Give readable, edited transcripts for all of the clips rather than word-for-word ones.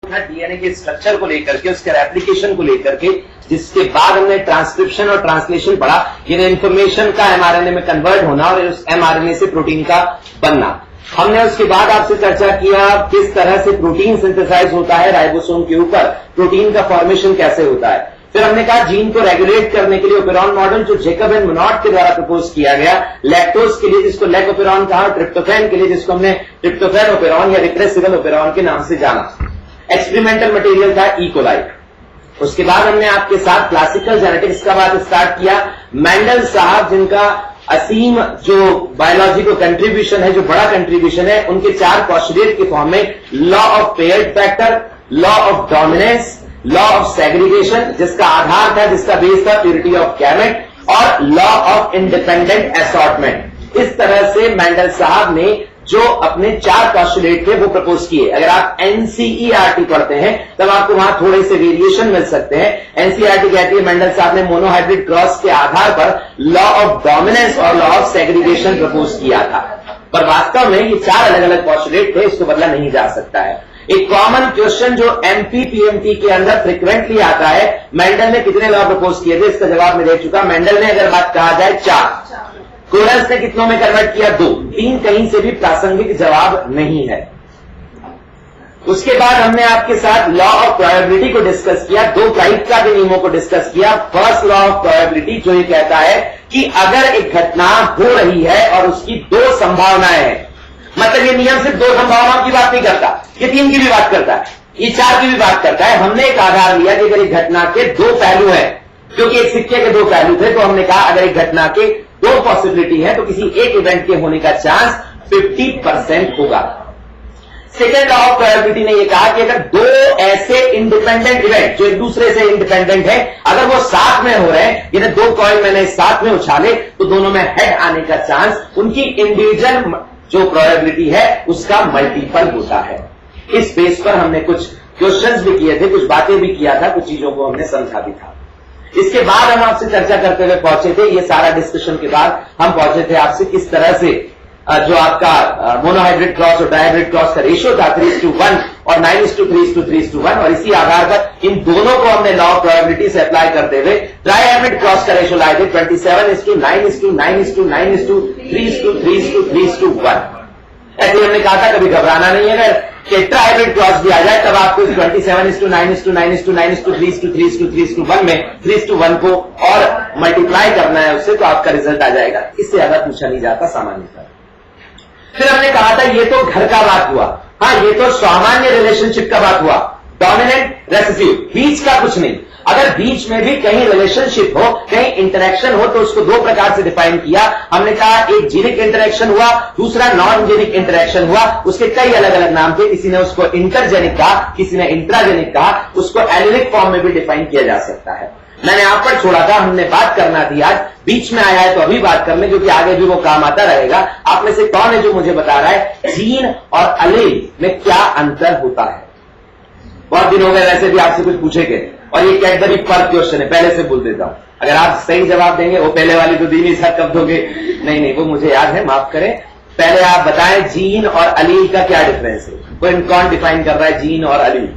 था डीएनए के स्ट्रक्चर को लेकर के, उसके रेप्लिकेशन को लेकर के, जिसके बाद हमने ट्रांसक्रिप्शन और ट्रांसलेशन पढ़ा, यानी इंफॉर्मेशन का एमआरएनए में कन्वर्ट होना और उस एमआरएनए से प्रोटीन का बनना। हमने उसके बाद आपसे चर्चा किया किस तरह से प्रोटीन सिंथेसाइज होता है राइबोसोम के ऊपर, प्रोटीन का फॉर्मेशन कैसे होता है। फिर हमने कहा जीन को रेगुलेट करने के लिए ओपेरॉन मॉडल जो जेकब एंड मोनॉट के द्वारा प्रपोज किया गया, लैक्टोज के लिए जिसको लैकोपेरॉन कहा, ट्रिप्टोफैन के लिए जिसको हमने ट्रिप्टोफैन ओपेरॉन या रिप्रेसिबल ओपेरॉन के नाम से जाना। एक्सपेरिमेंटल मटेरियल था ई कोलाई। उसके बाद हमने आपके साथ क्लासिकल जेनेटिक्स का बात स्टार्ट किया। मेंडल साहब जिनका असीम जो बायोलॉजी को कंट्रीब्यूशन है, जो बड़ा कंट्रीब्यूशन है, उनके 4 पोस्टुलेट के फॉर्म में law of paired factor, law of dominance, law of segregation जिसका आधार था, जिसका बेस था प्यूरिटी ऑफ गैमेट, और लॉ ऑफ इंडिपेंडेंट असॉर्टमेंट। इस तरह से मेंडल साहब ने जो अपने 4 पोस्टुलेट थे वो प्रपोज किए। अगर आप एनसीईआरटी पढ़ते हैं तब आपको वहां थोड़े से वेरिएशन मिल सकते हैं। एनसीईआरटी कहती है मेंडल साहब ने मोनोहाइब्रिड क्रॉस के आधार पर लॉ ऑफ डोमिनेंस और लॉ ऑफ सेग्रीगेशन प्रपोज किया था, पर वास्तव में ये 4 अलग अलग पोस्टुलेट थे, इसको बदला नहीं जा सकता है। एक कॉमन क्वेश्चन जो एमपी पीएमटी के अंदर फ्रिक्वेंटली आता है, मेंडल ने कितने लॉ प्रपोज किए थे, इसका जवाब मैं दे चुका। मेंडल ने अगर बात कहा जाए 4, कोरल्स ने कितनों में कन्वर्ट किया 2, 3 कहीं से भी प्रासंगिक जवाब नहीं है। उसके बाद हमने आपके साथ लॉ ऑफ प्रोबेबिलिटी को डिस्कस किया, 2 प्राइका के नियमों को डिस्कस किया। फर्स्ट लॉ ऑफ प्रोबेबिलिटी जो ये कहता है कि अगर एक घटना हो रही है और उसकी 2 संभावनाएं हैं, मतलब ये नियम सिर्फ 2 संभावनाओं की बात नहीं करता, ये 3 की भी बात करता है, ये 4 की भी बात करता है। हमने एक आधार लिया कि अगर एक घटना के 2 पहलू हैं, क्योंकि एक सिक्के के 2 पहलू थे, तो हमने कहा अगर एक घटना के 2 पॉसिबिलिटी है तो किसी एक इवेंट के होने का चांस 50% होगा। सेकेंड लॉ ऑफ प्रोबेबिलिटी ने यह कहा कि अगर 2 ऐसे इंडिपेंडेंट इवेंट जो एक दूसरे से इंडिपेंडेंट है, अगर वो साथ में हो रहे हैं, यानी 2 कॉइन मैंने साथ में उछाले तो दोनों में हेड आने का चांस उनकी इंडिविजुअल जो प्रोबेबिलिटी है उसका मल्टीपल होता है। इस बेस पर हमने कुछ क्वेश्चंस भी किए थे, कुछ बातें भी किया था, कुछ चीजों को हमने समझा भी था। इसके बाद हम आपसे चर्चा करते हुए पहुंचे थे, ये सारा डिस्कशन के बाद हम पहुंचे थे आपसे किस तरह से जो आपका मोनोहाइब्रिड क्रॉस और डायहाइब्रिड क्रॉस का रेशियो था 3:1 और 9:3:3:1, और इसी आधार पर इन दोनों को हमने लॉ ऑफ प्रोबेबिलिटी से अप्लाई करते हुए ट्राइहाइब्रिड क्रॉस का रेशियो लाए थे 27:9:9:3:3:1। ऐसे हमने कहा था कभी घबराना नहीं है, अगर टेट्राहाइब्रिड क्रॉस भी आ जाए तब आपको 27:9:9:3:3:1 में 3:1 को और मल्टीप्लाई करना है उससे, तो आपका रिजल्ट आ जाएगा। इससे ज्यादा पूछा नहीं जाता सामान्यतः। फिर हमने कहा था ये तो घर का बात हुआ, हाँ ये तो सामान्य रिलेशनशिप का बात हुआ, डोमिनेंट रेसेसिव, बीच का कुछ नहीं। अगर बीच में भी कहीं रिलेशनशिप हो, कहीं इंटरेक्शन हो, तो उसको 2 प्रकार से डिफाइन किया। हमने कहा एक जीनिक इंटरेक्शन हुआ, दूसरा नॉन जीनिक इंटरेक्शन हुआ। उसके कई अलग अलग नाम थे, किसी ने उसको इंटरजेनिक कहा, किसी ने इंट्राजेनिक कहा, उसको एलिलिक फॉर्म में भी डिफाइन किया जा सकता है। मैंने आप पर छोड़ा था, हमने बात करना थी आज, बीच में आया है तो अभी बात कर लें, क्योंकि आगे भी वो काम आता रहेगा। आप में से कौन है जो मुझे बता रहा है जीन और अलील में क्या अंतर होता है? बहुत दिन हो गए वैसे भी आपसे कुछ पूछेंगे, और ये कैडबरी पर क्वेश्चन है, पहले से बोल देता हूं। अगर आप सही जवाब देंगे, वो पहले वाली तो दीनी सर कब दोगे? नहीं, वो मुझे याद है, माफ करें। पहले आप बताएं जीन और अलील का क्या डिफरेंस है? कौन डिफाइन कर रहा है जीन और अलील?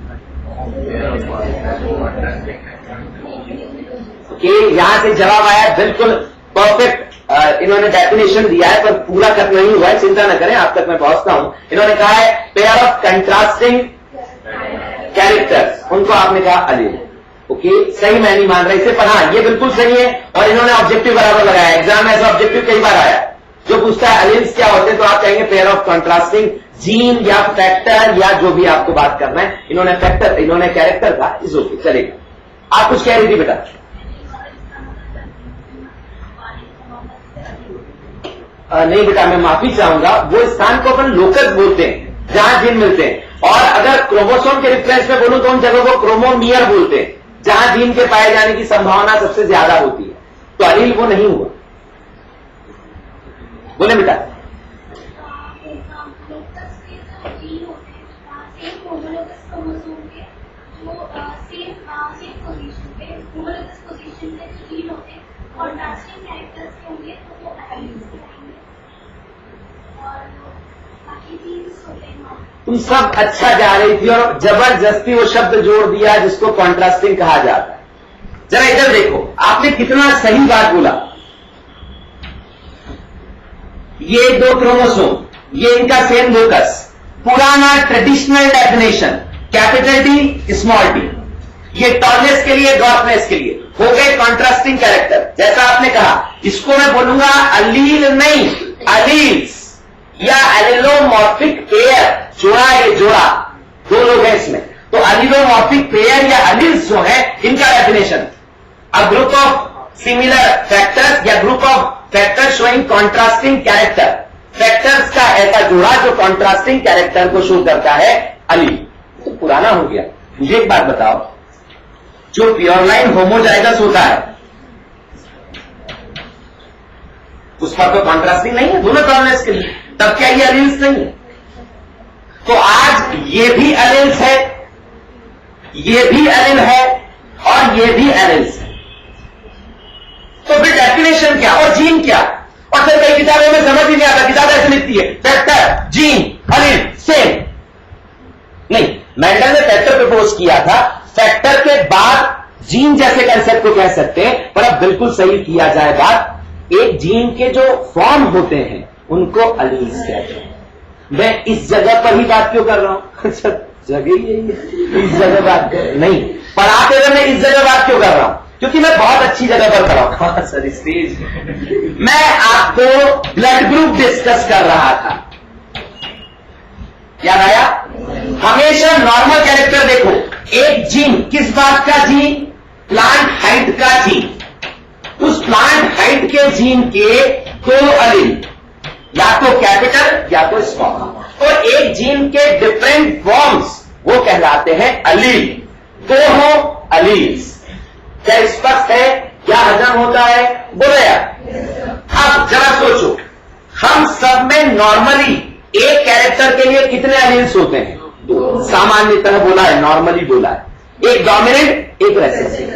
ओके, यहां से जवाब आया बिल्कुल परफेक्ट। इन्होंने डेफिनेशन दिया है पर पूरा खत्म नहीं हुआ है, चिंता न करें, आप तक मैं पहुंचता हूं। इन्होंने कहा है पेयर ऑफ कंट्रास्टिंग कैरेक्टर्स, उनको आपने कहा अलील। ओके, सही मैं नहीं मान रहा इसे, पर हाँ ये बिल्कुल सही है। और इन्होंने ऑब्जेक्टिव बराबर लगाया, एग्जाम में ऐसा ऑब्जेक्टिव कई बार आया जो पूछता है अलील्स क्या होते हैं, तो आप कहेंगे पेयर ऑफ कंट्रास्टिंग जीन या फैक्टर या जो भी आपको बात करना है। इन्होंने फैक्टर, इन्होंने कैरेक्टर कहा, इज ओके, चलेगा। आप कुछ कह रही थी बेटा? नहीं बेटा, मैं माफी चाहूंगा, वो स्थान को अपन लोकस बोलते हैं जहां जीन मिलते हैं, और अगर क्रोमोसोम के रिफरेंस में बोलूं तो उन जगहों को क्रोमोमियर बोलते हैं जहां जीन के पाए जाने की संभावना सबसे ज्यादा होती है। तो अलील वो नहीं हुआ। बोले बेटा। तुम सब अच्छा जा रही थी और जबरदस्ती वो शब्द जोड़ दिया जिसको कॉन्ट्रास्टिंग कहा जाता है। जरा इधर देखो, आपने कितना सही बात बोला। ये दो क्रोमोसोम, ये इनका सेम लोकस, पुराना traditional definition capital T small T, ये टॉलनेस के लिए डॉर्कनेस के लिए हो गए कॉन्ट्रास्टिंग कैरेक्टर। जैसा आपने कहा, इसको मैं बोलूंगा अलील नहीं अलील्स या एलिलोमॉर्फिक पेयर, जोड़ा, ये जोड़ा, दो लोग हैं इसमें, तो एलिलोमॉर्फिक पेयर या अलील्स जो है इनका definition a group of similar factors या group of factor showing contrasting character, factors का ऐसा जोड़ा जो कॉन्ट्रास्टिंग कैरेक्टर को शो करता है अलील। तो पुराना हो गया। मुझे एक बात बताओ, जो प्योर लाइन होमोजाइगस होता है उस पर तो कॉन्ट्रास्टिंग नहीं है, दोनों टॉलनेस के लिए, तब क्या ये अलील्स नहीं है? तो आज ये भी अलील्स है, ये भी एलिल है और ये भी एलिल्स है। तो फिर डेफिनेशन क्या और जीन क्या? और फिर कई किताबों में समझ ही नहीं आता, किताब ऐसे लिखती है फैक्टर, जीन, अलील सेम। नहीं, मेंडल ने फैक्टर प्रपोज किया था, फैक्टर के बाद जीन जैसे कंसेप्ट को कह सकते हैं, पर अब बिल्कुल सही किया जाए बात, एक जीन के जो फॉर्म होते हैं उनको अलील्स कहते हैं। मैं इस जगह पर ही बात क्यों कर रहा हूं? जगह ही यही है, इस जगह बात कर नहीं, पढ़ाते हुए मैं इस जगह बात क्यों कर रहा हूं? क्योंकि मैं बहुत अच्छी जगह पर खड़ा हूं। सर स्टेज मैं आपको ब्लड ग्रुप डिस्कस कर रहा था, याद आया? हमेशा नॉर्मल कैरेक्टर देखो, एक जीन, किस बात का जीन? प्लांट हाइट का जीन। उस प्लांट हाइट के जीन के दो अलील, या तो कैपिटल या तो स्मॉल, और एक जीन के डिफरेंट फॉर्म्स वो कहलाते हैं अलील। दो हो अलील्स। क्या स्पष्ट है? क्या हजम होता है? बोलो यार। अब जरा सोचो, हम सब में नॉर्मली एक कैरेक्टर के लिए कितने अलील्स होते हैं? दो। सामान्यतः बोला है, नॉर्मली बोला है, एक डोमिनेंट एक रेसेसिव।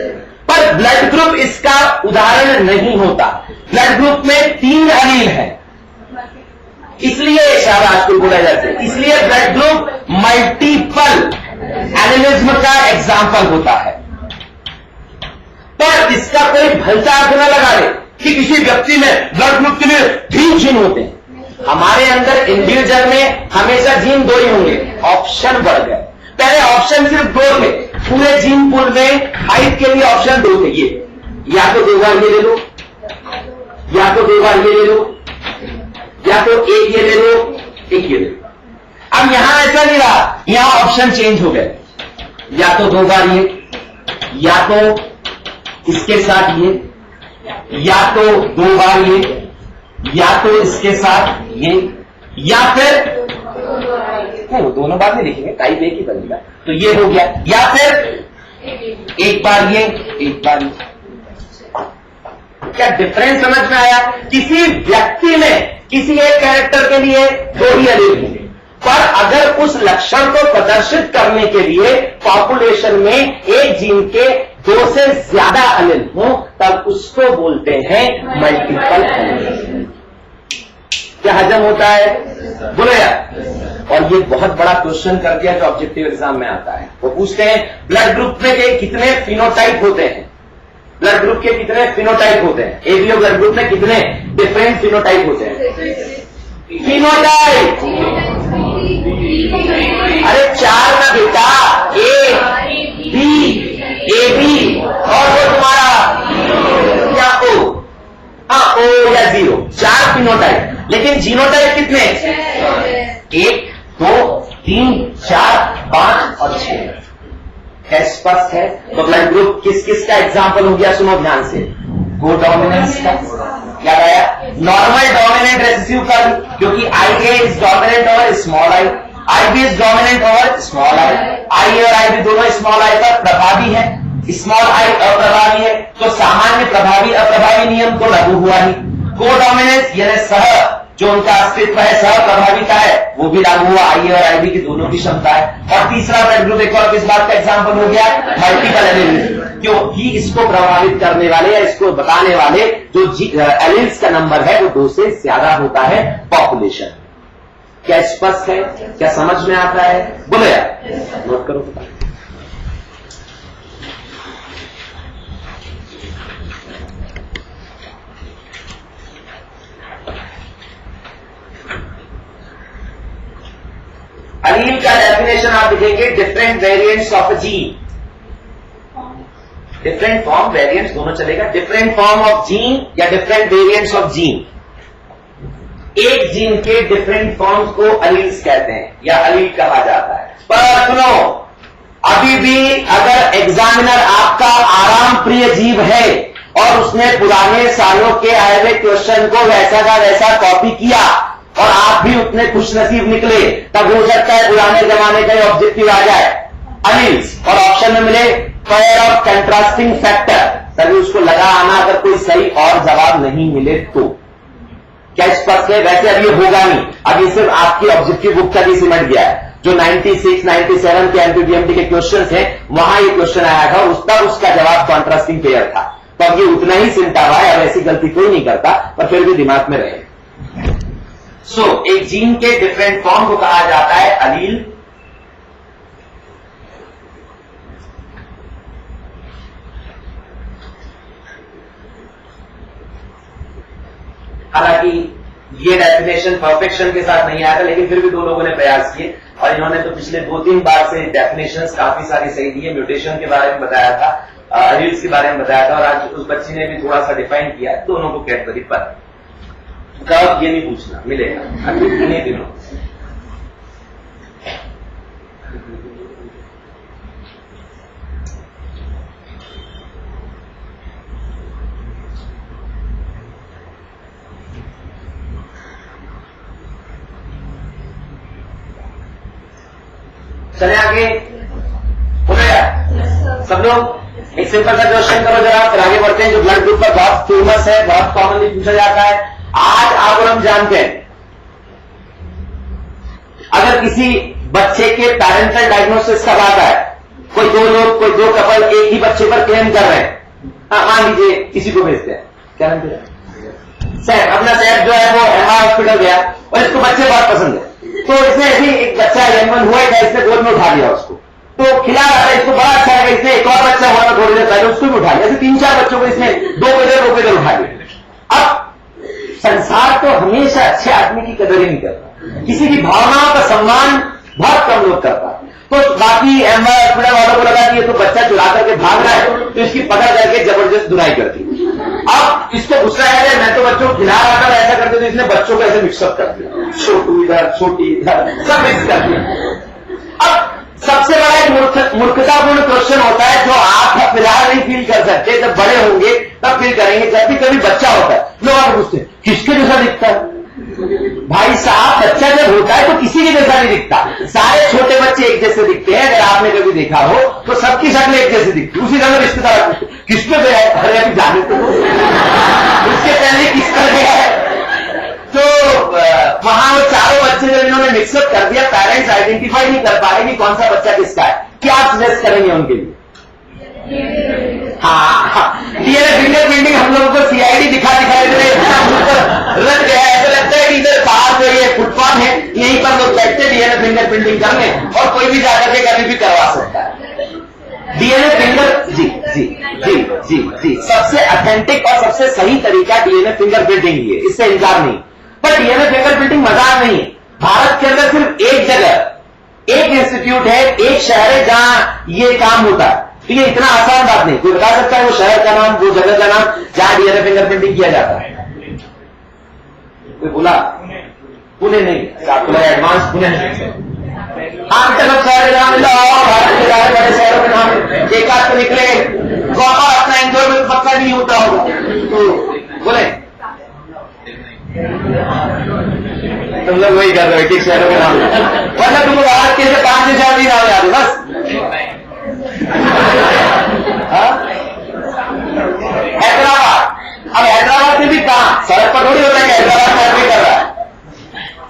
पर ब्लड ग्रुप इसका उदाहरण नहीं होता। ब्लड ग्रुप में 3 अलील है, इसलिए शाबाश को बोला जाता है, इसलिए ब्लड ग्रुप मल्टीपल एलिलिज्म का एग्जाम्पल होता है। पर इसका कोई भलता अर्थ न लगा ले कि किसी व्यक्ति में ब्लड ग्रुप के लिए 3 जीन होते हैं। हमारे अंदर इंडिविजुअल में हमेशा जीन 2 ही होंगे, ऑप्शन बढ़ गए। पहले ऑप्शन सिर्फ 2 थे, पूरे जीन पूल में हाइट के लिए ऑप्शन 2 थे। ये या तो 2 बार ये ले लो, या तो 2 बार ये ले लो, या तो एक ये ले लो, एक ये ले लो। अब यहां ऐसा नहीं रहा, यहां ऑप्शन चेंज हो गए, या तो 2 बार ये, या तो इसके साथ ये, या तो 2 बार ये, या तो इसके साथ ये, या फिर नहीं, वो दोनों बार नहीं लिखेंगे, टाइप एक ही बनेगा, तो ये हो गया, या फिर एक बार ये, एक बार ये। क्या डिफरेंस समझ में आया? किसी व्यक्ति में किसी एक कैरेक्टर के लिए 2 ही अलील होंगे, पर अगर उस लक्षण को प्रदर्शित करने के लिए पॉपुलेशन में एक जीन के 2 से ज्यादा अलील हो, तब उसको बोलते हैं मल्टीपल अलील। क्या हजम होता है? बोलो यार। और ये बहुत बड़ा क्वेश्चन कर दिया जो ऑब्जेक्टिव एग्जाम में आता है। वो पूछते हैं ब्लड ग्रुप में के कितने फिनोटाइप होते हैं? ब्लड ग्रुप के कितने फिनोटाइप होते हैं? एबीओ ब्लड ग्रुप में कितने डिफरेंट फिनोटाइप होते हैं? फिनोटाइप, अरे 4 ना बेटा, ए बी, ए बी और वो तुम्हारा क्या ओ, हाँ ओ या 0, 4 फिनोटाइप। लेकिन जीनोटाइप कितने? 1, 2, 3, 4, 5 और 6। क्या स्पष्ट है? तो ब्लड ग्रुप किस किस का एग्जाम्पल हो गया? सुनो ध्यान से। कोडोमिनेंस का याद आया? नॉर्मल डोमिनेंट रेसेसिव का, क्योंकि IA is dominant over small I, IB is dominant over small I, IA और IB दोनों स्मॉल आई पर प्रभावी है, स्मॉल आई अप्रभावी है, तो सामान्य प्रभावी अप्रभावी नियम तो लागू हुआ ही। कोडोमिनेंस यानी सह जो उनका अस्तित्व है, सह प्रभाविता है, वो भी लागू हुआ। IA और IB की दोनों की क्षमता है। और तीसरा ब्लड ग्रुप एक और किस बात का एग्जाम्पल हो गया? मल्टीपल एलिल्स, क्योंकि इसको प्रभावित करने वाले या इसको बताने वाले जो एलिल्स का नंबर है वो 2 से ज्यादा होता है पॉपुलेशन। क्या स्पष्ट है? क्या समझ में आता है? बोलो यार, नोट करो। अलील का डेफिनेशन आप लिखेंगे different variants of a gene. Different form, variants दोनों चलेगा। डिफरेंट फॉर्म ऑफ जीन या डिफरेंट वेरिएंट्स ऑफ जीन। एक जीन के डिफरेंट फॉर्म्स को अलील्स कहते हैं या अलील कहा जाता है। पर सुनो, अभी भी अगर एग्जामिनर आपका आराम प्रिय जीव है और उसने पुराने सालों के आए हुए क्वेश्चन को वैसा का वैसा कॉपी किया और आप भी उतने खुशनसीब निकले, तब हो सकता है पुराने जमाने का ऑब्जेक्टिव आ जाए अलील्स और ऑप्शन में मिले पेयर ऑफ कंट्रास्टिंग फैक्टर, तभी उसको लगा आना अगर कोई सही और जवाब नहीं मिले तो। क्या स्पष्ट है? वैसे अब ये होगा नहीं, अब ये सिर्फ आपकी ऑब्जेक्टिव बुक का भी सिमट गया है। जो 96, 97 के एमपीबीएमटी के क्वेश्चंस हैं, वहां ये क्वेश्चन आया था और उसका जवाब कॉन्ट्रास्टिंग पेयर था। तो अब ये उतना ही सिमटा हुआ है, अब ऐसी गलती कोई नहीं करता, पर फिर भी दिमाग में रहे। एक जीन के डिफरेंट फॉर्म को कहा जाता है अलील। हालांकि ये डेफिनेशन परफेक्शन के साथ नहीं आया था, लेकिन फिर भी दो लोगों ने प्रयास किए और इन्होंने तो पिछले 2-3 बार से डेफिनेशंस काफी सारी सही दी है। म्यूटेशन के बारे में बताया था, अलील्स के बारे में बताया था, और आज उस बच्ची ने भी थोड़ा सा डिफाइन किया दोनों को कैटेगरी पर। कब ये नहीं पूछना, मिलेगा अभी इन्हीं दिनों। चले आगे, हो गया सब लोग? एक सिंपल सा क्वेश्चन करो जरा, फिर आगे बढ़ते हैं। जो ब्लड ग्रुप पर बहुत फेमस है, बहुत कॉमनली पूछा जाता है, आज आप और हम जानते हैं, अगर किसी बच्चे के पैरेंटल डायग्नोसिस कब आता है, कोई दो कपल एक ही बच्चे पर क्लेम कर रहे हैं, मान लीजिए किसी को भेजते हैं, क्या नाम तेरा? सैफ। अपना सैफ जो है वो एमआर हॉस्पिटल गया और इसको बच्चे बहुत पसंद है, तो इसने ऐसे एक बच्चा जन्मन हुआ था, इसने गोद में उठा लिया उसको, तो खिला रहा था, इसको बड़ा अच्छा लगा, इसने एक और बच्चा हुआ था थोड़ी देर पहले, उसको भी उठा लिया। ऐसे 3-4 बच्चों को इसने दो पे उठा लिया। अब संसार तो हमेशा अच्छे आदमी की कदर ही नहीं करता, किसी की भावनाओं का सम्मान बहुत कम लोग करता। तो बाकी एमआर हॉस्पिटल वालों को लगा कि ये तो बच्चा चुरा करके भाग रहा है, तो इसकी पकड़ करके जबरदस्त धुलाई करती। अब इसको गुस्सा है, मैं तो बच्चों को खिला रहा था, ऐसा करते, तो इसने बच्चों को ऐसे मिक्सअप कर दिया, छोटू इधर छोटी इधर, सब मिक्स कर दिया। अब सबसे बड़ा एक मूर्खतापूर्ण क्वेश्चन होता है जो आप फिलहाल नहीं फील कर सकते, जब बड़े होंगे तब फील करेंगे। जब भी कभी बच्चा होता है, लोग आप पूछते हैं किसके जैसा दिखता है? भाई साहब, बच्चा जब होता है तो किसी के जैसा नहीं दिखता, सारे छोटे बच्चे एक जैसे दिखते हैं। अगर आपने कभी देखा हो तो सबकी शक्ल एक जैसी दिखती है। उसी तरह रिश्तेदार किसके गया है, अरे अभी जाने तो उसके पहले किसका गया है, तो वहां वो चारों बच्चे जब इन्होंने मिक्सअप कर दिया, पेरेंट्स आइडेंटिफाई नहीं कर पाए कि कौन सा बच्चा किसका है। क्या आप सजेस्ट करेंगे उनके लिए? हाँ, डीएनए फिंगरप्रिंटिंग हम लोगों को सीआईडी दिखा रख गया है। ऐसा लगता है कि इधर बाहर जो ये फुटपाथ है, यहीं पर लोग बैठते डीएनए फिंगरप्रिंटिंग करने, और कोई भी जाकर के कभी भी करवा सकता है डीएनए फिंगर। जी, सबसे ऑथेंटिक और सबसे सही तरीका डीएनए फिंगरप्रिंटिंग ही है, इससे इनकार नहीं। पर डीएनए फिंगरप्रिंटिंग मजाक नहीं है। भारत के अंदर सिर्फ एक जगह, एक इंस्टीट्यूट है, एक शहर है जहां ये काम होता है। तो ये इतना आसान बात नहीं, कोई बता सकता है वो शहर का नाम, वो जगह का नाम जहां डीएनए फिंगरप्रिंटिंग किया जाता है? कोई बोला? पुणे नहीं, आपको एडवांस पुणे नहीं। हाँ, सब शहर के नाम भारत के बड़े शहरों के नाम एक आध तो निकले, गौर अपना इंदौर में पक्का नहीं होता होगा, तो बोले तुम लोग वही कर रहे हो, एक शहरों के नाम, वरना तुमको भारत के 5 शहर नहीं नाम याद है बस। हैदराबाद, अब हैदराबाद से भी कहां, सड़क पर थोड़ी होता है कि हैदराबाद शहर भी कर रहा है।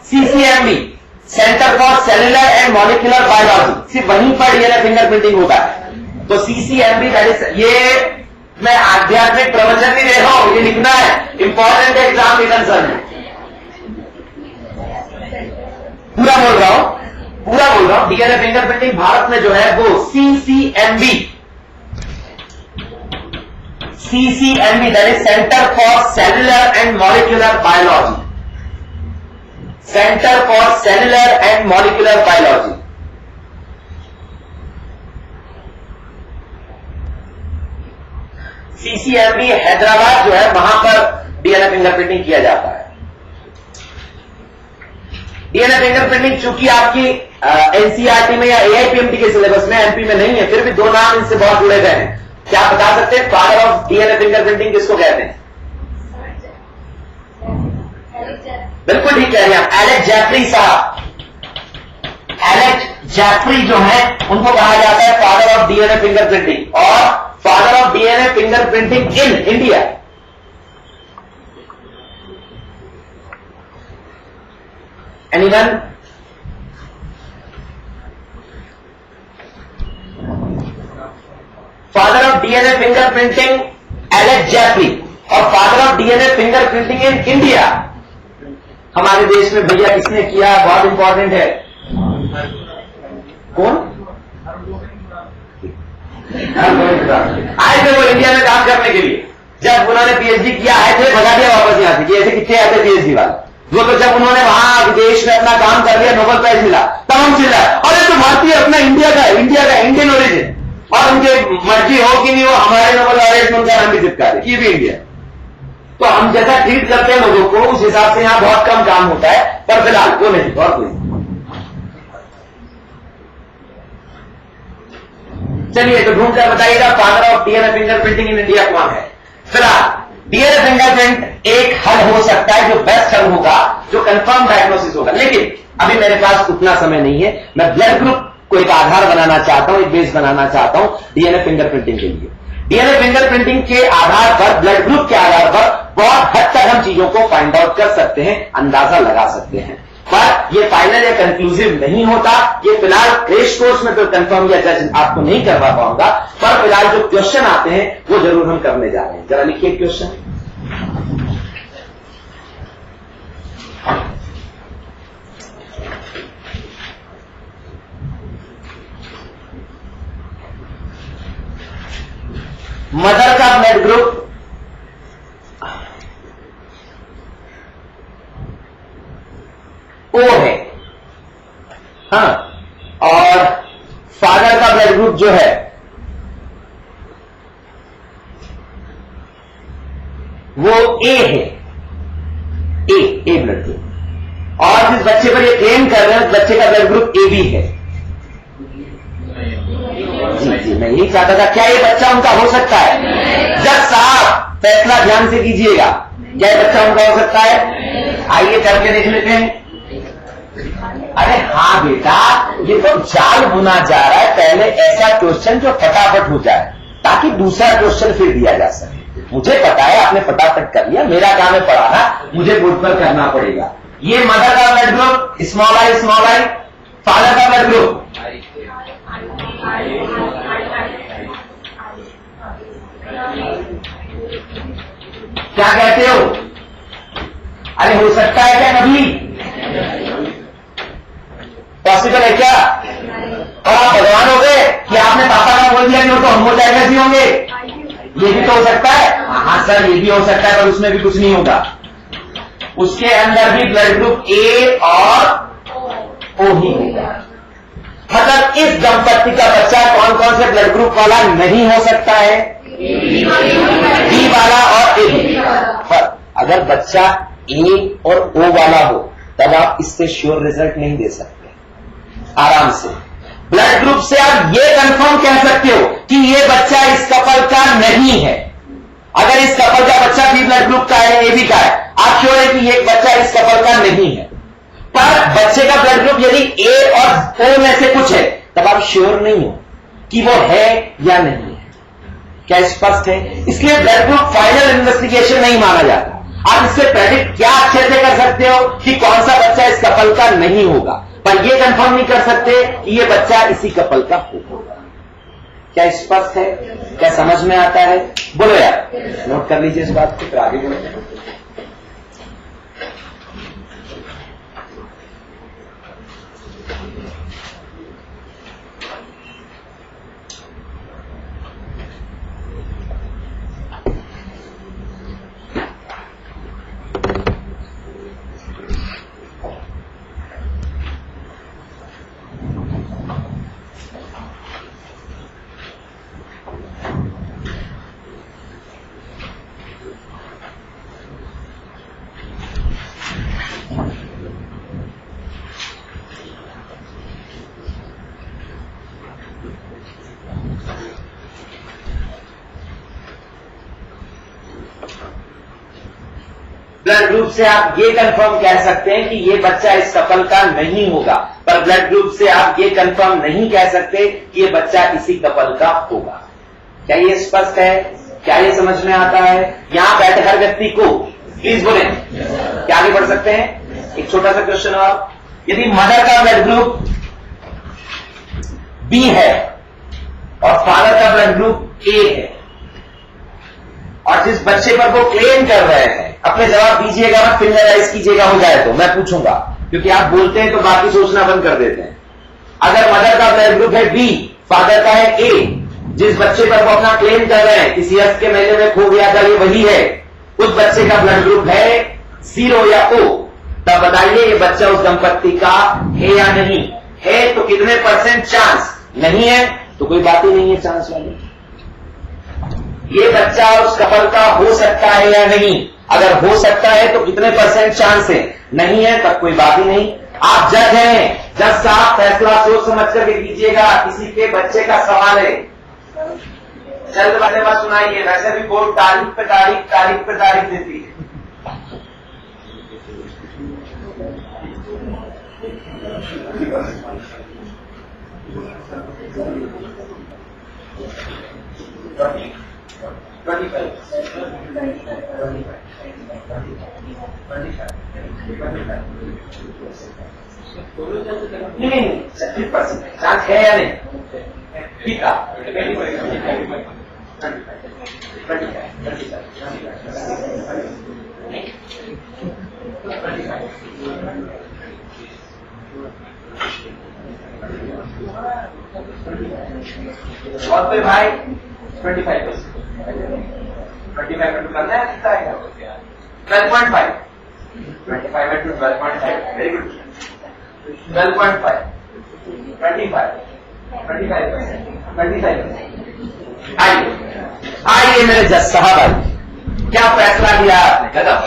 CCMB, centre for cellular and molecular biology, सिर्फ वहीं पर डीएनए फिंगरप्रिंटिंग होगा। तो सीसीएमबी ये मैं आध्यात्मिक प्रवचन नहीं दे रहा हूं, ये लिखना है, इंपॉर्टेंट एग्जाम रिटर्न सर में। पूरा बोल रहा हूं डीएनए फिंगरप्रिंटिंग भारत में जो है वो CCMB that is centre for cellular and molecular biology, centre for cellular and molecular biology. CCMB Hyderabad जो है वहां पर डीएनए फिंगरप्रिंटिंग किया जाता है। डीएनए फिंगरप्रिंटिंग चूंकि आपकी एनसीईआरटी में या AIPMT के सिलेबस में, MP में नहीं है, फिर भी दो नाम इनसे बहुत जुड़े गए हैं। क्या आप बता सकते हैं फादर ऑफ डीएनए फिंगरप्रिंटिंग किसको कहते हैं? बिल्कुल ठीक कह रहे हैं, एलेक्स जेफरी साहब। एलेक्स जेफरी जो है उनको कहा जाता है फादर ऑफ डीएनए फिंगरप्रिंटिंग और father of DNA fingerprinting in India. Anyone? Father of DNA fingerprinting Alex Jeffrey और father of DNA fingerprinting in India हमारे देश में भैया किसने किया? बहुत इंपॉर्टेंट है। कौन आए थे? वो इंडिया में काम करने के लिए जब उन्होंने PhD किया आए थे, भगा दिया वापस यहां से कि ऐसे कितने आते PhD वाले। वो तो जब उन्होंने वहां विदेश में अपना काम कर लिया, नोबेल प्राइज मिला, तब हम चिल्ला अरे तो भारतीय अपना इंडिया का इंडियन ओरिजिन, और उनके मर्जी हो कि नहीं हो हमारे नोबेल लॉरेट में उनका नाम भी चिपका दे, ये भी इंडिया। तो हम जैसा ट्रीट करते हैं लोगों को उस हिसाब से यहां बहुत कम काम होता है, पर फिलहाल वो नहीं, और कोई। चलिए तो ढूंढ कर बताइएगा father of DNA fingerprinting in India कौन है। फिलहाल डीएनए फिंगरप्रिंट एक हल हो सकता है जो बेस्ट हल होगा, जो कंफर्म डायग्नोसिस होगा, लेकिन अभी मेरे पास उतना समय नहीं है। मैं ब्लड ग्रुप को एक आधार बनाना चाहता हूं, एक बेस बनाना चाहता हूं डीएनए फिंगरप्रिंटिंग के लिए। डीएनए फिंगरप्रिंटिंग के आधार पर, ब्लड ग्रुप के आधार पर बहुत हद तक हम चीजों को फाइंड आउट कर सकते हैं, अंदाजा लगा सकते हैं, पर ये फाइनल या कंक्लूसिव नहीं होता। ये फिलहाल क्रेश कोर्स में तो कंफर्म या जज आपको नहीं करवा पाऊंगा, पर फिलहाल जो क्वेश्चन आते हैं वो जरूर हम करने जा रहे हैं। जरा लिखिए क्वेश्चन। मदर का ब्लड ग्रुप O है, हाँ, और फादर का ब्लड ग्रुप जो है वो A है, A ब्लड ग्रुप। और जिस बच्चे पर ये क्लेम कर रहे हैं उस बच्चे का ब्लड ग्रुप AB है। जी मैं यही चाहता था, क्या ये बच्चा उनका हो सकता है? जज साहब फैसला ध्यान से कीजिएगा, क्या ये बच्चा उनका हो सकता है? आइए करके देख लेते हैं। अरे हाँ बेटा, ये तो जाल बुना जा रहा है, पहले ऐसा क्वेश्चन जो फटाफट हो जाए ताकि दूसरा क्वेश्चन फिर दिया जा सके। मुझे पता है आपने फटाफट कर लिया, मेरा काम है पढ़ाना, मुझे बोर्ड पर करना पड़ेगा। ये मदर का blood group small I, father का ब्लड ग्रुप क्या कहते हो? अरे हो सकता है क्या कभी? पॉसिबल है क्या? और आप भगवान हो गए कि आपने पापा का बोल दिया कि वो तो होमोजाइगस ही होंगे? ये भी तो हो सकता है। हाँ सर ये भी हो सकता है, पर उसमें भी कुछ नहीं होगा, उसके अंदर भी ब्लड ग्रुप A और O ही होगा। मतलब इस दंपत्ति का बच्चा कौन कौन से ब्लड ग्रुप वाला नहीं हो सकता है? B वाला और AB। पर अगर बच्चा A और O वाला हो तब आप इससे श्योर रिजल्ट नहीं दे सकते। आराम से ब्लड ग्रुप से आप ये कंफर्म कह सकते हो कि ये बच्चा इस कपल का नहीं है। अगर इस कपल का बच्चा भी ब्लड ग्रुप का है, AB का है, आप श्योर है कि ये बच्चा इस कपल का नहीं है। पर बच्चे का ब्लड ग्रुप यदि A और O में से कुछ है तब आप श्योर नहीं हो कि वो है या नहीं है। क्या स्पष्ट है? इसलिए ब्लड ग्रुप फाइनल इन्वेस्टिगेशन नहीं माना जाता। आप इससे प्रेडिक्ट क्या अच्छे से कर सकते हो कि कौन सा बच्चा इस कपल का नहीं होगा, पर यह कंफर्म नहीं कर सकते कि यह बच्चा इसी कपल का होगा। क्या स्पष्ट है? क्या समझ में आता है? बोलो यार, नोट कर लीजिए इस बात को, फिर आगे बढ़ते हैं। ब्लड ग्रुप से आप ये कंफर्म कह सकते हैं कि ये बच्चा इस कपल का नहीं होगा, पर ब्लड ग्रुप से आप ये कंफर्म नहीं कह सकते कि ये बच्चा इसी कपल का होगा। क्या ये स्पष्ट है? क्या ये समझ में आता है? यहां बैठे हर व्यक्ति को प्लीज बोले, क्या आगे बढ़ सकते हैं? एक छोटा सा क्वेश्चन और, यदि मदर का ब्लड ग्रुप बी है और फादर का ब्लड ग्रुप ए है, और जिस बच्चे पर वो क्लेम कर रहे हैं, अपने जवाब दीजिएगा, मत फिंगराइज कीजिएगा, हो जाए तो मैं पूछूंगा, क्योंकि आप बोलते हैं तो बाकी सोचना बंद कर देते हैं। अगर मदर का ब्लड ग्रुप है बी, फादर का है ए, जिस बच्चे पर वो अपना क्लेम कर रहे हैं किसी अर्थ के मेले में खो गया था ये वही है, उस बच्चे का ब्लड ग्रुप है 0 या O, तब बताइए ये बच्चा उस दंपत्ति का है या नहीं है? तो कितने % चांस? नहीं है तो कोई बात ही नहीं है चांस वाली। ये बच्चा उस कपल का हो सकता है या नहीं? अगर हो सकता है तो कितने % चांस है? नहीं है तब कोई बात ही नहीं। आप जज हैं, जज साहब फैसला सोच समझ करके कीजिएगा, किसी के बच्चे का सवाल है। जल्द वाले बात सुनाइए, वैसे भी कोर्ट तारीख पे तारीख देती है। नहीं 30% चांस है या नहीं? ठीक है, और फिर भाई 25% 25 करना है, कितना आएगा? 12.5 25 into 12.5 वेरी गुड। 12.5 25% आइए मेरे जज साहब, आइए क्या फैसला दिया आपने? गजब।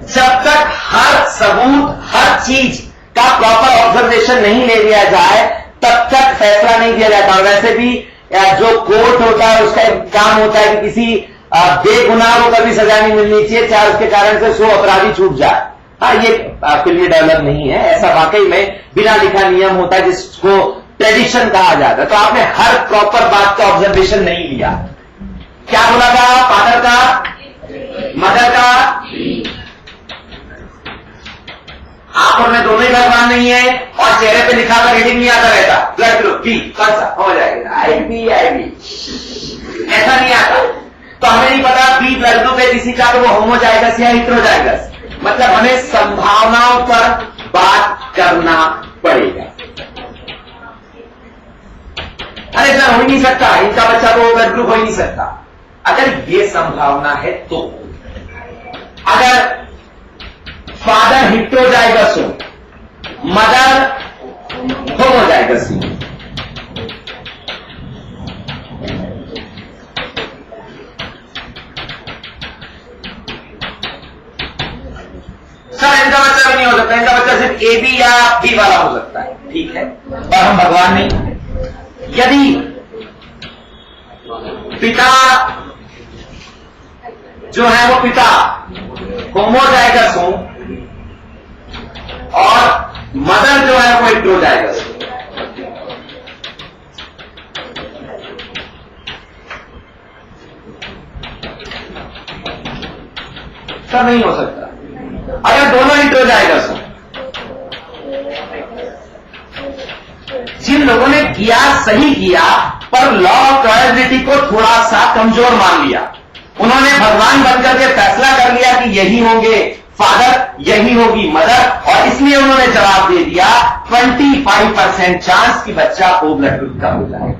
जब तक हर सबूत हर चीज का प्रॉपर ऑब्जर्वेशन नहीं ले लिया जाए तब तक फैसला नहीं दिया जाता। और वैसे भी जो कोर्ट होता है उसका काम होता है कि किसी बेगुनाह को कभी सजा नहीं मिलनी चाहिए, चाहे उसके कारण से 100 अपराधी छूट जाए। हाँ, ये फिल्मी डायलॉग नहीं है, ऐसा वाकई में बिना लिखा नियम होता है जिसको ट्रेडिशन कहा जाता है। तो आपने हर प्रॉपर बात का ऑब्जर्वेशन नहीं लिया। क्या बोला था? फादर का, मदर का, आप और मैं दोनों ही भगवान नहीं है, और चेहरे पे लिखा हुआ रीडिंग नहीं आता रहता। ब्लड ग्रुप बी, कौन सा हो जाएगा? आईबी, ऐसा नहीं आता। तो हमें नहीं पता बी ब्लड ग्रुप है किसी का, तो वो होमोजाइगस या हेटेरोजाइगस। मतलब हमें संभावनाओं पर बात करना पड़ेगा। अरे सर हो ही नहीं सकता, इनका बच्चा तो ब्लड ग्रुप हो ही नहीं सकता। अगर ये संभावना है तो, अगर फादर हेटेरोजाइगस हो, मदर होमोजाइगस हो, सर इनका बच्चा भी नहीं हो सकता, इनका बच्चा सिर्फ ए बी या बी वाला हो सकता है, ठीक है, और हम भगवान नहीं। यदि पिता जो है वो पिता होमोजाइगस हो और मदर जो है वो हेटेरोजाइगस हो, सब नहीं हो सकता। अगर दोनों हेटेरोजाइगस हो, जिन लोगों ने किया सही किया पर लॉ ऑफ प्रोबेबिलिटी को थोड़ा सा कमजोर मान लिया, उन्होंने भगवान बनकर के फैसला कर लिया कि यही होंगे फादर, यही होगी मदर, और इसलिए उन्होंने जवाब दे दिया 25% चांस कि बच्चा ओ ब्लड ग्रुप का हो जाए।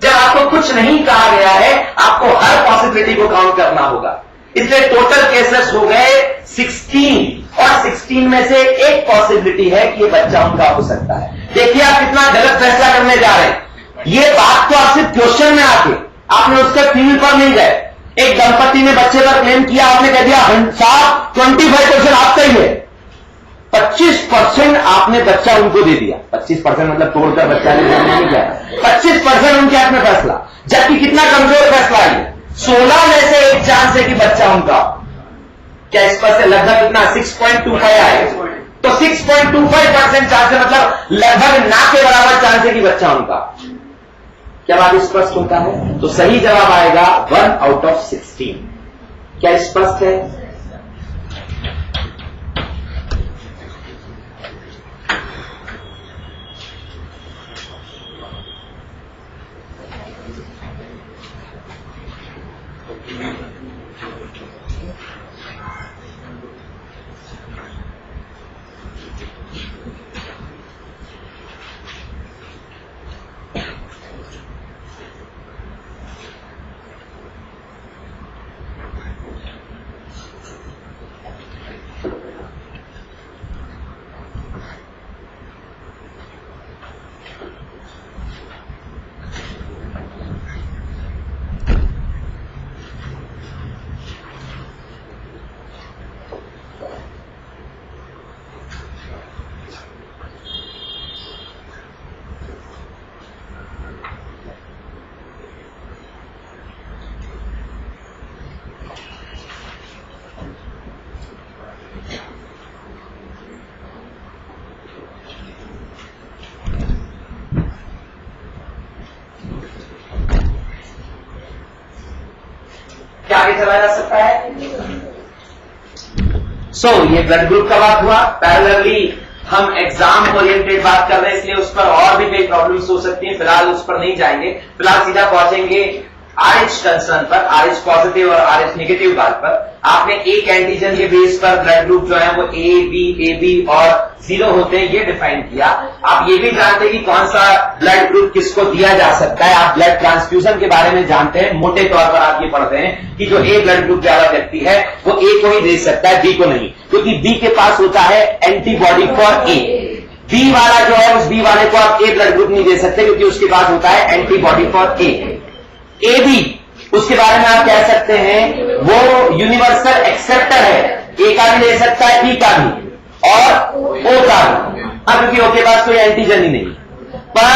जब आपको कुछ नहीं कहा गया है, आपको हर पॉसिबिलिटी को काउंट करना होगा। इसलिए टोटल केसेस हो गए 16, और 16 में से एक पॉसिबिलिटी है कि ये बच्चा उनका हो सकता है। देखिए आप कितना गलत फैसला करने जा रहे हैं। ये बात तो आप सिर्फ क्वेश्चन में आके, आपने उसके फील्ड पर नहीं गए। एक दंपति ने बच्चे पर क्लेम किया, आपने कह दिया साहब 25% आपका ही है, 25% आपने बच्चा उनको दे दिया। 25% मतलब तोड़कर बच्चा नहीं किया, 25% उनके हाथ में फैसला, जबकि कितना कमजोर फैसला है, 16 में से 1 चांस है कि बच्चा उनका। क्या स्पष्ट है? लगभग कितना 6.25 आए, तो 6.25% चांस है, मतलब लगभग ना के बराबर चांस है कि बच्चा उनका। क्या बात स्पष्ट होता है? तो सही जवाब आएगा 1 आउट ऑफ 16। क्या स्पष्ट है? क्या आगे चला जा सकता है? ये ब्लड ग्रुप का बात हुआ। पैरेलली हम एग्जाम ओरिएंटेड बात कर रहे हैं, इसलिए उस पर और भी कई प्रॉब्लम्स हो सकती हैं, फिलहाल उस पर नहीं जाएंगे। फिलहाल सीधा पहुंचेंगे RH कंसर्न पर, RH पॉजिटिव और RH नेगेटिव बात पर। आपने एक एंटीजन के बेस पर ब्लड ग्रुप जो है वो AB और 0 होते हैं, ये डिफाइन किया। आप ये भी जानते हैं कि कौन सा ब्लड ग्रुप किसको दिया जा सकता है। आप ब्लड ट्रांसफ्यूजन के बारे में जानते हैं, मोटे तौर पर आप ये पढ़ते हैं कि जो A ब्लड ग्रुप वाला व्यक्ति है वो A को ही दे सकता है, B को नहीं, क्योंकि B के पास होता है एंटीबॉडी फॉर A। B वाला जो है उस B वाले को आप A ब्लड ग्रुप नहीं दे सकते, क्योंकि उसके पास होता है एंटीबॉडी फॉर A। AB उसके बारे में आप कह सकते हैं वो यूनिवर्सल एक्सेप्टर है, A का भी ले सकता है, B का भी और O का भी। अब क्योंकि O के पास कोई एंटीजन ही नहीं, पर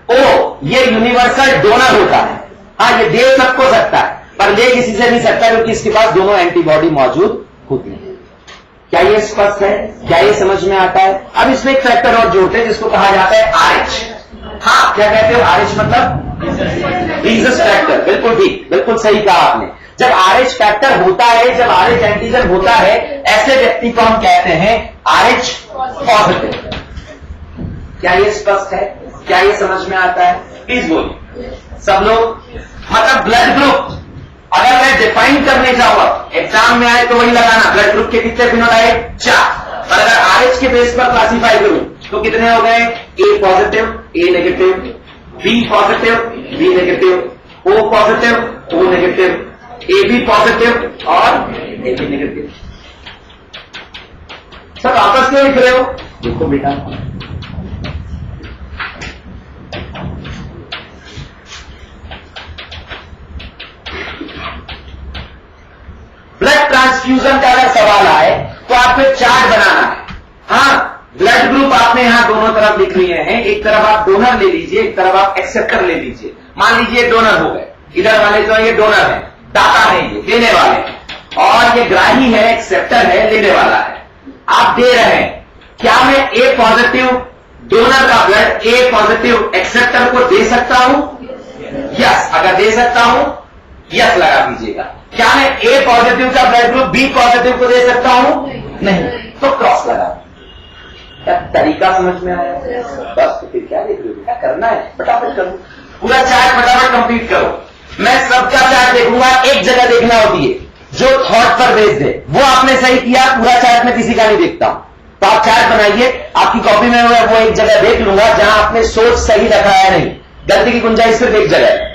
O ये यूनिवर्सल डोनर होता है। हाँ, ये दे सबको सकता है, पर ले किसी से नहीं सकता, क्योंकि इसके पास दोनों एंटीबॉडी मौजूद होती है। क्या ये स्पष्ट है? क्या ये समझ में आता है? अब इसमें एक फैक्टर और जोड़ते हैं जिसको कहा जाता है RH। हाँ, क्या कहते हो? RH मतलब रीजस फैक्टर। बिल्कुल ठीक, बिल्कुल सही कहा आपने। जब RH फैक्टर होता है, जब RH एंटीजन होता है, ऐसे व्यक्ति को हम कहते हैं RH पॉजिटिव। क्या ये स्पष्ट है? क्या ये समझ में आता है? प्लीज बोलिए सब लोग। मतलब ब्लड ग्रुप अगर मैं डिफाइन करने जाऊंगा, एग्जाम में आए तो वही लगाना, ब्लड ग्रुप के कितने फिनोटाइप? 4। पर अगर RH के बेस पर क्लासिफाई करूं तो कितने हो गए? A positive, A negative, B positive, B negative, O positive, O negative, AB positive और AB नेगेटिव। सब आपस में लिख रहे हो? देखो बेटा, ब्लड ट्रांसफ्यूजन का अगर सवाल आए तो आपको चार्ट बनाना है। हाँ, ब्लड ग्रुप आपने यहां दोनों तरफ लिख लिए हैं, एक तरफ आप डोनर ले लीजिए, एक तरफ आप एक्सेप्टर ले लीजिए। मान लीजिए डोनर हो गए, इधर वाले जो ये डोनर है, दाता है, ये देने वाले, और ये ग्राही है, एक्सेप्टर है, लेने वाला है। आप दे रहे हैं, क्या मैं A पॉजिटिव डोनर का ब्लड A पॉजिटिव एक्सेप्टर को दे सकता हूं? यस। अगर दे सकता हूं, यस लगा दीजिएगा। क्या मैं A पॉजिटिव का ब्लड ग्रुप B पॉजिटिव को दे सकता हूं? नहीं, तो क्रॉस लगा। क्या तरीका समझ में आया? बस तो फिर क्या देख रहे हो? क्या करना है? फटाफट करो, पूरा चार्ट फटाफट कंप्लीट करो। मैं सबका चार्ट देखूंगा, एक जगह देखना होती है जो थॉट पर बेस्ड है, वो आपने सही किया, पूरा चार्ट में किसी का नहीं देखता। तो आप चार्ट बनाइए, आपकी कॉपी में वो एक जगह देख लूंगा जहां आपने सोच सही रखा है, नहीं गलती की गुंजाइश सिर्फ एक जगह है।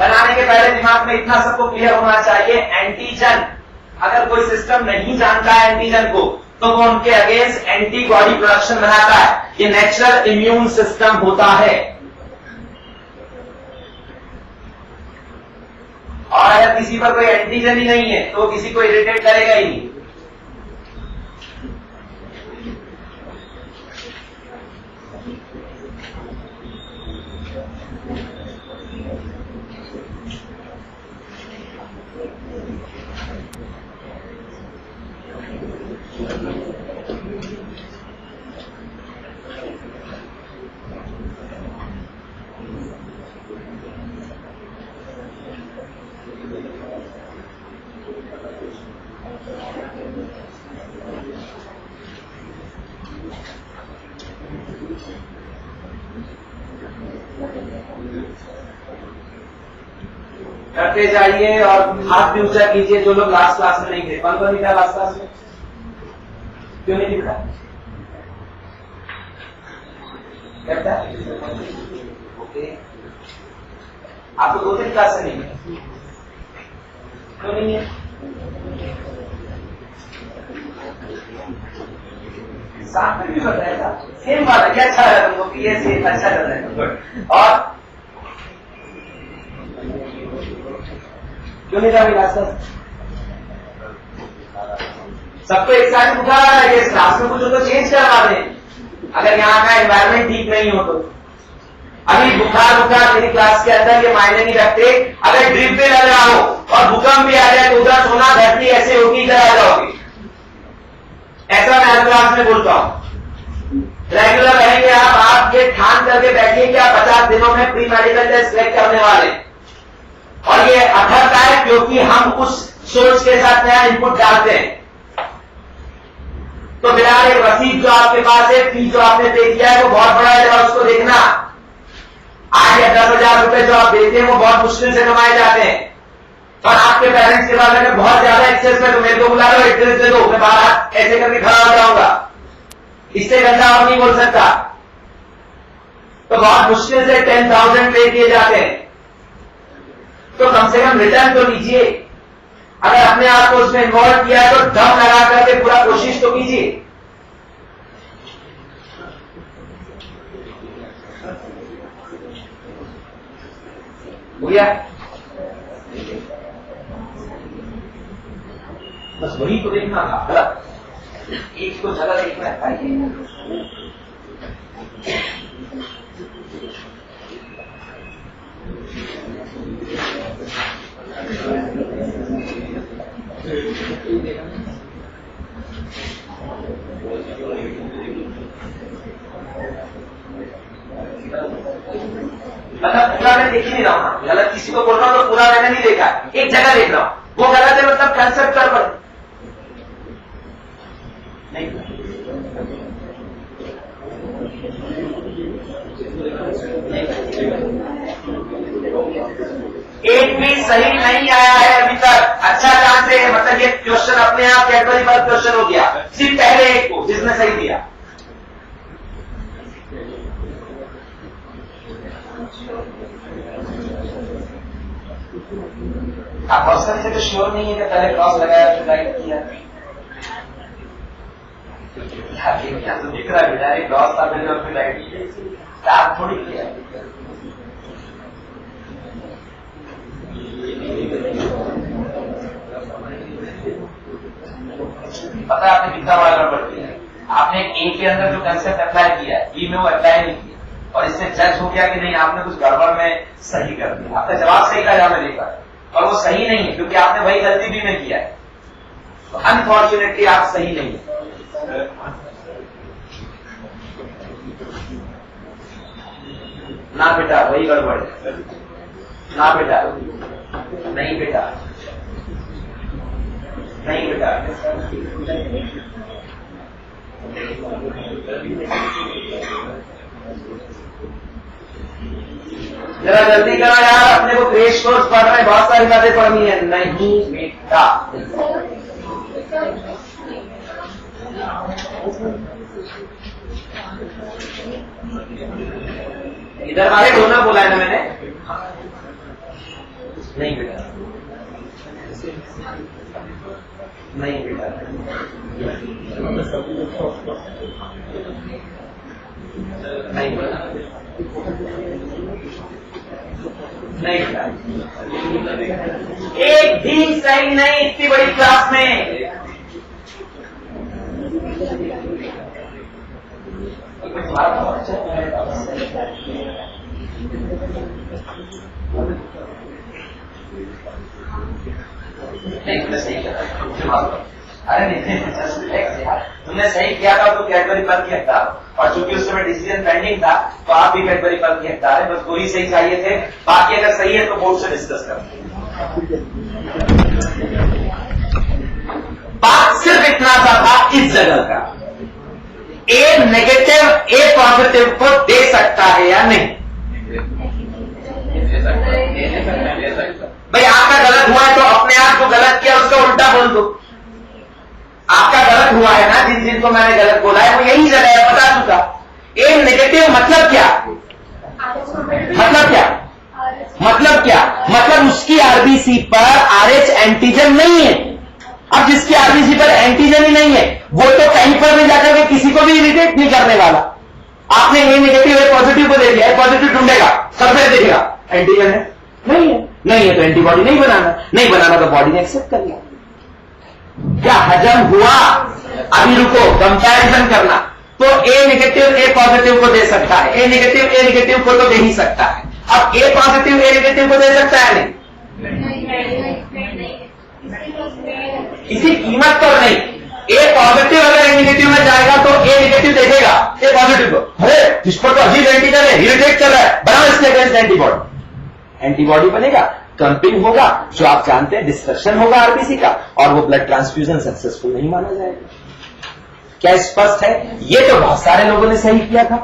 बनाने के पहले दिमाग में इतना सबको क्लियर होना चाहिए, एंटीजन अगर कोई सिस्टम नहीं जानता है एंटीजन को, तो वो उनके अगेंस्ट एंटीबॉडी प्रोडक्शन बनाता है। ये नेचुरल इम्यून सिस्टम होता है। और अगर किसी पर कोई एंटीजन ही नहीं है तो किसी को इरिटेट करेगा ही नहीं। करते जाइए और हाथ भी ऊंचा कीजिए जो लोग लास्ट क्लास में नहीं थे। कौन कौन था लास्ट क्लास में? क्यों नहीं दिखा? करता ओके, आप तो 2-3 क्लास से नहीं है, क्यों नहीं है? साथ में भी बताया था, सेम बात है। क्या अच्छा लगा तुमको कि ये सेम अच्छा कर रहे हैं? गुड। और क्यों नहीं था क्लास? सबको एक साथ बुखार आ रहा है, क्लास में कुछ तो चेंज करवा दें अगर यहाँ का एनवायरमेंट ठीक नहीं हो तो। अभी बुखार मेरी क्लास के अंदर ये मायने नहीं रखते। अगर ड्रिप पे लग रहा हो और भूकंप भी आ जाए तो उधर सोना धरती ऐसे होगी, इधर आ जाओगे। ऐसा मैं हर क्लास में बोलता हूं। रेगुलर रहेंगे आप ये ठान करके बैठिए कि आप 50 दिनों में प्री मेडिकल टेस्ट सिलेक्ट करने वाले। और ये अथरता है क्योंकि हम उस सोच के साथ नया इनपुट डालते हैं। तो फिलहाल एक रसीद जो आपके पास है, फी जो आपने पे किया है वो बहुत बड़ा है, जरा उसको देखना। 8 या 10,000 रुपए जो आप देते हैं वो बहुत मुश्किल से कमाए जाते हैं। और आपके पेरेंट्स के बारे में बहुत ज्यादा एक्सेस में तो मेरे को बुला लो, एड्रेस दे दो, मैं बाहर ऐसे करके खड़ा हो जाऊंगा। इससे गंदा और नहीं बोल सकता। तो बहुत मुश्किल से 10,000 पे किए जाते हैं। तो कम से कम रिटर्न तो लीजिए। अगर अपने आप को उसमें इन्वॉल्व किया है तो दम लगा करके पूरा कोशिश तो कीजिए। हो गया? बस वही तो देखना था, गलत एक तो जगह देखना है। मतलब पूरा मैं देख ही नहीं रहा हूं ना, गलत किसी को बोल रहा हूं तो पूरा मैंने नहीं देखा, एक जगह देख रहा हूं, वो गलत है मतलब कंसेप्ट कर नहीं। एक भी सही नहीं आया है अभी तक। अच्छा चांस है, मतलब ये क्वेश्चन अपने आप कैटेगरी पर क्वेश्चन हो गया, सिर्फ पहले एक को जिसने सही दिया। आप बहुत सारी से तो श्योर नहीं है कि पहले क्रॉस लगाया फिर राइट किया। तो दिख रहा है बेटा, क्रॉस था मैंने और फिर राइट किया, आप थोड़ी किया। पता है आपने कितना बड़ा गड़बड़ किया है। आपने ए के अंदर जो कंसेप्ट अप्लाई किया है, बी में वो अप्लाई नहीं किया और इससे जज हो गया कि नहीं आपने कुछ गड़बड़ में सही कर दिया। आपका जवाब सही था जहां में देखा और वो सही नहीं है क्योंकि आपने वही गलती भी में किया है। तो अनफॉर्चुनेटली आप सही नहीं है। ना बेटा वही गड़बड़ है, ना बेटा नहीं, बेटा नहीं, बेटा जरा जल्दी करो यार, अपने को क्रेश कोर्स पढ़ रहे हैं, बहुत सारी बातें पढ़नी है। नहीं बेटा इधर वाले दोनों बोला है ना मैंने। नहीं बेटा नहीं, बेटा नहीं, नहीं खिलाया, एक भी सही नहीं इतनी बड़ी क्लास में। अरे नहीं यार, तुमने सही किया था तो कैडबरी पल की हकदार हो, और चूंकि उस समय डिसीजन पेंडिंग था तो आप भी कैडबरी पल की हकदार है। बस 2 ही सही चाहिए थे, बाकी अगर सही है तो बोर्ड से डिस्कस करें। बात सिर्फ इतना सा था इस जगह का, ए नेगेटिव ए पॉजिटिव को दे सकता है या नहीं? भाई आपका गलत हुआ है तो अपने आप को गलत किया उसका उल्टा बोल दो। आपका गलत हुआ है ना, जिन जिनको मैंने गलत बोला है वो यही जगह है, बता चुका। ए नेगेटिव मतलब क्या? मतलब क्या? मतलब क्या? मतलब उसकी आरबीसी पर आरएच एंटीजन नहीं है। अब जिसकी आरबीसी पर एंटीजन ही नहीं है वो तो कहीं पर भी जाकर के किसी को भी इरिटेट नहीं करने वाला। आपने ए नेगेटिव ए पॉजिटिव को दे दिया, ए पॉजिटिव ढूंढेगा, सबसे देखेगा एंटीजन है, नहीं है, नहीं है तो एंटीबॉडी नहीं बनाना, नहीं बनाना तो बॉडी ने एक्सेप्ट कर लिया। क्या हजम हुआ? अभी रुको, कंपैरिजन करना। तो ए नेगेटिव ए पॉजिटिव को दे सकता है, ए नेगेटिव को तो दे ही सकता है। अब ए पॉजिटिव ए नेगेटिव को दे सकता है नहीं? किसी कीमत पर नहीं। ए पॉजिटिव अगर ए नेगेटिव में जाएगा तो ए नेगेटिव देखेगा ए पॉजिटिव को, अरे इस पर तो अजीब एंटीजन है, इरिटेट कर रहा है, बनाओ इसके अगेंस्ट एंटीबॉडी। एंटीबॉडी बनेगा, क्रम्पिंग होगा, जो आप जानते हैं डिस्ट्रक्शन होगा आरबीसी का, और वो ब्लड ट्रांसफ्यूजन सक्सेसफुल नहीं माना जाएगा। क्या स्पष्ट है? ये तो बहुत सारे लोगों ने सही किया था।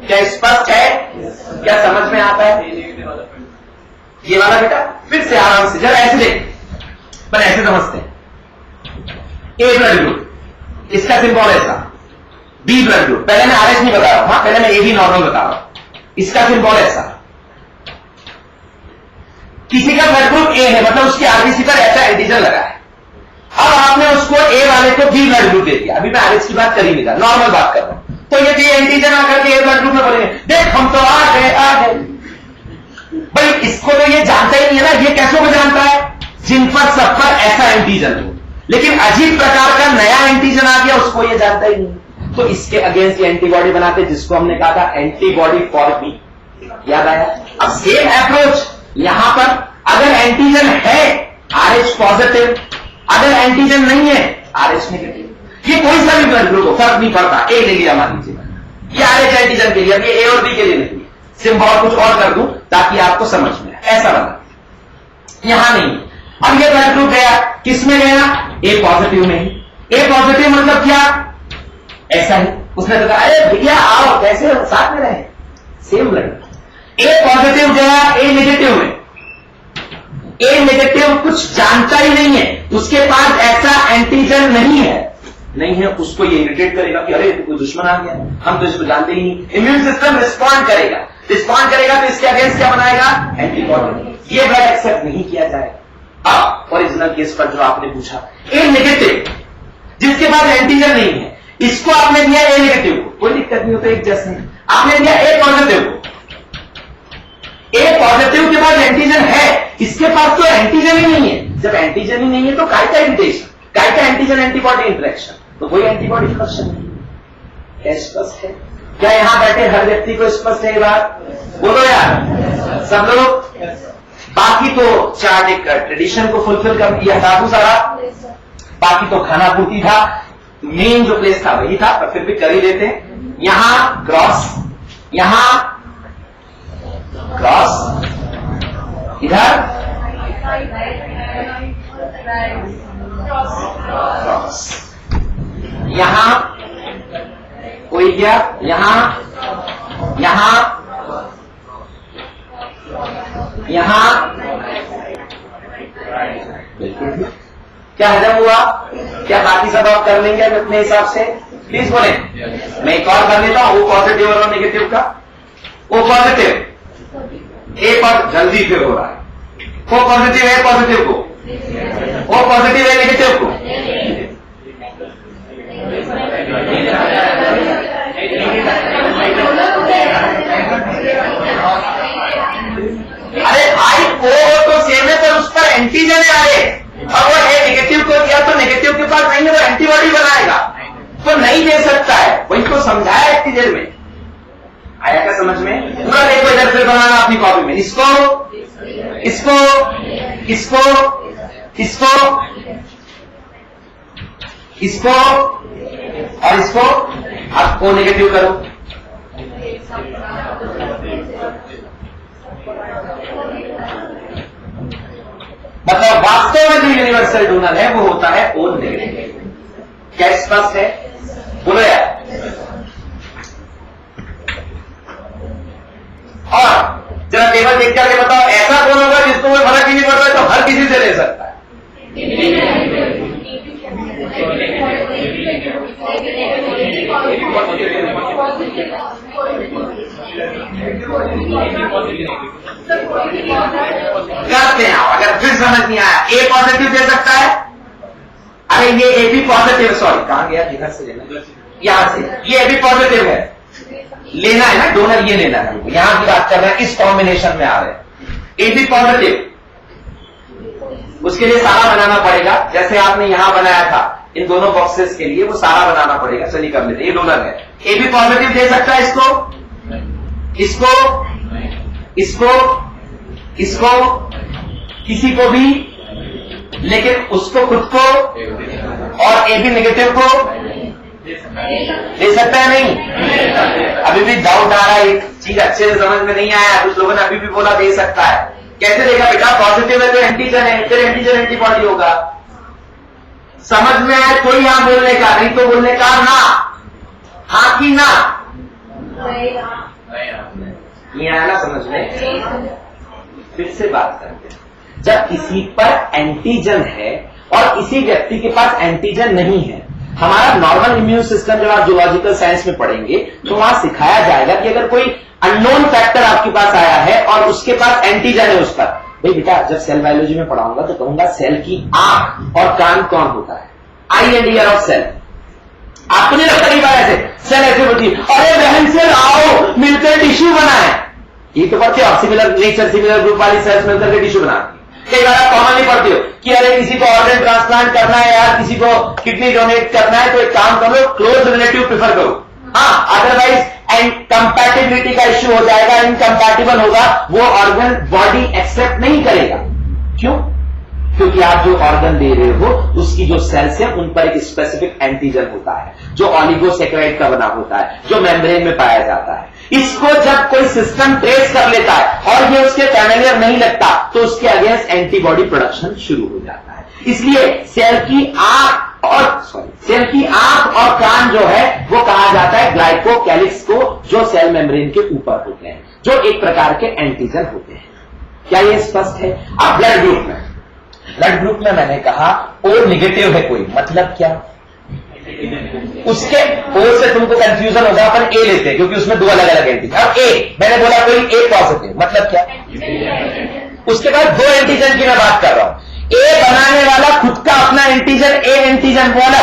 क्या स्पष्ट है? क्या समझ में आता है? ये वाला बेटा फिर से आराम से जरा ऐसे देख, पर ऐसे समझते हैं। ए ब्लड ग्रुप, इसका सिंबल ऐसा। बी ब्लड ग्रुप, पहले मैं आरएच नहीं बता रहा हूं, पहले मैं ए बी नॉर्मल बता रहा हूं। इसका सिंबल ऐसा। किसी का ब्लड ग्रुप ए है, मतलब उसकी आरबीसी पर ऐसा एंटीजन लगा है। अब आपने उसको ए वाले को बी ब्लड ग्रुप दे दिया। अभी मैं आरएच की बात कर ही नहीं था, नॉर्मल बात कर रहा हूं। तो ये बी एंटीजन आकर के ए ब्लड ग्रुप में बोलेंगे, देख हम तो आ गए। भाई इसको तो ये जानता ही नहीं है ना, ये कैसे को जानता है? जिन पर सब पर ऐसा एंटीजन हो, लेकिन अजीब प्रकार का नया एंटीजन आ गया उसको ये जानता ही नहीं। तो इसके अगेंस्ट एंटीबॉडी बनाते, जिसको हमने कहा था एंटीबॉडी फॉर बी। याद आया? अब सेम अप्रोच यहां पर, अगर एंटीजन है आरएच पॉजिटिव, अगर एंटीजन नहीं है आरएच नेगेटिव। ये कोई सा भी ब्लड ग्रुप हो, फर्क नहीं पड़ता। ए ले लिया मान लीजिए, ये आरएच एंटीजन के लिए, अब ये ए और बी के लिए नहीं, सिंबल कुछ और कर दूं ताकि आपको समझ में आए। ऐसा बना, यहां नहीं। अब ये ब्लड ग्रुप गया, किस में गया? ए पॉजिटिव में ही। ए पॉजिटिव मतलब क्या? ऐसा ही। उसने तो कहा अरे भैया आओ, कैसे साथ में रहे, सेम ब्लड। ए पॉजिटिव गया ए नेगेटिव में। ए नेगेटिव कुछ जानता ही नहीं है, उसके पास ऐसा एंटीजन नहीं है, उसको ये इरिटेट करेगा कि अरे कोई दुश्मन आ गया, हम तो इसको जानते ही नहीं। इम्यून सिस्टम रिस्पॉन्ड करेगा तो इसके अगेंस्ट क्या बनाएगा? एंटीबॉडी। ये ब्लड एक्सेप्ट नहीं किया जाएगा। अब ओरिजिनल केस पर जो आपने पूछा, ए नेगेटिव जिसके पास एंटीजन नहीं है, इसको आपने दिया ए नेगेटिव को, कोई दिक्कत नहीं होता, एक जैसे नहीं। आपने दिया ए पॉजिटिव को, ए पॉजिटिव के पास एंटीजन है, इसके पास तो एंटीजन ही नहीं है। जब एंटीजन ही नहीं है तो काय का इरिटेशन, काय का एंटीजन एंटीबॉडी इंटरेक्शन, तो कोई एंटीबॉडी फंक्शन नहीं। क्या स्पष्ट है? क्या यहां बैठे हर व्यक्ति को स्पष्ट है ये बात? बोलो यार सब लोग। बाकी तो चार्ट एक ट्रेडिशन को फुलफिल कर दिया था सारा, बाकी तो खाना पूर्ति था, मेन जो प्लेस था वही था, पर फिर भी कर ही लेते हैं। यहां क्रॉस, यहां क्रॉस, इधर क्रॉस, यहां कोई क्या, यहां बिल्कुल। क्या हजम हुआ? क्या बाकी सब आप कर लेंगे अपने हिसाब से? प्लीज बोले। मैं एक और कर लेता हूं, ओ पॉजिटिव और नेगेटिव का। ओ पॉजिटिव ए पर जल्दी फिर हो रहा है, ओ पॉजिटिव ए पॉजिटिव को, ओ पॉजिटिव ए नेगेटिव को। इसको समझाया इतनी देर में, आया क्या समझ में? पूरा देखो इधर फिर बनाना अपनी कॉपी में, इसको इसको इसको इसको इसको और इसको, अब ओ नेगेटिव करो, मतलब वास्तव में जो यूनिवर्सल डोनर है वो होता है ओ नेगेटिव। क्या स्पष्ट है? बोलो यार। और जरा टेबल देख करके बताओ, ऐसा कौन होगा जिसको कोई फर्क ही नहीं पड़ता तो हर किसी से ले सकता है? करते हैं। अगर फिर समझ नहीं आया, ए पॉजिटिव दे सकता है, अरे ये ए बी पॉजिटिव, सॉरी कहां गया, इधर से लेना, यहां से, ये ए बी पॉजिटिव है, लेना है ना डोनर, ये लेना है, यहां की बात कर रहे हैं, इस कॉम्बिनेशन में आ रहे हैं। ए बी पॉजिटिव, उसके लिए सारा बनाना पड़ेगा, जैसे आपने यहां बनाया था इन दोनों बॉक्सेस के लिए, वो सारा बनाना पड़ेगा। चलिए कर लेते, ये डोनर है, ए बी पॉजिटिव दे सकता है इसको, इसको, इसको, इसको, किसी को भी, लेकिन उसको खुद को और ए बी नेगेटिव को दे सकता है नहीं? अभी भी डाउट आ रहा है, एक चीज अच्छे से समझ में नहीं आया, कुछ लोगों ने अभी भी बोला दे सकता है। कैसे देगा बेटा? पॉजिटिव है तो एंटीजन है, फिर एंटीजन एंटीबॉडी होगा। समझ में आया तो यहां बोलने का, नहीं तो बोलने का ना, हाँ कि ना? नहीं आया ना समझ में? फिर से बात करते हैं, जब किसी पर एंटीजन है और किसी व्यक्ति के पास एंटीजन नहीं है, हमारा नॉर्मल इम्यून सिस्टम जब आप जूलॉजिकल साइंस में पढ़ेंगे तो वहां सिखाया जाएगा कि अगर कोई अननोन फैक्टर आपके पास आया है और उसके पास एंटीजन है उस पर, भाई बेटा जब सेल बायोलॉजी में पढ़ाऊंगा तो कहूंगा सेल की आंख और कान कौन होता है? आई एंड ईयर ऑफ सेल। आपको नहीं लगता कि ऐसे सेल ऐसे होती है, अरे बहन सेल आओ मिलकर टिश्यू बनाए, ये तो पढ़ते हो, सिमिलर नेचर सिमिलर ग्रुप वाली सेल्स मिलकर के टिश्यू बनाती है। कई बार आप कॉमन नहीं पढ़ते हो कि अरे किसी को ऑर्गन ट्रांसप्लांट करना है यार, किसी को किडनी डोनेट करना है, तो एक काम करो क्लोज रिलेटिव प्रेफर करो, हाँ, अदरवाइज कंपैटिबिलिटी का इश्यू हो जाएगा, इनकंपैटिबल होगा, वो ऑर्गन बॉडी एक्सेप्ट नहीं करेगा। क्यों? क्योंकि आप जो ऑर्गन दे रहे हो उसकी जो सेल्स है उन पर एक स्पेसिफिक एंटीजन होता है जो ऑलिगोसेक्राइड का बना होता है, जो मेम्ब्रेन में पाया जाता है। इसको जब कोई सिस्टम ट्रेस कर लेता है और ये उसके फैमिलियर नहीं लगता तो उसके अगेंस्ट एंटीबॉडी प्रोडक्शन शुरू हो जाता है। इसलिए सेल की आंख और कान जो है वो कहा जाता है ग्लाइकोकैलिक्स को, जो सेल मेम्ब्रेन के ऊपर होते हैं, जो एक प्रकार के एंटीजन होते हैं। क्या ये स्पष्ट है? अब ब्लड ग्रुप में मैंने कहा ओ नेगेटिव है कोई, मतलब क्या? उसके ओ से तुमको कंफ्यूजन होगा, अपन ए लेते हैं क्योंकि उसमें दो अलग अलग एंटीजन। अब ए मैंने बोला कोई ए पॉजिटिव, मतलब क्या? उसके बाद दो एंटीजन की मैं बात कर रहा हूं, ए बनाने वाला खुद का अपना एंटीजन ए एंटीजन वाला,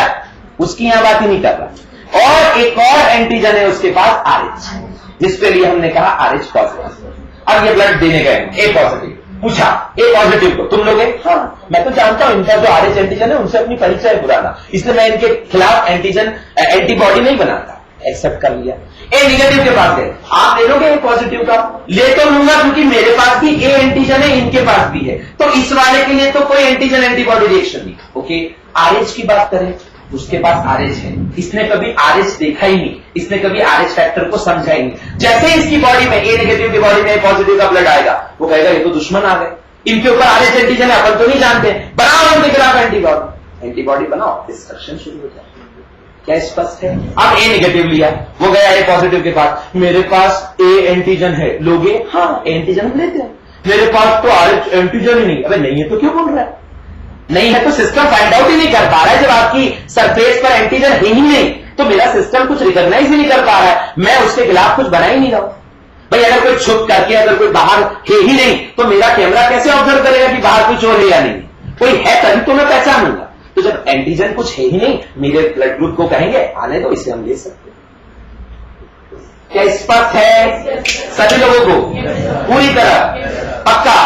उसकी यहां बात ही नहीं कर रहा, और एक और एंटीजन है उसके पास RH, जिसके लिए हमने कहा RH पॉजिटिव। अब ये ब्लड देने गए ए पॉजिटिव, पूछा ए पॉजिटिव को तुम लोगे? हाँ, मैं तो जानता हूं इनका जो RH एंटीजन है उनसे अपनी परिचय है पुराना, इसलिए मैं इनके खिलाफ एंटीबॉडी नहीं बनाता, एक्सेप्ट कर लिया। ए नेगेटिव के पास गए, आप ले लोगे ए पॉजिटिव का? ले तो लूंगा क्योंकि मेरे पास भी ए एंटीजन है, इनके पास भी है, तो इस वाले के लिए तो कोई एंटीजन एंटीबॉडी रिएक्शन नहीं। ओके, RH की बात करें, उसके पास RH है, इसने कभी RH देखा ही नहीं, इसने कभी RH फैक्टर को समझा ही नहीं। जैसे इसकी बॉडी में ए नेगेटिव की बॉडी में ए पॉजिटिव का ब्लड आएगा, वो कहेगा ये तो दुश्मन आ गए, इनके ऊपर RH एंटीजन है, अपन तो नहीं जानते, बनाओ उनके खिलाफ एंटीबॉडी बनाओ, डिस्ट्रक्शन शुरू हो जाए। क्या स्पष्ट है? अब ए नेगेटिव लिया, वो गया ए पॉजिटिव के पास, मेरे पास ए एंटीजन है, लोगे? हाँ, एंटीजन लेते हैं, मेरे पास तो RH एंटीजन ही नहीं। अबे नहीं है तो क्यों बोल रहा है? नहीं है तो सिस्टम फाइंड आउट ही नहीं कर पा रहा है। जब आपकी सरफेस पर एंटीजन है ही नहीं तो मेरा सिस्टम कुछ रिकॉग्नाइज ही नहीं कर पा रहा है, मैं उसके खिलाफ कुछ बना ही नहीं रहा हूं। भाई अगर कोई छुप करके अगर कोई बाहर है ही नहीं तो मेरा कैमरा कैसे ऑब्जर्व करेगा कि बाहर कोई चोर है या नहीं? कोई है तभी तो मैं पहचानूंगा। तो जब एंटीजन कुछ है ही नहीं, मेरे ब्लड ग्रुप को कहेंगे आने दो, इसे हम ले सकते हैं। क्या स्पष्ट है सभी लोगों को? पूरी तरह पक्का?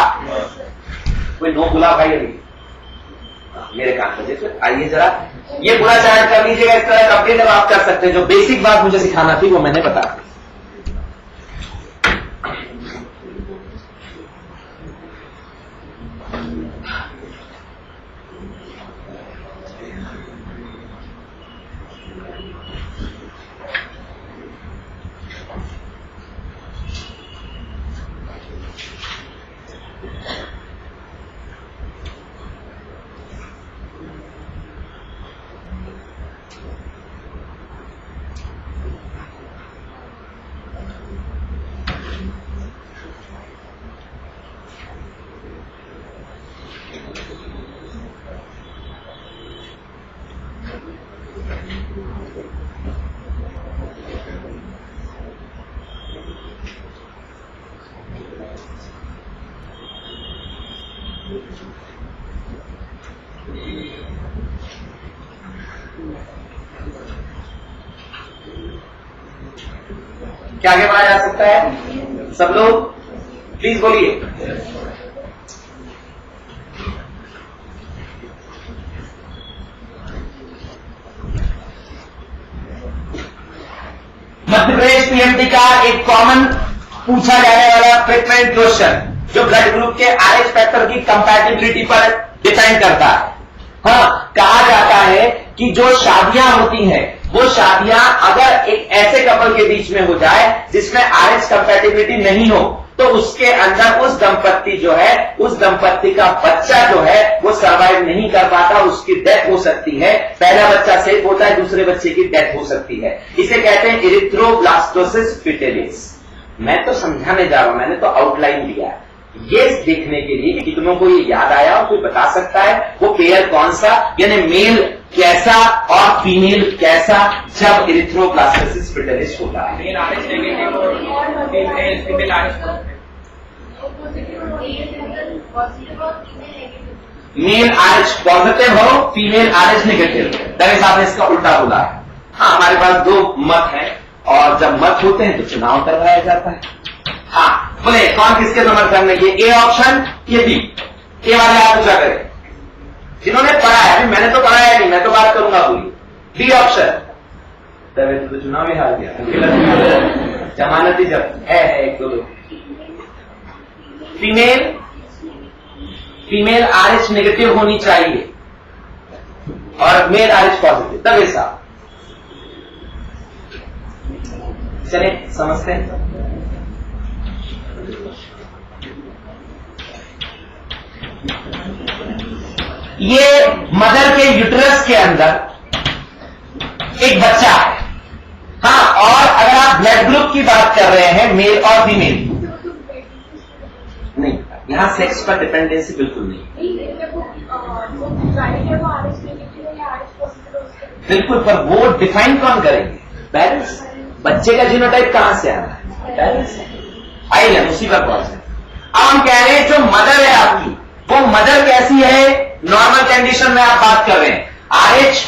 कोई नो बुला भाई? मेरे कान में देखो, आइए जरा ये पूरा चार्ट कर लीजिएगा इस तरह कंप्लीट, अब आप कर सकते हैं। जो बेसिक बात मुझे सिखाना थी वो मैंने बता दी। क्या आगे बढ़ाया जा सकता है? सब लोग प्लीज बोलिए। मध्य प्रदेश पीएमटी का एक कॉमन पूछा जाने वाला फ्रीक्वेंट क्वेश्चन जो ब्लड ग्रुप के आरएच फैक्टर की कंपैटिबिलिटी पर डिपेंड करता है। हाँ, कहा जाता है कि जो शादियां होती हैं वो शादियां अगर एक ऐसे कपल के बीच में हो जाए जिसमें आरएच कंपैटिबिलिटी नहीं हो तो उसके अंदर उस दंपत्ति जो है, उस दंपत्ति का बच्चा जो है वो सर्वाइव नहीं कर पाता, उसकी डेथ हो सकती है। पहला बच्चा सेफ होता है, दूसरे बच्चे की डेथ हो सकती है। इसे कहते हैं इरिथ्रोब्लास्टोसिस फिटेलिस। मैं तो समझाने जा रहा हूं, मैंने तो आउटलाइन दिया है ये देखने के लिए कि तुमों को ये याद आया और कोई बता सकता है वो पेयर कौन सा, यानी मेल कैसा और फीमेल कैसा जब इरिथ्रोब्लास्टोसिस फिटेलिस होता है। मेल आरएच नेगेटिव और फीमेल आरएच पॉजिटिव हो, फीमेल आरएच नेगेटिव। तभी साहब ने इसका उल्टा बोला है। हाँ, हमारे पास दो मत है और जब मत होते हैं तो चुनाव करवाया जाता है। हाँ, बोले कौन किसके समर्थन में? ये ए ऑप्शन, ये बी। ए वाले आप पूछा करें जिन्होंने पढ़ा है, मैंने तो पढ़ा है नहीं, मैं तो बात करूंगा पूरी। बी ऑप्शन, तभी तो चुनाव ही हार गया, जमानती जब है एक दो लोग। फीमेल आरएच नेगेटिव होनी चाहिए और मेल आरएच पॉजिटिव, तब ऐसा। चले समझते हैं। ये मदर के यूट्रस के अंदर एक बच्चा है। हाँ, और अगर आप ब्लड ग्रुप की बात कर रहे हैं मेल और फीमेल, नहीं, यहां सेक्स पर डिपेंडेंसी बिल्कुल नहीं। बिल्कुल, पर वो डिफाइन कौन करेंगे? पेरेंट्स। बच्चे का जीनोटाइप कहां से आ रहा है? पेरेंट्स। आइए उसी पर पहुंच है। अब हम कह रहे हैं जो मदर है आपकी, वो मदर कैसी है? नॉर्मल कंडीशन में आप बात कर रहे हैं आरएच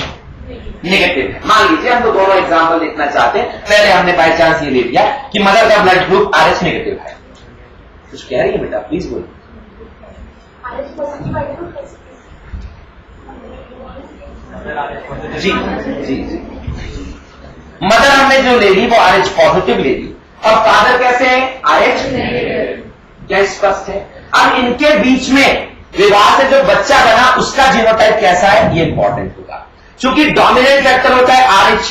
नेगेटिव है। मान लीजिए हम तो दोनों एग्जांपल देखना चाहते हैं। पहले हमने बाय चांस ये ले लिया कि मदर का ब्लड ग्रुप आरएच नेगेटिव है। कुछ कह रही है बेटा, प्लीज बोलो। जी जी जी, मदर हमने जो ले ली वो आरएच पॉजिटिव ले ली। और फादर कैसे है? RH negative. क्या स्पष्ट है? अब इनके बीच में विवाह से जो बच्चा बना उसका जीनोटाइप कैसा है ये इंपॉर्टेंट होगा। क्योंकि डोमिनेंट फैक्टर होता है आरएच।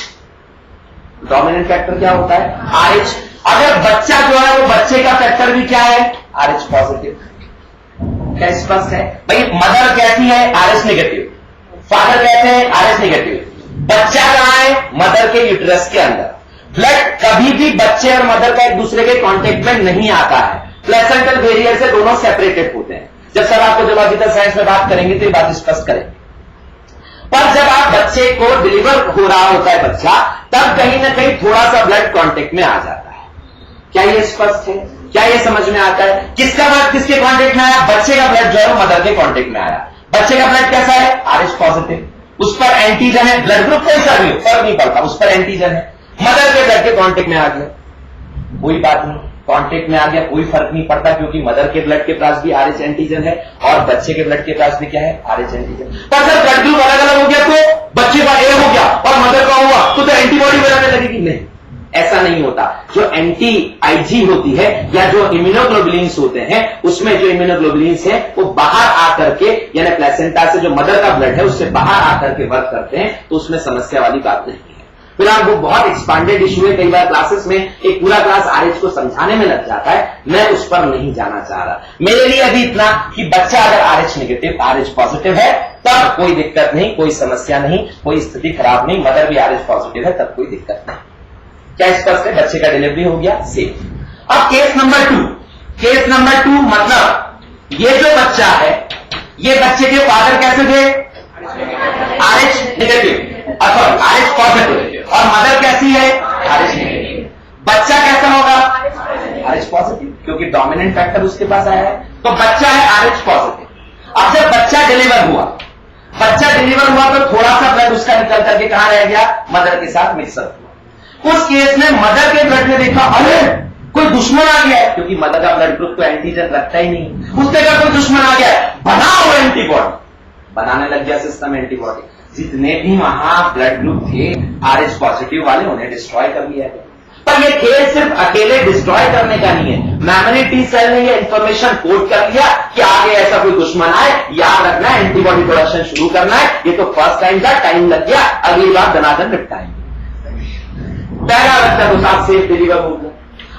डोमिनेंट फैक्टर क्या होता है? आरएच। अगर बच्चा जो है वो बच्चे का फैक्टर भी क्या है? RH positive. क्या स्पष्ट है भाई? मदर कैसी है? RH negative. फादर कैसे है? RH negative. बच्चा कहां है? मदर के यूट्रस के अंदर। ब्लड कभी भी बच्चे और मदर का एक दूसरे के कांटेक्ट में नहीं आता है। प्लेसेंटल बैरियर से दोनों सेपरेटेड होते हैं। जब सर आपको जोलॉजिकल साइंस में बात करेंगे तो ये बात स्पष्ट करेंगे। पर जब आप बच्चे को डिलीवर हो रहा होता है बच्चा, तब कहीं ना कहीं थोड़ा सा ब्लड कांटेक्ट में आ जाता है। क्या ये स्पष्ट है? क्या ये समझ में आता है? किसका ब्लड किसके कांटेक्ट में आया? बच्चे का ब्लड जो है वो मदर के कांटेक्ट में आया। बच्चे का ब्लड कैसा है? RH positive. उस पर एंटीजन है। ब्लड ग्रुप कैसा भी हो फर्क नहीं पड़ता, उस पर एंटीजन है। मदर के ब्लड के कांटेक्ट में आ गया, कोई बात नहीं। कांटेक्ट में आ गया, कोई फर्क नहीं पड़ता, क्योंकि मदर के ब्लड के पास भी RH एंटीजन है और बच्चे के ब्लड के पास भी क्या है, RH एंटीजन। पर जब ब्लड ग्रुप अलग अलग हो गया तो बच्चे का A हो गया और मदर का हुआ तो एंटीबॉडी बनाने लगेगी? नहीं, ऐसा नहीं होता। जो एंटी IG होती है या जो इम्यूनोग्लोबुलिन्स होते हैं, उसमें जो इम्यूनोग्लोबुलिन्स है वो बाहर आकर के, यानी प्लेसेंटा से जो मदर का ब्लड है उससे बाहर आकर के वर्क करते हैं, तो उसमें समस्या वाली बात नहीं है। फिलहाल वो बहुत एक्सपांडेड इश्यू है, कई बार क्लासेस में एक पूरा क्लास RH को समझाने में लग जाता है, मैं उस पर नहीं जाना चाह रहा। मेरे लिए अभी इतना कि बच्चा अगर RH नेगेटिव RH पॉजिटिव है तब कोई दिक्कत नहीं, कोई समस्या नहीं, कोई स्थिति खराब नहीं, मदर भी RH पॉजिटिव है तब कोई दिक्कत नहीं। क्या स्पष्ट है? बच्चे का डिलीवरी हो गया, सेफ। अब केस नंबर 2, केस नंबर 2 मतलब ये जो बच्चा है, ये बच्चे के फादर कैसे थे? RH नेगेटिव, RH पॉजिटिव, और मदर कैसी है? RH negative. बच्चा कैसा होगा? RH पॉजिटिव, क्योंकि डोमिनेंट फैक्टर उसके पास आया है, तो बच्चा है RH पॉजिटिव। अब जब बच्चा डिलीवर हुआ, तो थोड़ा सा ब्लड उसका निकल करके कहां रह गया? मदर के साथ मिक्सअप हुआ। उस केस में मदर के ब्लड में देखा, अरे कोई दुश्मन आ गया है, क्योंकि मदर का ब्लड ग्रुप तो एंटीजन रखता ही नहीं, उसने कहा कोई दुश्मन आ गया है, बनाओ एंटीबॉडी, बनाने लग गया सिस्टम एंटीबॉडी। जितने भी वहां ब्लड ग्रुप थे RH पॉजिटिव वाले, उन्हें डिस्ट्रॉय कर लिया गया। पर ये खेल सिर्फ अकेले डिस्ट्रॉय करने का नहीं है, मेमोरी T सेल ने ये इंफॉर्मेशन कोड कर लिया कि आगे ऐसा कोई दुश्मन आए, याद रखना है, एंटीबॉडी प्रोडक्शन शुरू करना है। ये तो फर्स्ट टाइम था, टाइम लग गया, अगली बार दनादन निपटाएंगे। पहला बच्चा तो साथ सेफ डिलीवर हो गया।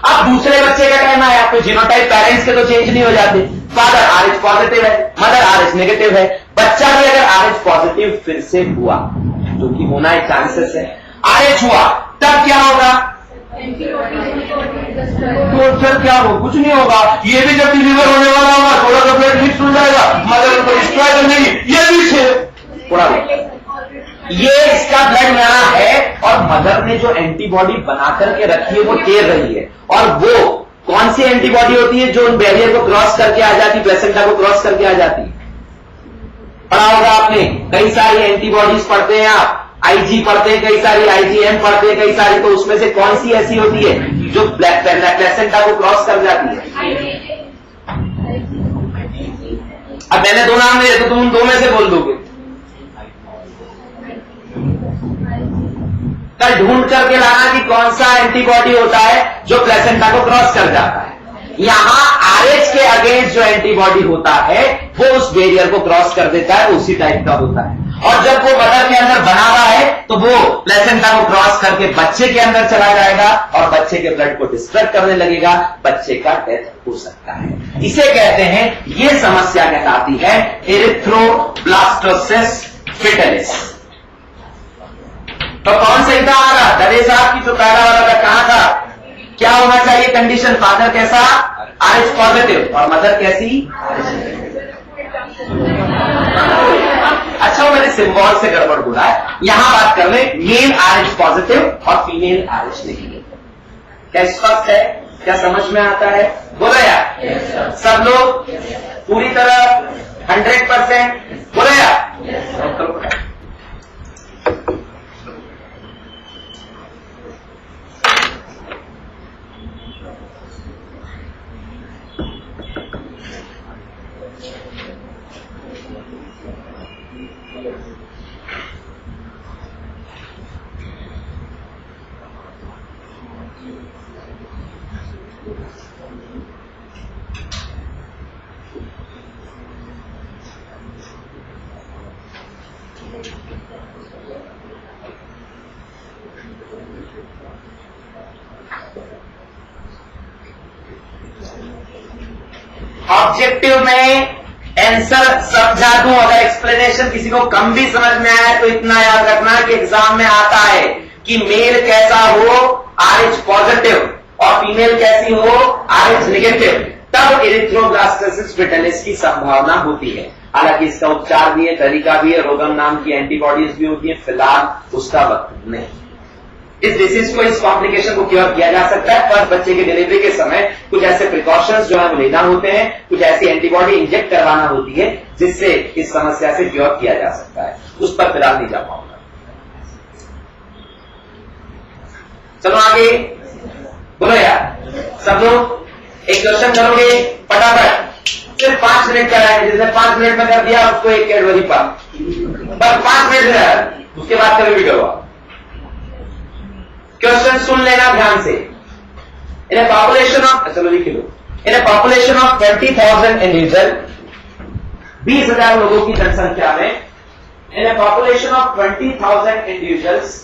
अब दूसरे बच्चे का टाइम आया, तो जीनोटाइप पेरेंट्स के तो चेंज नहीं हो जाते, फादर RH पॉजिटिव है, मदर RH नेगेटिव है, बच्चा भी अगर RH पॉजिटिव फिर से हुआ, जो कि होना एक चांसेस है, RH हुआ, तब क्या होगा? तो फिर क्या हो? कुछ नहीं होगा। ये भी जब डिलीवर होने वाला होगा, थोड़ा सा ब्लड मिक्स हो जाएगा, मदर को डिस्ट्रॉय करने की, ये भी थोड़ा ये इसका ब्लड यहाँ है, और मदर ने जो एंटीबॉडी बना करके रखी है वो तैर रही है, और वो कौन सी एंटीबॉडी होती है? जो उन बैरियर को क्रॉस करके आ जाती, प्लेसेंटा को क्रॉस करके आ जाती। पढ़ा होगा आपने, कई सारी एंटीबॉडीज पढ़ते हैं आप, IG पढ़ते हैं, कई सारी IgM पढ़ते हैं, कई सारी, तो उसमें से कौन सी ऐसी होती है जो प्लेसेंटा को क्रॉस कर जाती है? अब मैंने दो नाम दिए, तो तुम दो में से बोल दोगे। कल ढूंढ करके लाना कि कौन सा एंटीबॉडी होता है जो प्लेसेंटा को क्रॉस कर जाता है। यहां RH के अगेंस्ट जो एंटीबॉडी होता है वो उस बैरियर को क्रॉस कर देता है, उसी टाइप का होता है, और जब वो मदर के अंदर बना हुआ है तो वो प्लेसेंटा को क्रॉस करके बच्चे के अंदर चला जाएगा और बच्चे के ब्लड को डिस्ट्रक्ट करने लगेगा, बच्चे का डेथ हो सकता है। इसे कहते हैं, ये समस्या कहलाती है एरिथ्रोब्लास्टोसिस फिटलिस। तो कौन सही था हमारा? दवे साहब की जो पहला वाला था, कहां था? क्या होना चाहिए कंडीशन? फादर कैसा? RH पॉजिटिव, और मदर कैसी? अच्छा, मैंने सिंबल से गड़बड़ बोला है, यहां बात कर ले मेल RH पॉजिटिव और फीमेल RH नेगेटिव। क्या स्पष्ट है? क्या समझ में आता है? बोला यार सब लोग पूरी तरह 100%? बोला यार ऑब्जेक्टिव में आंसर समझा दूं, अगर एक्सप्लेनेशन किसी को कम भी समझ में आया तो इतना याद रखना कि एग्जाम में आता है कि मेल कैसा हो RH पॉजिटिव और फीमेल कैसी हो RH नेगेटिव, तब एरिथ्रोब्लास्टोसिस फिटलिस की संभावना होती है। हालांकि इसका उपचार भी है, तरीका भी है, रोगम नाम की एंटीबॉडीज भी होती है, फिलहाल उसका वक्त नहीं। इस डिसीज को, इस कॉम्प्लिकेशन को क्योर किया जा सकता है, पर बच्चे की डिलीवरी के समय कुछ ऐसे प्रिकॉशंस जो है वो लेना होते हैं, कुछ ऐसी एंटीबॉडी इंजेक्ट करवाना होती है जिससे इस समस्या से क्योर किया जा सकता है। उस पर फिलहाल नहीं जा पाऊंगा। चलो आगे बोलो यार सब लोग एक क्वेश्चन करोगे फटाफट, सिर्फ 5 मिनट कराएंगे। जिसने 5 मिनट में कर दिया उसको एक कैडबरी पाप, बस 5 मिनट है, उसके बाद कभी भी करो। क्वेश्चन सुन लेना ध्यान से। इन ए पॉपुलेशन ऑफ, चलो लिख लो, इन ए पॉपुलेशन ऑफ 20,000 इंडिविजुअल, 20,000 लोगों की जनसंख्या में, इन ए पॉपुलेशन ऑफ 20,000 इंडिविजुअल्स,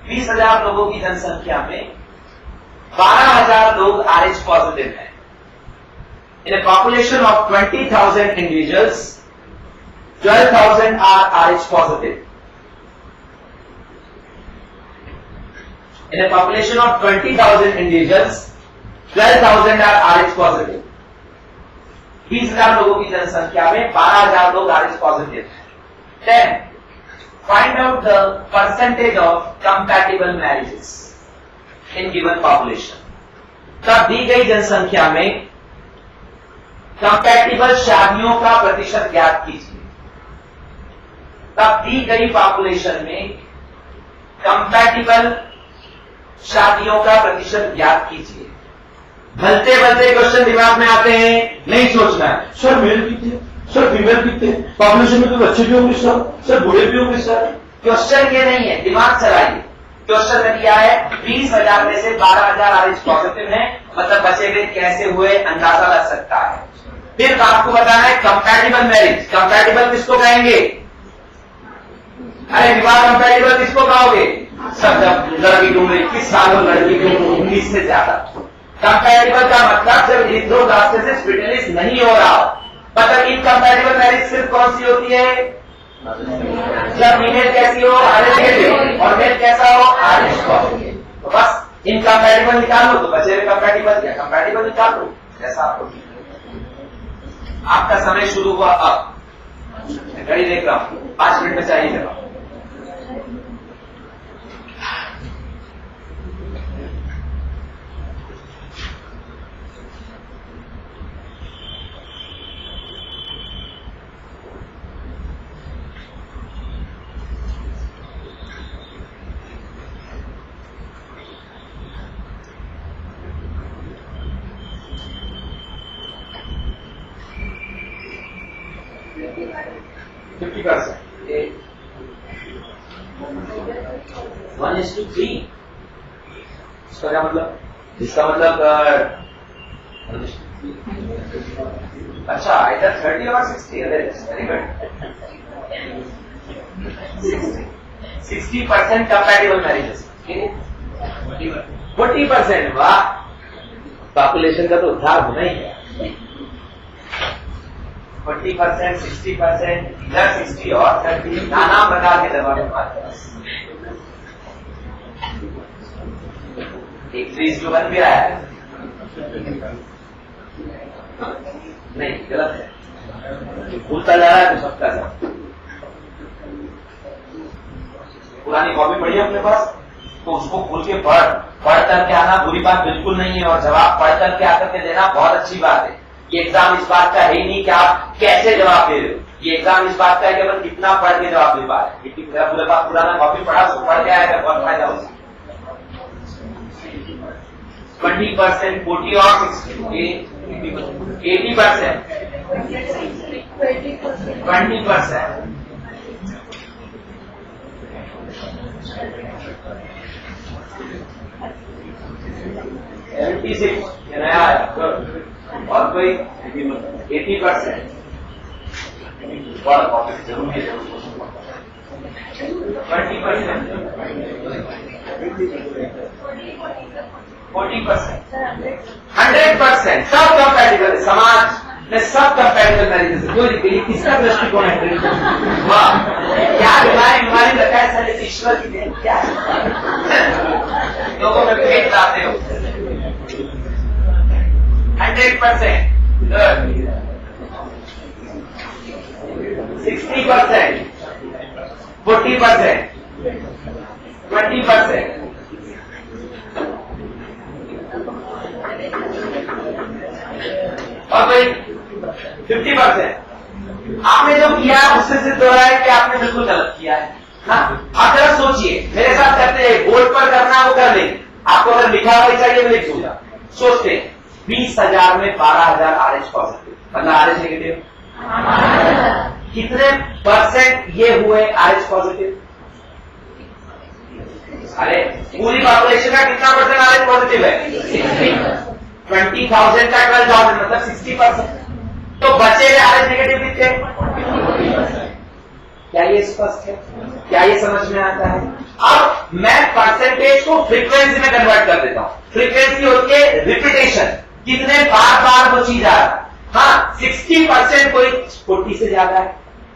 20,000 लोगों की जनसंख्या में 12,000 लोग RH पॉजिटिव हैं। In a population of 20,000 individuals, 12,000 are RH positive. In a population of 20,000 individuals, 12,000 are RH positive. 20,000 लोगों की जनसंख्या में 12,000 लोग RH positive हैं। 10. Find out the percentage of compatible marriages in given population. तब दी गई जनसंख्या में कंपैटिबल शादियों का प्रतिशत ज्ञात कीजिए। तब दी गई पॉपुलेशन में कंपैटिबल शादियों का प्रतिशत ज्ञात कीजिए। भलते भलते क्वेश्चन दिमाग में आते हैं, नहीं सोचना है सर मेल कितने, सर फीमेल कितने, पॉपुलेशन में तो बच्चे भी होंगे सर बूढ़े भी होंगे सर। क्वेश्चन ये नहीं है, दिमाग चलाइए। क्वेश्चन में दिया है 20,000 में से 12,000 RH पॉजिटिव है, मतलब बचे हुए कैसे हुए अंदाजा लग सकता है। फिर आपको बताना है कंपैटिबल मैरिज। कंपैटिबल किसको कहेंगे? अरे विवाह कंपैटिबल किसको कहोगे? सब जब लड़की ढूंढ रही 21 साल और लड़की ढूंढ 19 से ज्यादा। कंपैटिबल का मतलब जब इन दो रास्ते से स्पिटलिस नहीं हो रहा, मतलब इनकंपैटिबल मैरिज सिर्फ कौन सी होती है? जब फीमेल कैसी हो RH और मेल कैसा हो RH पॉजिटिव। तो बस इनकंपैटिबल निकाल लो तो बचे हुए कंपैटिबल, या कंपैटिबल निकाल लो जैसा आपको। आपका समय शुरू हुआ अब, घड़ी देख रहा हूं 5 मिनट में चाहिए जवाब। इसका क्या मतलब? इसका मतलब अच्छा इधर 30 और 60, वेरी गुड। 60% compatible marriages, 40%। वाह, पॉपुलेशन का तो उद्धार होना ही है। 40%, 60%, इधर 60 और 30, नाना प्रकार के दवा हमारे पास। एक 30 जो बन भी रहा है, नहीं गलत है, भूलता जा रहा है तो सबका जा। पुरानी कॉपी पढ़ी है अपने पास, तो उसको खोल के पढ़ करके आना बुरी बात बिल्कुल नहीं है, और जवाब पढ़ करके आकर के देना बहुत अच्छी बात है। ये एग्जाम इस बात का है ही नहीं कि आप कैसे जवाब दे रहे हो, ये एग्जाम इस बात का है कि अपन कितना पढ़ के जवाब दे पा रहे हैं। मेरा पूरे पास पुराना कॉपी पढ़ा, उसको पढ़ के आएगा, बहुत फायदा होगा। 20%, 40 और 60, 80%, 20%, 76, ये नया आया। और कोई 80%, बड़ा कॉपी जरूरी है। 20%, 40%, 100%, सब कंपैटिबल। समाज में सब कंपैटिबल मैरिजेस है। कोई किसका दृष्टिकोण है? वाह, क्या बीमारी रखा है सारे ईश्वर की देन, क्या लोगों में भेद लाते हो। 100%, 60%, 40%, 20%, और कोई 50%। आपने जो किया उससे सिद्ध हो रहा है कि आपने बिल्कुल गलत किया है। हाँ, आप जरा सोचिए, मेरे साथ करते हैं, बोर्ड पर करना वो कर लेंगे, आपको अगर लिखा हुआ चाहिए मैं लिख दूंगा। सोचते हैं 20,000 में 12,000 आरएच पॉजिटिव, मतलब आरएच नेगेटिव। कितने परसेंट ये हुए आरएच पॉजिटिव? अरे पूरी पॉपुलेशन का कितना परसेंट आरएच पॉजिटिव है? 20,000 का 12,000 मतलब 60%। तो बचे हुए आरएच नेगेटिव कितने? क्या ये स्पष्ट है? क्या ये समझ में आता है? अब मैं परसेंटेज को फ्रीक्वेंसी में कन्वर्ट कर देता हूं। फ्रीक्वेंसी होती है रिपीटेशन, कितने बार बार वो चीज आ रहा है। हाँ 60% कोई 40 से ज्यादा है,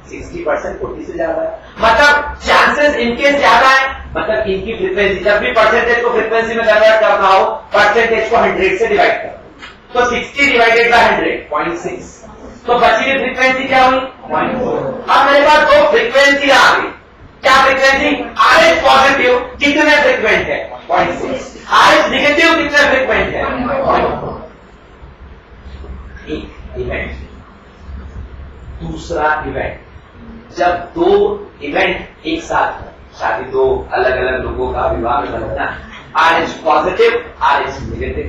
60% 40 से ज्यादा है, मतलब चांसेस इनके ज्यादा है, मतलब इनकी फ्रीक्वेंसी। जब भी परसेंटेज को फ्रीक्वेंसी में कन्वर्ट करना हो परसेंटेज को 100 से डिवाइड करो, तो 60 डिवाइडेड बाय 100 0.6, तो बची हुई फ्रीक्वेंसी क्या हुई? 0.4। अब मेरे पास दो फ्रीक्वेंसी आ गई। क्या फ्रीक्वेंसी? आरएच पॉजिटिव कितने फ्रीक्वेंट है? 0.6। आरएच नेगेटिव कितने फ्रीक्वेंट है? 0.4। एक इवेंट। दूसरा इवेंट, जब दो इवेंट एक साथ, शादी दो अलग अलग लोगों का विवाह में बनना, आरएच पॉजिटिव आरएच नेगेटिव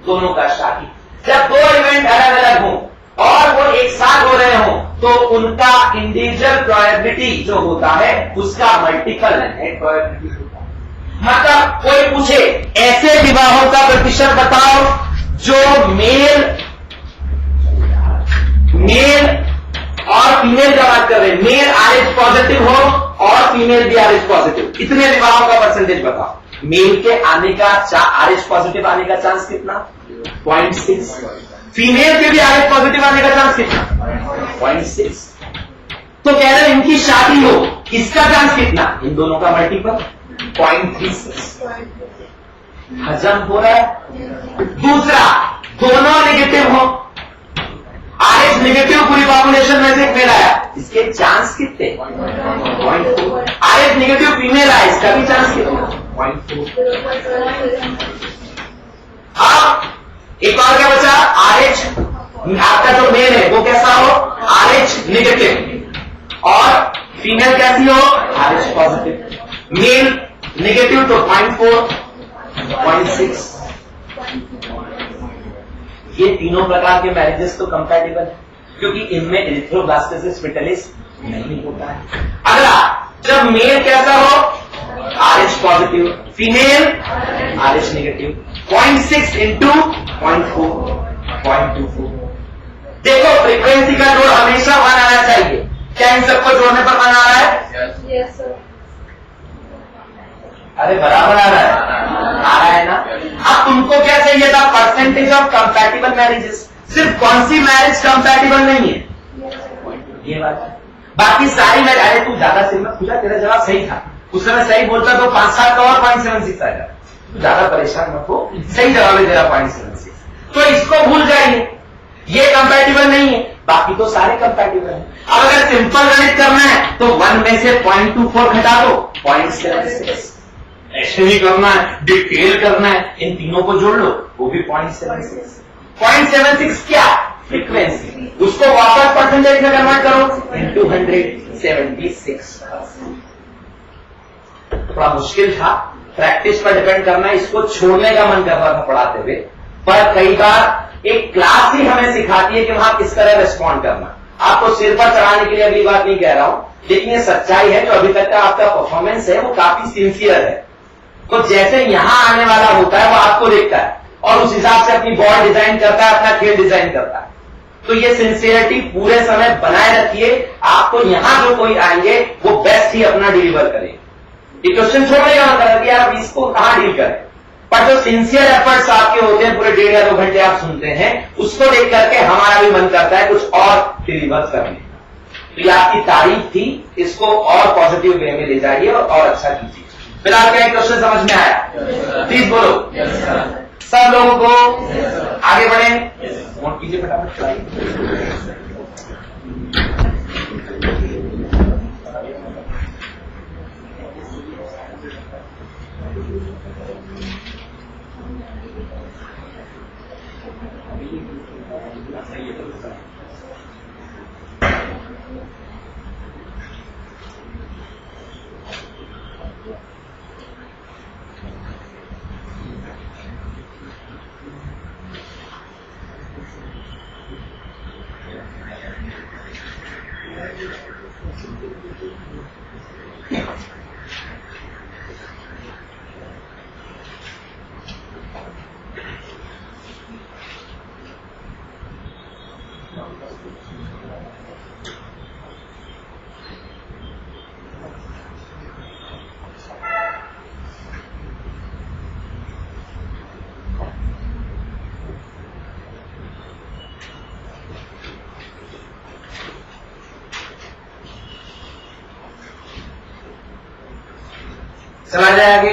दोनों का शादी, जब दो इवेंट अलग अलग हों और वो एक साथ हो रहे हो तो उनका इंडिविजुअल प्रोबेबिलिटी जो होता है उसका मल्टीपल नेट प्रोबेबिलिटी होता है। मतलब कोई पूछे ऐसे विवाहों का प्रतिशत बताओ जो मेल और फीमेल का बात कर रहे हैं, मेल आरएच पॉजिटिव हो और फीमेल भी आरएच पॉजिटिव, कितने विवाहों का परसेंटेज बताओ? मेल के आने का आरएच पॉजिटिव आने का चांस कितना? 0.6। फीमेल के भी आरएच पॉजिटिव आने का चांस कितना? 0.6। तो कह रहे हैं इनकी शादी हो, इसका चांस कितना? इन दोनों का मल्टीपल 0.36। हजम हो रहा है? दूसरा, दोनों नेगेटिव हो, आरएच नेगेटिव पूरी पॉपुलेशन में से एक मेल आया, इसके चांस कितने? 0.4। आरएच नेगेटिव फीमेल आया, इसका भी चांस कितना? 0.4। अब एक और क्या बचा? आरएच आपका जो मेल है वो कैसा हो? आरएच नेगेटिव, और फीमेल कैसी हो? RH positive. मेल नेगेटिव तो 0.4 0.6। ये तीनों प्रकार के मैरिजेस तो कंपैटिबल है क्योंकि इनमें एरिथ्रोब्लास्टोसिस फेटालिस नहीं होता है। अगला, जब मेल कैसा हो? RH positive, female RH negative, 0.6 into 0.4 0.24। देखो फ्रीक्वेंसी का जोड़ हमेशा 1 आना चाहिए। क्या इन सबको जोड़ने पर 1 आ रहा है? Yes sir. अरे बराबर आ रहा है ना? अब तुमको क्या चाहिए था? Percentage of compatible marriages. सिर्फ कौन सी मैरिज कंपैटिबल नहीं है? ये बात है। बाकी सारी मैरिज, अरे तू ज्यादा सिर में पूछा, तेरा जवाब सही था, उस समय सही बोलता तो 5-7 का और 0.76 आएगा। तू ज्यादा परेशान मत हो, सही जवाब है तेरा 0.76। तो इसको भूल जाइए, ये कंपैटिबल नहीं है, बाकी तो सारे कंपैटिबल हैं। अब अगर सिंपल गणित करना है तो 1 में से 0.24 घटा दो, 0.76। ऐसे ही करना है, डिटेल करना है, इन तीनों को जोड़ लो, वो भी 0.76। 0.76 क्या? फ्रीक्वेंसी। उसको वापस परसेंटेज में कन्वर्ट करो इंटू 176। थोड़ा मुश्किल था, प्रैक्टिस पर डिपेंड करना है। इसको छोड़ने का मन कर रहा था पढ़ाते हुए, पर कई बार एक क्लास ही हमें सिखाती है कि वहां किस तरह रिस्पॉन्ड करना। आपको सिर पर चढ़ाने के लिए अगली बात नहीं कह रहा हूं, लेकिन ये सच्चाई है। जो अभी तक का आपका परफॉर्मेंस है वो काफी सिंसियर है। तो जैसे यहां आने वाला होता है वो आपको देखता है और उस हिसाब से अपनी बॉल डिजाइन करता है, अपना खेल डिजाइन करता है। तो ये सिंसियरिटी पूरे समय बनाए रखिए। आपको यहां जो कोई आएंगे वो बेस्ट ही अपना डिलीवर करें। ये क्वेश्चन छोड़ने का मतलब यार इसको कहां डील करें, पर जो सिंसियर एफर्ट्स आपके होते हैं, पूरे 1.5 या 2 घंटे आप सुनते हैं, उसको देख करके हमारा भी मन करता है कुछ और डिलीवर करने का। तो ये आपकी तारीफ थी, इसको और पॉजिटिव वे में ले जाइए और अच्छा कीजिए। फिर आपका एक क्वेश्चन समझ में आया? प्लीज बोलो। सब लोगों को आगे बढ़े, नोट कीजिए फटाफट, चलाइए। चला जाए आगे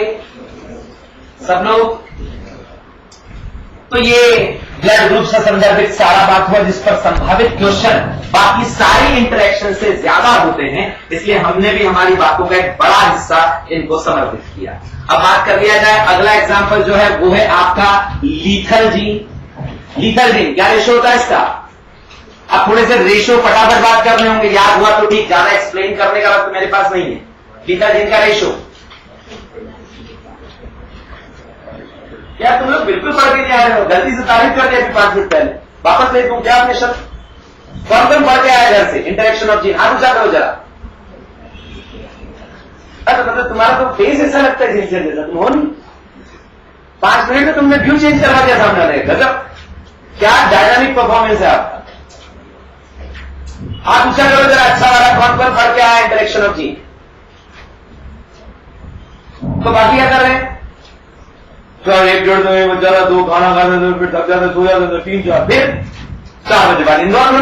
सब लोग। तो ये ब्लड ग्रुप से संदर्भित सारा बात हुआ जिस पर संभावित क्वेश्चन बाकी सारी इंटरेक्शन से ज्यादा होते हैं, इसलिए हमने भी हमारी बातों का एक बड़ा हिस्सा इनको समर्पित किया। अब बात कर लिया जाए, अगला एग्जांपल जो है वो है आपका लीथल जीन। लीथल जीन क्या रेशो होता है इसका? अब थोड़े से रेशो फटाफट बात करने होंगे, याद हुआ तो ठीक, ज्यादा एक्सप्लेन करने का वक्त मेरे पास नहीं है। लीथल जीन का रेशो क्या तुम लोग बिल्कुल पढ़ के नहीं आ रहे हो? गलती से तारीफ कर दिया 5 मिनट पहले, वापस ले दूं क्या आपने शब्द? कौन कौन पढ़ के आया घर से? इंटरेक्शन ऑफ जीन, हाथ ऊंचा करो जरा। अरे मतलब तुम्हारा तो फेस ऐसा लगता है जीन से जैसा तुम हो नहीं। 5 मिनट में तुमने व्यू चेंज करवा दिया सामने वाले। गजब, क्या डायनामिक परफॉर्मेंस है आपका। हाथ ऊंचा करो जरा अच्छा वाला, कौन कौन पढ़ के आया इंटरेक्शन ऑफ जीन? तो बाकी क्या कर रहे हैं? तो 1-1.5 दो जरा, 2 खाना खाते थे, फिर थक जाते, सो जाते थे, 3-4, फिर 4 बजे बाद इंदौर में।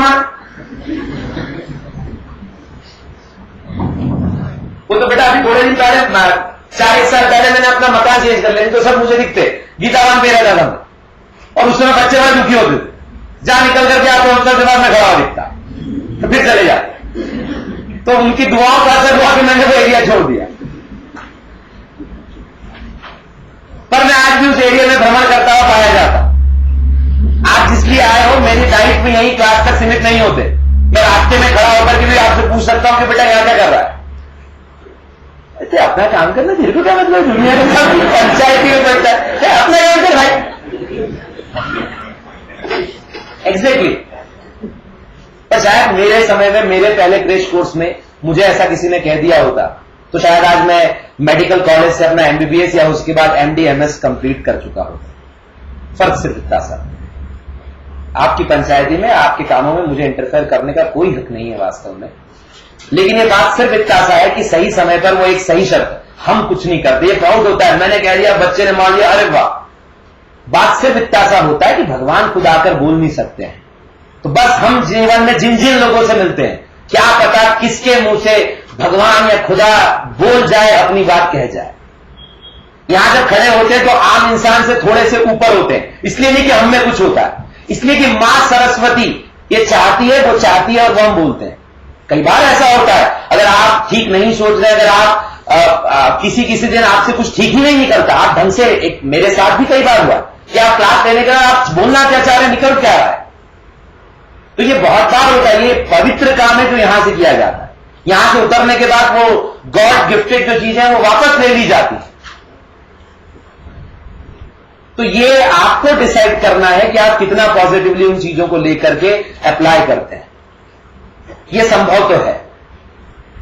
वो तो बेटा अभी थोड़े दिन पहले 4-1 साल पहले मैंने अपना मकान चेंज कर लिया, तो सब मुझे दिखते गीतावान पे रहता था और उस समय बच्चे बड़े दुखी होते थे, जहां निकल करके आते उनका दिमाग में खड़ा दिखता, तो फिर चले जाते। तो उनकी दुआओं का असर हुआ कि मैंने वो एरिया छोड़ दिया। पर मैं आज भी उस एरिया में भ्रमण करता हुआ पाया जाता। आप जिसलिए आए हो, मेरी डाइट में यही क्लास तक सीमित नहीं होते। मैं रास्ते में खड़ा होकर के भी आपसे पूछ सकता हूं कि बेटा यहां क्या कर रहा है? ऐसे अपना काम करना तेरे को क्या मतलब? दुनिया के साथ पंचायती में करता है, अपना काम कर भाई। एग्जैक्टली। पर शायद मेरे समय में, मेरे पहले क्रैश कोर्स में मुझे ऐसा किसी ने कह दिया होता तो शायद आज मैं मेडिकल कॉलेज से अपना MBBS या उसके बाद MD MS कंप्लीट कर चुका होता। फर्क सिर्फ इतना सा, आपकी पंचायती में, आपके कामों में मुझे इंटरफेयर करने का कोई हक नहीं है वास्तव में। लेकिन ये बात सिर्फ इतना सा है कि सही समय पर वो एक सही शर्त, हम कुछ नहीं करते। ये प्राउड होता है, मैंने कह दिया, बच्चे ने मान लिया, अरे वाह। बात सिर्फ इतना सा होता है कि भगवान खुद आकर बोल नहीं सकते हैं। तो बस हम जीवन में जिन जिन लोगों से मिलते हैं, क्या पता किसके मुंह से भगवान या खुदा बोल जाए, अपनी बात कह जाए। यहां जब खड़े होते हैं तो आम इंसान से थोड़े से ऊपर होते हैं, इसलिए नहीं कि हम में कुछ होता है, इसलिए कि मां सरस्वती ये चाहती है, वो चाहती है और वो हम बोलते हैं। कई बार ऐसा होता है, अगर आप ठीक नहीं सोच रहे, अगर आप किसी दिन आपसे कुछ ठीक ही नहीं निकलता, आप ढंग से, एक मेरे साथ भी कई बार हुआ कि आप क्लास लेने का, आप बोलना क्या चाह रहे, निकल क्या रहा है। तो ये बहुत बार होता है, ये पवित्र काम है जो यहां से किया जाता है। यहां से उतरने के बाद वो गॉड गिफ्टेड जो चीजें हैं वो वापस ले ली जाती। तो ये आपको डिसाइड करना है कि आप कितना पॉजिटिवली उन चीजों को लेकर के अप्लाई करते हैं। ये संभव तो है,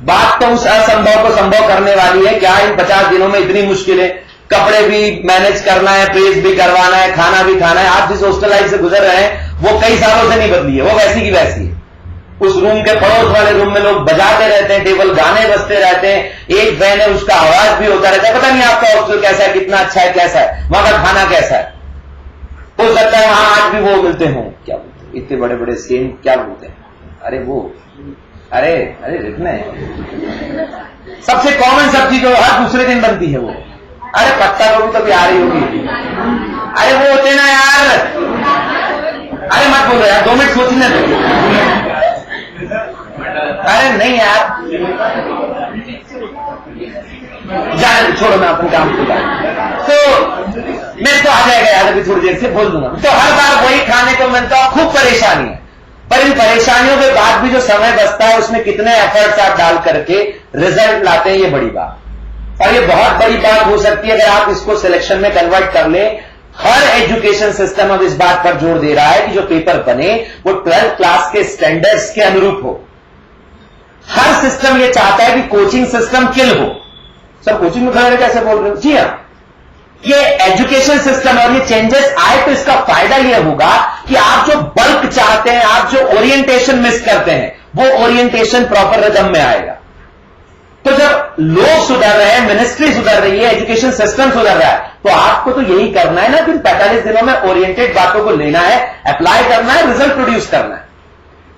बात तो उस असंभव को संभव करने वाली है। क्या इन 50 दिनों में इतनी मुश्किलें, कपड़े भी मैनेज करना है, प्रेस भी करवाना है, खाना भी खाना है। आप जिस हॉस्टल लाइफ से गुजर रहे हैं वो कई सालों से नहीं बदली है, वो वैसी की वैसी है। उस रूम के पड़ोस वाले रूम में लोग बजाते रहते हैं, टेबल गाने बजते रहते हैं, एक फैन है उसका आवाज भी होता रहता है। पता नहीं आपका हॉस्टल कैसा है, कितना अच्छा है, कैसा है, वहां का खाना कैसा है। हो सकता है वहां आज भी वो मिलते हों, क्या बोलते हैं, इतने बड़े बड़े सेम, क्या बोलते हैं, अरे वो, अरे रिटने सबसे कॉमन सब्जी जो हर दूसरे दिन बनती है, वो अरे पत्ता गोभी तो भी आ रही होगी, अरे वो होते ना यार, अरे मत बोलो यार, 2 मिनट सोचने दो। अरे नहीं यार, जाने छोड़ो, मैं अपन काम किया तो मेरे को आ जाएगा यार, अभी थोड़ी देर से बोल दूंगा। तो हर बार वही खाने को मिलता है, खूब परेशानी है। पर इन परेशानियों के बाद भी जो समय बचता है उसमें कितने एफर्ट्स आप डाल करके रिजल्ट लाते हैं, ये बड़ी बात। और ये बहुत बड़ी बात हो सकती है अगर आप इसको सिलेक्शन में कन्वर्ट कर लें। हर एजुकेशन सिस्टम अब इस बात पर जोर दे रहा है कि जो पेपर बने वो 12th क्लास के स्टैंडर्ड्स के अनुरूप हो। सिस्टम ये चाहता है कि कोचिंग सिस्टम किल हो। सर कोचिंग में खड़े कैसे बोल रहे हो? जी हाँ, ये एजुकेशन सिस्टम और ये चेंजेस आए तो इसका फायदा ये होगा कि आप जो बल्क चाहते हैं, आप जो ओरिएंटेशन मिस करते हैं, वो ओरिएंटेशन प्रॉपर रिदम में आएगा। तो जब लोग सुधर रहे हैं, मिनिस्ट्री सुधर रही है, एजुकेशन सिस्टम सुधर रहा है, तो आपको तो यही करना है ना कि 45 दिनों में ओरिएंटेड बातों को लेना है, अप्लाई करना है, रिजल्ट प्रोड्यूस करना है।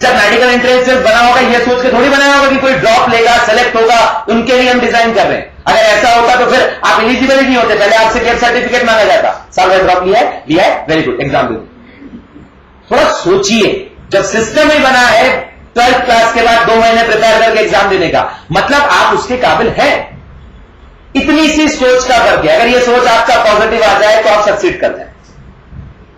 जब मेडिकल एंट्रेंस टेस्ट बना होगा ये सोच के थोड़ी बनाया होगा कि कोई ड्रॉप लेगा, सेलेक्ट होगा, उनके लिए हम डिजाइन कर रहे हैं। अगर ऐसा होता तो फिर आप एलिजिबल ही नहीं होते, पहले आपसे गेट सर्टिफिकेट मांगा जाता, साल में ड्रॉप लिया है, वेरी गुड, एग्जाम दे दो। थोड़ा सोचिए, जब सिस्टम ही बना है 12th क्लास के बाद 2 महीने प्रिपेयर करके एग्जाम देने का, मतलब आप उसके काबिल हैं। इतनी सी सोच का फर्क है। अगर ये सोच आपका पॉजिटिव आ जाए तो आप सक्सीड कर जाए।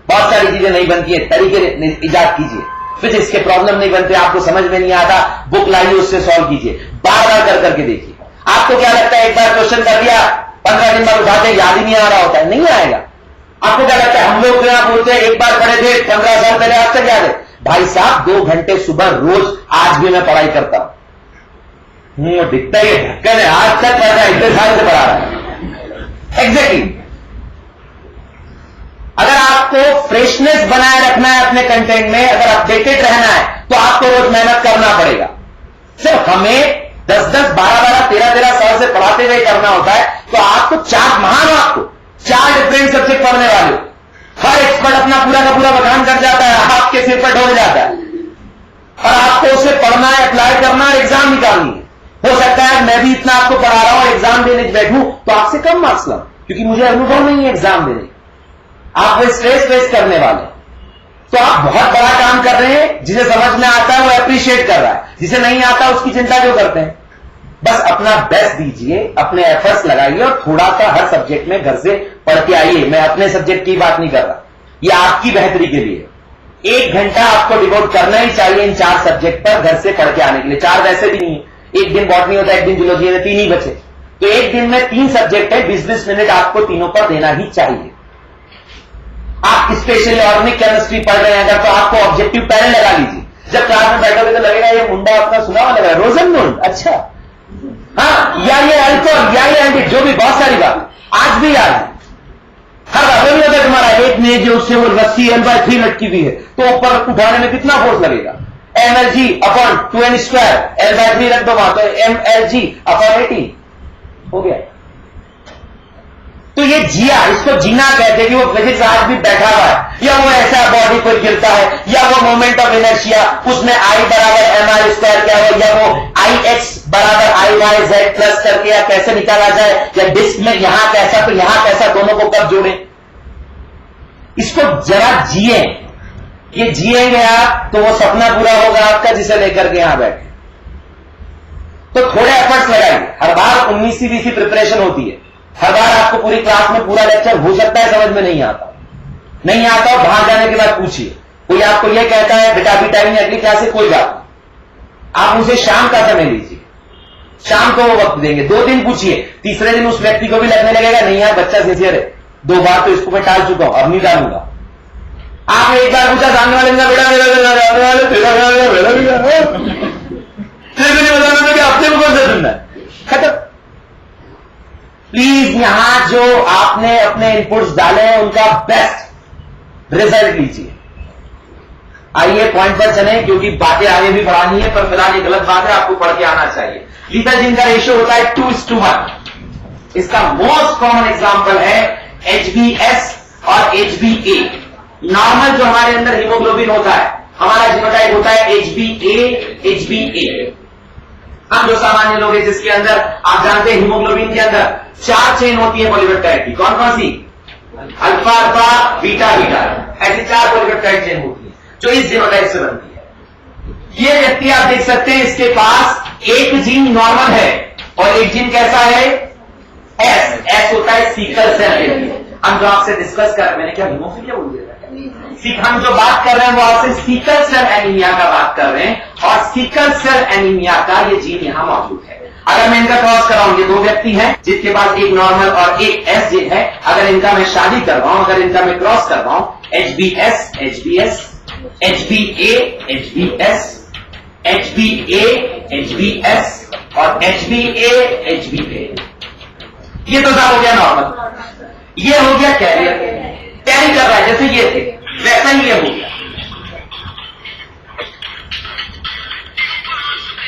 बहुत सारी चीजें नहीं बनती है, तरीके इजाद कीजिए। फिजिक्स के प्रॉब्लम नहीं बनते, आपको समझ में नहीं आता, बुक लाइए, उससे सॉल्व कीजिए, बार बार कर करके देखिए। आपको क्या लगता है एक बार क्वेश्चन कर दिया, 15 दिन बाद उठाते याद ही नहीं आ रहा होता है? नहीं आएगा। आपको क्या लगता है हम लोग जो बोलते हैं एक बार पढ़े थे 15 साल पहले, आज तक याद है? भाई साहब 2 घंटे सुबह रोज आज भी मैं पढ़ाई करता हूं। दिखता ही ढक्कन है, आज तक पढ़ रहा है, इतने साल से पढ़ा रहा है। एग्जैक्टली। अगर आपको फ्रेशनेस बनाए रखना है अपने कंटेंट में, अगर अपडेटेड रहना है, तो आपको रोज मेहनत करना पड़ेगा। सिर्फ हमें 10-10, 12-12, 13-13 साल से पढ़ाते हुए करना होता है। तो आपको 4 महान, आपको 4 डिफरेंट सब्जेक्ट पढ़ने वाले, हर एक्सपर्ट अपना पूरा का पूरा बखान कर जाता है, आपके सिर पर ढोल जाता है, और आपको उसे पढ़ना है, अप्लाई करना है, एग्जाम निकालनी है। हो सकता है मैं भी इतना आपको पढ़ा रहा हूं, एग्जाम देने बैठूं तो आपसे कम मार्क्स लाऊं, क्योंकि मुझे अनुभव नहीं है एग्जाम देने। आप वो स्ट्रेस फेस करने वाले, तो आप बहुत बड़ा काम कर रहे हैं। जिसे समझ में आता है वो अप्रिशिएट कर रहा है, जिसे नहीं आता उसकी चिंता क्यों करते हैं? बस अपना बेस्ट दीजिए, अपने एफर्ट्स लगाइए, और थोड़ा सा हर सब्जेक्ट में घर से पढ़ के आइए। मैं अपने सब्जेक्ट की बात नहीं कर रहा, ये आपकी बेहतरी के लिए। 1 घंटा आपको डिवोट करना ही चाहिए इन 4 सब्जेक्ट पर घर से पढ़ के आने के लिए। 4 वैसे भी नहीं है, एक दिन बॉटनी होता है, एक दिन जूलॉजी है, 3 ही बचे। तो एक दिन में 3 सब्जेक्ट है, 20-20 मिनट आपको तीनों पर देना ही चाहिए। आप स्पेशली ऑर्गेनिक केमिस्ट्री पढ़ रहे हैं अगर, तो आपको ऑब्जेक्टिव पहले लगा लीजिए। जब क्लास में बैठोगे तो लगेगा ये मुंडा अपना सुना हुआ लग रहा है, रोजनमुंड, अच्छा हाँ, या ये अल्कोहल, या ये एंटी, जो भी, बहुत सारी बात आज भी याद है। हर बार नहीं होता तुम्हारा एक में जो उससे वो रस्सी L/3 लटकी हुई है, तो ऊपर उठाने में कितना फोर्स लगेगा? mlg अपॉन 2n², L/3 रख दो वहां, तो mlg अपॉन 18 हो गया। तो ये जिया, इसको जीना कहते हैं कि वो फिजिक्स आज भी बैठा हुआ है, या वो ऐसा बॉडी पर गिरता है, या वो मोमेंट ऑफ इनर्शिया, उसमें I बराबर mr² क्या हो, या वो Ix बराबर Iyz प्लस करके या कैसे निकाला जाए, या डिस्क में यहां कैसा तो यहां कैसा, दोनों को कब जोड़े। इसको जरा जिए, ये जिएंगे आप तो वो सपना पूरा होगा आपका जिसे लेकर के यहां बैठे। तो थोड़े एफर्ट्स लगाइए। हर बार 19वीं प्रिपरेशन होती है, हर बार आपको पूरी क्लास में पूरा लेक्चर हो सकता है समझ में नहीं आता और बाहर जाने के बाद पूछिए। कोई आपको यह कहता है बेटा अभी टाइम नहीं, अगली क्लास से, कोई बात नहीं, आप उसे शाम का समय लीजिए, शाम को वो वक्त देंगे। 2 दिन पूछिए, तीसरे दिन उस व्यक्ति को भी लगने लगेगा नहीं यार बच्चा सिंसियर है, 2 बार तो इसको मैं टाल चुका हूं, अब नहीं डालूंगा। आपने एक बार पूछा सामने वाले का, बेटा अपने को कौन सा सुनना है, खत्म। प्लीज यहां जो आपने अपने इनपुट्स डाले हैं उनका बेस्ट रिजल्ट लीजिए। आइए पॉइंट पर चले, क्योंकि बातें आगे भी बढ़ानी है, पर फिलहाल ये गलत बात है, आपको पढ़ के आना चाहिए। लीथल का रेशियो होता है 2:1। इसका मोस्ट कॉमन एग्जाम्पल है HbS और HbA। नॉर्मल जो हमारे अंदर हीमोग्लोबिन होता है, हमारा जीनोटाइप होता है HbA। हम जो सामान्य लोग हैं जिसके अंदर आप जानते हैं हीमोग्लोबिन के अंदर 4 चेन होती है पॉलीपेप्टाइड की। कौन कौन सी? अल्फा अल्फा, बीटा बीटा, ऐसी 4 पॉलीपेप्टाइड चेन होती है जो इस जीनोटाइप से बनती है। ये व्यक्ति आप देख सकते हैं, इसके पास एक जीन नॉर्मल है और एक जीन कैसा है? एस होता है सीकल सेल। हम जो आपसे डिस्कस कर रहे हैं, मैंने क्या हीमोफीलिया बोल दिया? हम जो बात कर रहे हैं वो आपसे सीकल सेल एनीमिया का बात कर रहे हैं, और सीकल सेल एनीमिया का ये जीन यहां मौजूद है। अगर मैं इनका क्रॉस कराऊं, ये 2 व्यक्ति हैं जिसके पास एक नॉर्मल और एक एस जीन है, अगर इनका मैं शादी करवाऊं, अगर इनका मैं cross करवाऊं, HbS HbS, HbA HbS, HbA, HbS और HbA, HbA। ये तो सब हो गया नॉर्मल। ये हो गया कैरियर, कैरी कर रहा है, जैसे ये थे वैसा ही ये हो गया।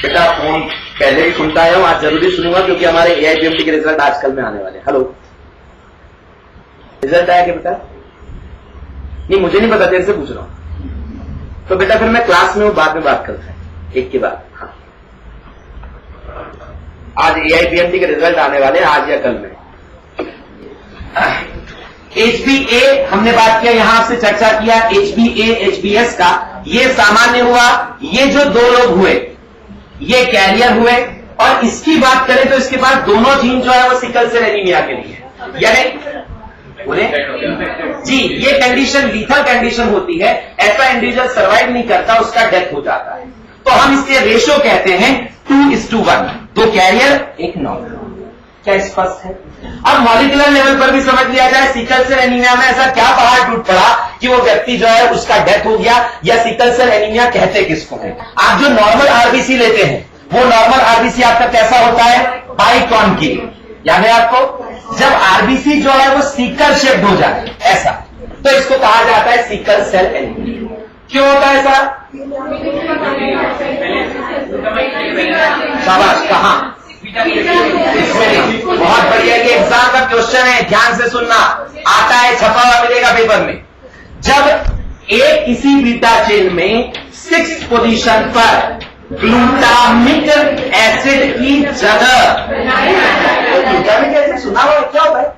बेटा फोन पहले भी सुनता है, आज जरूरी सुनूंगा क्योंकि हमारे AIPMT के रिजल्ट आजकल में आने वाले। हेलो, रिजल्ट आया क्या बेटा? नहीं, मुझे नहीं पता, तेरे से पूछ रहा हूं। तो बेटा फिर मैं क्लास में हूं, बाद में बात करते हैं एक के बाद। हाँ, आज AIPMT के रिजल्ट आने वाले, आज या कल में। HbA हमने बात किया, यहां से चर्चा किया HbA, HbS का। ये सामान्य हुआ, ये जो दो लोग हुए ये कैरियर हुए, और इसकी बात करें तो इसके पास दोनों जीन जो है वो सिकल सेल एनीमिया के लिए, यानी उन्हें जी ये कंडीशन लीथल कंडीशन होती है, ऐसा इंडिविजुअल सर्वाइव नहीं करता, उसका डेथ हो जाता है। तो हम इसके रेशो कहते हैं 2:1, 2 कैरियर 1 नॉर्मल। क्या स्पष्ट है? अब मॉलिक्यूलर लेवल पर भी समझ लिया जाए, सिकल सेल एनीमिया में ऐसा क्या पहाड़ टूट पड़ा कि वो व्यक्ति जो है उसका डेथ हो गया, या सिकल सेल एनीमिया कहते किसको है? आप जो नॉर्मल आरबीसी लेते हैं वो नॉर्मल आरबीसी आपका कैसा होता है? बाइकॉन्केव। यानी आपको जब आरबीसी जो है वो सिकल शेप्ड हो जाए ऐसा, तो इसको कहा जाता है सिकल सेल एनीमिया। क्यों होता है ऐसा? शाबाश, कहां? बहुत बढ़िया, ये एग्जाम का क्वेश्चन है, ध्यान से सुनना। आता है, छपा हुआ मिलेगा पेपर में। जब एक किसी बीटा चेन में 6th पोजीशन पर ग्लूटामिक एसिड की जगह, ग्लूटामिक एसिड सुना हुआ क्या होता है?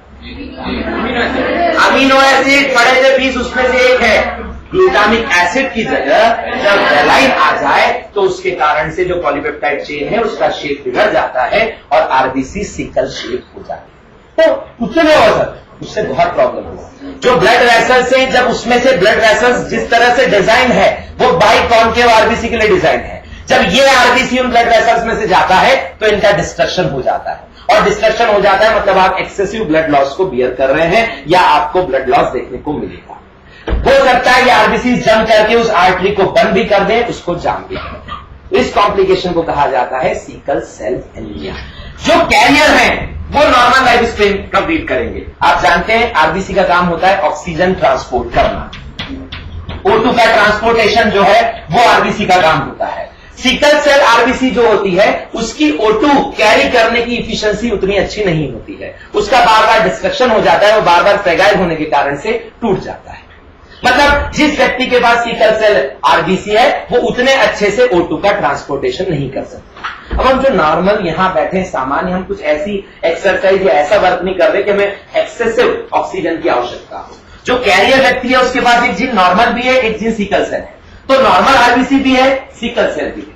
अमीनो एसिड पढ़े थे 20, उसमें से एक है। ग्लूटामिक एसिड की जगह जब वेलाइन आ जाए तो उसके कारण से जो पॉलीपेप्टाइड चेन है उसका शेप बिगड़ जाता है और आरबीसी सिकल शेप हो जाती है। तो उससे क्या हुआ सर? उससे बहुत प्रॉब्लम हुआ। जो ब्लड वेसल्स हैं, जब उसमें से ब्लड वेसल्स जिस तरह से डिजाइन है वो बाइकॉन्केव आरबीसी के लिए डिजाइन है, जब ये आरबीसी उन ब्लड वेसल्स में से जाता है तो इनका डिस्ट्रक्शन हो जाता है, और डिस्ट्रक्शन हो जाता है मतलब आप एक्सेसिव ब्लड लॉस को बियर कर रहे हैं या आपको ब्लड लॉस देखने को मिलेगा। हो सकता है ये आरबीसी जम करके उस आर्टरी को बंद भी कर दे, उसको जाम भी कर दे। इस कॉम्प्लिकेशन को कहा जाता है सिकल सेल एनीमिया। जो कैरियर हैं वो नॉर्मल लाइफ स्पेन कंप्लीट करेंगे। आप जानते हैं आरबीसी का काम होता है ऑक्सीजन ट्रांसपोर्ट करना, O2 का ट्रांसपोर्टेशन जो है वो आरबीसी का काम होता है। सिकल सेल आरबीसी जो होती है उसकी O2 कैरी करने की इफिशिएंसी उतनी अच्छी नहीं होती है, उसका बार बार डिस्ट्रक्शन हो जाता है, वो बार बार फ्रेगाइल होने के कारण से टूट जाता है। मतलब जिस व्यक्ति के पास सिकल सेल आरबीसी है वो उतने अच्छे से O2 का ट्रांसपोर्टेशन नहीं कर सकते। अब हम जो नॉर्मल यहां बैठे सामान्य, हम कुछ ऐसी एक्सरसाइज या ऐसा वर्क नहीं कर रहे कि हमें एक्सेसिव ऑक्सीजन की आवश्यकता हो। जो कैरियर व्यक्ति है उसके पास एक जीन नॉर्मल भी है, एक जीन सिकल सेल है, तो नॉर्मल आरबीसी भी है, सिकल सेल भी है।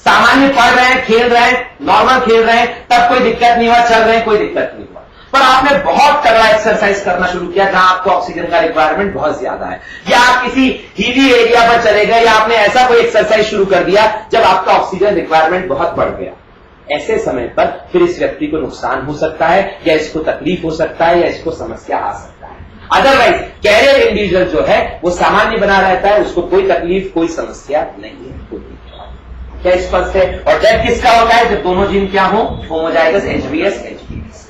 सामान्य पढ़ रहे हैं, खेल रहे हैं, नॉर्मल खेल रहे हैं, तब कोई दिक्कत नहीं हुआ, चल रहे हैं कोई दिक्कत नहीं हुआ। पर आपने बहुत तगड़ा एक्सरसाइज करना शुरू किया जहां आपको ऑक्सीजन का रिक्वायरमेंट बहुत ज्यादा है, या आप किसी हीवी एरिया पर चले गए, या आपने ऐसा कोई एक्सरसाइज शुरू कर दिया जब आपका ऑक्सीजन रिक्वायरमेंट बहुत बढ़ गया। ऐसे समय पर फिर इस व्यक्ति को नुकसान हो सकता है, या इसको तकलीफ हो सकता है, या इसको समस्या आ सकता है। अदरवाइज कैरियर इंडिविजुअल जो है वो सामान्य बना रहता है, उसको कोई तकलीफ कोई समस्या नहीं होती। क्या स्पष्ट है? और डेथ किसका होता है? जब दोनों जीन क्या हो? Homozygous HbS, HbS।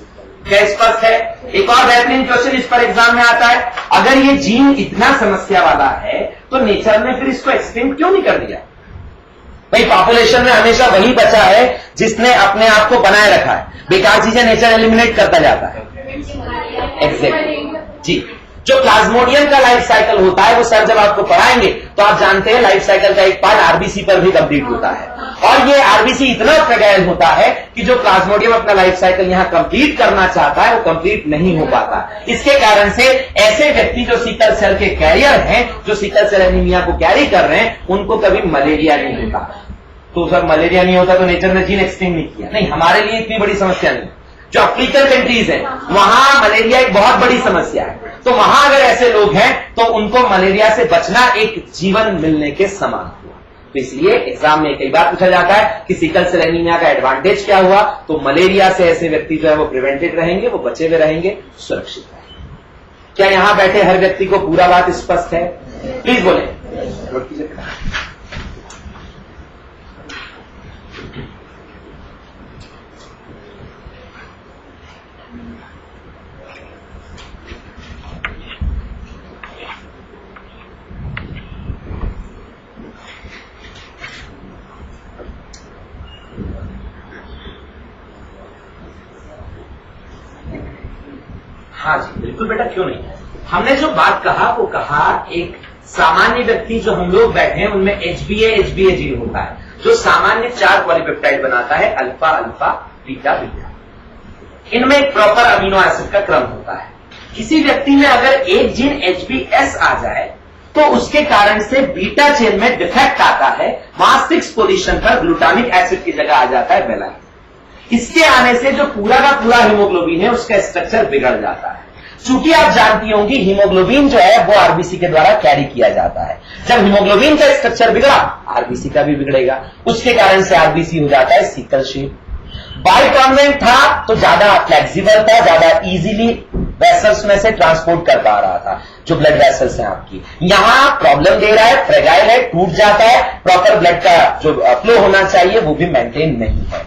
क्या स्पष्ट है? एक और बेहतरीन क्वेश्चन इस पर एग्जाम में आता है, अगर ये जीन इतना समस्या वाला है तो नेचर ने फिर इसको एक्सटिंक्ट क्यों नहीं कर दिया? भाई पॉपुलेशन में हमेशा वही बचा है जिसने अपने आप को बनाए रखा है, बेकार चीजें नेचर एलिमिनेट करता जाता है। एग्जैक्टली जी। जो प्लाज्मोडियम का लाइफ साइकिल होता है वो सर जब आपको पढ़ाएंगे तो आप जानते हैं लाइफ साइकिल का एक पार्ट आरबीसी पर भी कंप्लीट होता है, और ये आरबीसी इतना फ्रेगाइल होता है कि जो प्लाज्मोडियम अपना लाइफ साइकिल यहां कंप्लीट करना चाहता है वो कंप्लीट नहीं हो पाता। इसके कारण से ऐसे व्यक्ति जो सिकल सेल के कैरियर हैं, जो सिकल सेल एनीमिया को कैरी कर रहे हैं, उनको कभी मलेरिया नहीं होता। तो सर मलेरिया नहीं होता तो नेचर ने जीन एक्सटिंक्ट नहीं किया? नहीं, हमारे लिए इतनी बड़ी समस्या नहीं। जो अफ्रीकन कंट्रीज है वहां मलेरिया एक बहुत बड़ी समस्या है, तो वहां अगर ऐसे लोग हैं तो उनको मलेरिया से बचना एक जीवन मिलने के समान हुआ। तो इसलिए एग्जाम में कई बार पूछा जाता है कि सिकल सेल एनीमिया का एडवांटेज क्या हुआ, तो मलेरिया से ऐसे व्यक्ति जो है वो प्रिवेंटेड रहेंगे, वो बचे हुए रहेंगे, सुरक्षित रहेंगे। क्या यहां बैठे हर व्यक्ति को पूरा बात स्पष्ट है? प्लीज बोले। हाँ जी बिल्कुल बेटा, क्यों नहीं। हमने जो बात कहा वो कहा एक सामान्य व्यक्ति जो हम लोग बैठे हैं उनमें HbA जीन होता है जो सामान्य 4 पॉलीपेप्टाइड बनाता है, अल्फा अल्फा बीटा बीटा। इनमें एक प्रॉपर अमीनो एसिड का क्रम होता है। किसी व्यक्ति में अगर एक जीन HbS आ जाए तो उसके कारण से बीटा चेन में डिफेक्ट आता है, वहां 6 पोजीशन पर ग्लूटामिक एसिड की जगह आ जाता है बेलाइन। इसके आने से जो पूरा का पूरा हीमोग्लोबिन है उसका स्ट्रक्चर बिगड़ जाता है। चूंकि आप जानती होंगी हीमोग्लोबिन जो है वो आरबीसी के द्वारा कैरी किया जाता है। जब हीमोग्लोबिन का स्ट्रक्चर बिगड़ा आरबीसी का भी बिगड़ेगा, उसके कारण से आरबीसी हो जाता है सिकल शेप। बाइकॉन्वेंट था तो ज्यादा फ्लेक्सिबल था, ज्यादा इजीली वेसल्स में से ट्रांसपोर्ट कर पा रहा था जो ब्लड वेसल्स हैं आपकी। यहां प्रॉब्लम दे रहा है, फ्रेगाइल है, टूट जाता है, प्रॉपर ब्लड का जो फ्लो होना चाहिए वो भी मेंटेन नहीं है।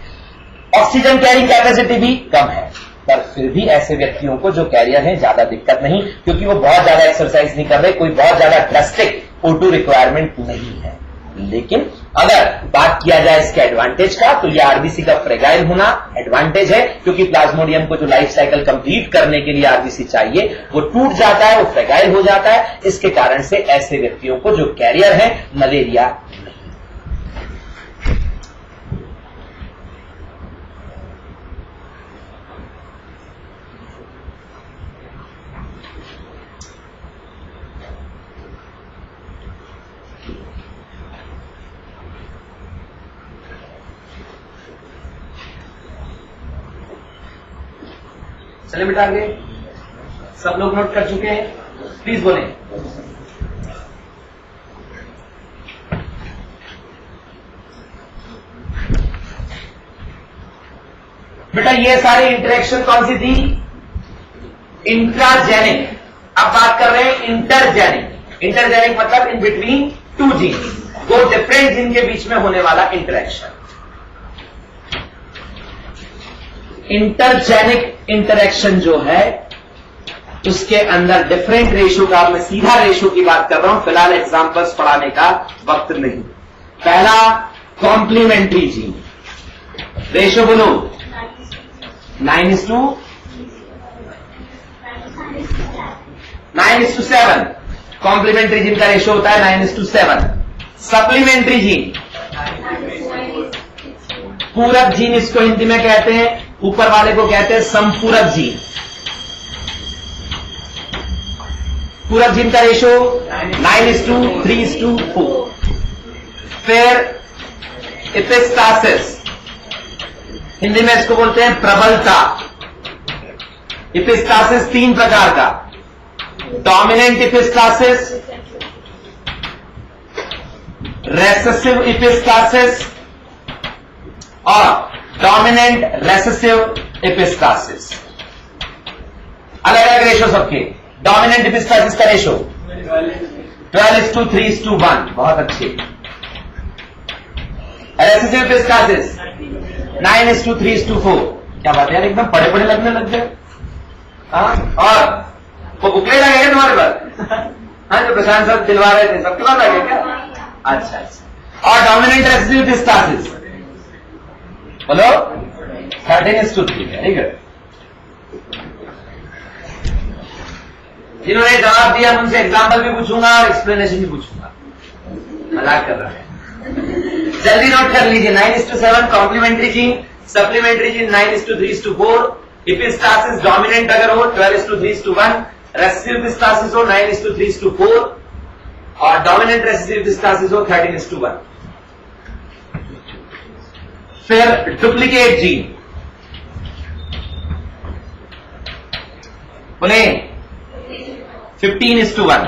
ऑक्सीजन कैरिंग कैपेसिटी भी कम है, पर फिर भी ऐसे व्यक्तियों को जो कैरियर हैं ज्यादा दिक्कत नहीं, क्योंकि वो बहुत ज्यादा एक्सरसाइज नहीं कर रहे, कोई बहुत ज्यादा ड्रास्टिक O2 रिक्वायरमेंट नहीं है। लेकिन अगर बात किया जाए इसके एडवांटेज का तो ये आरबीसी का फ्रेगाइल होना एडवांटेज है, क्योंकि प्लाज्मोडियम को जो लाइफ साइकिल कंप्लीट करने के लिए आरबीसी चाहिए वो टूट जाता है, वो फ्रेगाइल हो जाता है। इसके कारण से ऐसे व्यक्तियों को जो कैरियर है मलेरिया चले बेटा आगे। सब लोग नोट कर चुके हैं, प्लीज बोलें। बेटा ये सारी इंटरेक्शन कौन सी थी? इंट्राजेनिक। अब बात कर रहे हैं इंटरजेनिक। इंटरजेनिक मतलब in between 2 gene, 2 different gene के बीच में होने वाला इंटरेक्शन। इंटरजेनिक इंटरेक्शन जो है उसके अंदर डिफरेंट रेशो का, मैं सीधा रेशो की बात कर रहा हूं, फिलहाल एग्जांपल्स पढ़ाने का वक्त नहीं। पहला कॉम्प्लीमेंट्री जीन, रेशो बोलो 9:7। कॉम्प्लीमेंट्री जीन का रेशो होता है 9:7। सप्लीमेंट्री जीन, पूरक जीन इसको हिंदी में कहते हैं, ऊपर वाले को कहते हैं संपूरक जीन। पूरक जीन का रेशो 9:3:4। फिर एपिस्टासिस, हिंदी में इसको बोलते हैं प्रबलता। एपिस्टासिस 3 प्रकार का, डोमिनेंट एपिस्टासिस, रेसेसिव एपिस्टासिस और डोमिनेंट रेसेसिव एपिस्टासिस। अलग अलग रेशो सबके। डोमिनेंट एपिस्टासिस का रेशो 12:3:1, बहुत अच्छे। Recessive epistasis 9:3:4। क्या बात है यार, एकदम पढ़े पढ़े लगने लग गए। और वो बुकलेट आ गया तुम्हारे पास? हाँ, जो प्रशांत साहब दिलवा रहे थे सबके पास आ गया क्या? अच्छा अच्छा। और डोमिनेंट रेसेसिव एपिस्टासिस बोलो 13:3। Very good. जिन्होंने जवाब दिया उनसे एग्जाम्पल भी पूछूंगा और एक्सप्लेनेशन भी पूछूंगा, मजाक कर रहा है। जल्दी नोट कर लीजिए। 9:7 complementary gene, supplementary gene 9:3:4, epistasis dominant अगर हो 12:3:1, रेसेसिव एपिस्टासिस हो 9:3:4 और डोमिनेंट रेसेसिव एपिस्टासिस हो 13:1। फिर डुप्लीकेट जीन, बोले 15:1।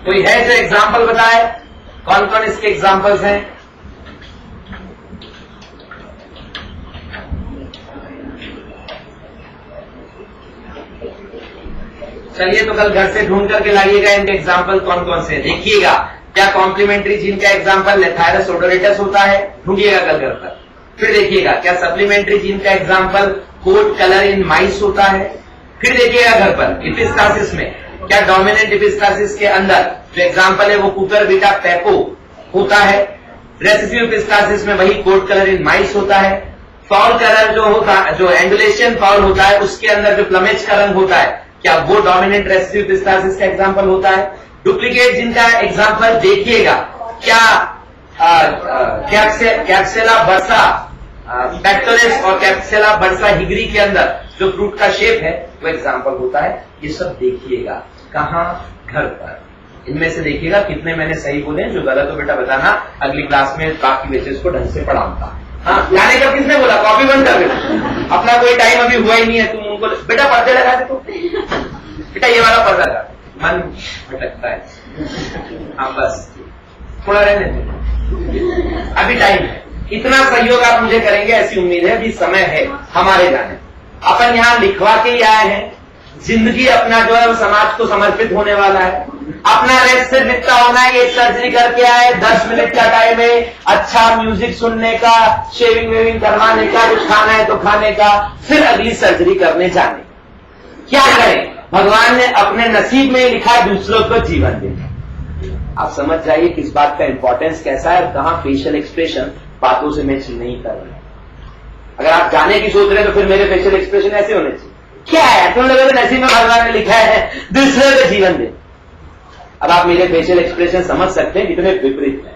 कोई है जो एग्जाम्पल बताए? कौन कौन इसके एग्जाम्पल्स हैं? चलिए तो कल घर से ढूंढ करके लाइएगा इनके एग्जाम्पल कौन कौन से। देखिएगा क्या कॉम्प्लीमेंट्री जीन का एग्जाम्पल लेथायरस ओडोरेटस होता है, ढूंढिएगा कल घर पर। फिर देखिएगा क्या सप्लीमेंट्री जीन का एग्जाम्पल कोट कलर इन माइस होता है। फिर देखिएगा घर पर इपिस्टासिस में क्या डोमिनेंट इपिस्टासिस के अंदर जो एग्जाम्पल है वो कूपर बीटा पैपो होता है। रेसेसिव इपिस्टासिस में वही कोट कलर इन माइस होता है। फॉल कलर जो होता है, जो एंडुलेशन फॉल होता है, उसके अंदर जो प्लमेज का रंग होता है, क्या वो डोमिनेंट रेसेसिव इपिस्टासिस का एग्जाम्पल होता है। डुप्लीकेट जिनका एग्जाम्पल देखिएगा क्या कैप्सेला बर्सा पैक्टोरिस और कैप्सेला बर्सा हिगरी के अंदर जो फ्रूट का शेप है वो एग्जाम्पल होता है। ये सब देखिएगा कहाँ? घर पर। इनमें से देखिएगा कितने मैंने सही बोले, जो गलत हो बेटा बताना, अगली क्लास में बाकी बेचेस को ढंग से पढ़ाऊंगा। हाँ, जाने का किसने बोला? कॉपी बंद कर दे, अपना कोई टाइम अभी हुआ ही नहीं है। तुम उनको बेटा पर्दे लगा दे, तो बेटा ये वाला पर्दा लगा, मन भटकता है। हाँ बस थोड़ा रहने दो, अभी टाइम है। इतना सहयोग आप मुझे करेंगे ऐसी उम्मीद है, अभी समय है हमारे जाने। अपन यहाँ लिखवा के ही आए हैं, जिंदगी अपना जो है वो समाज को समर्पित होने वाला है। अपना रेस्ट सिर्फ इतना होना है, एक सर्जरी करके आए, 10 मिनट का टाइम है, अच्छा म्यूजिक सुनने का, शेविंग वेविंग करवाने का, कुछ खाना है तो खाने का, फिर अगली सर्जरी करने जाने। क्या करें? भगवान ने अपने नसीब में लिखा है दूसरों को जीवन देना। आप समझ जाइए किस बात का इंपॉर्टेंस कैसा है और कहां फेशियल एक्सप्रेशन बातों से मैच नहीं कर रहे। अगर आप जाने की सोच रहे हैं तो फिर मेरे फेशियल एक्सप्रेशन ऐसे होने चाहिए। क्या है? तुम लोगों के नसीब में भगवान ने लिखा है दूसरे को जीवन दे। अब आप मेरे फेशियल एक्सप्रेशन समझ सकते हैं कितने विपरीत है।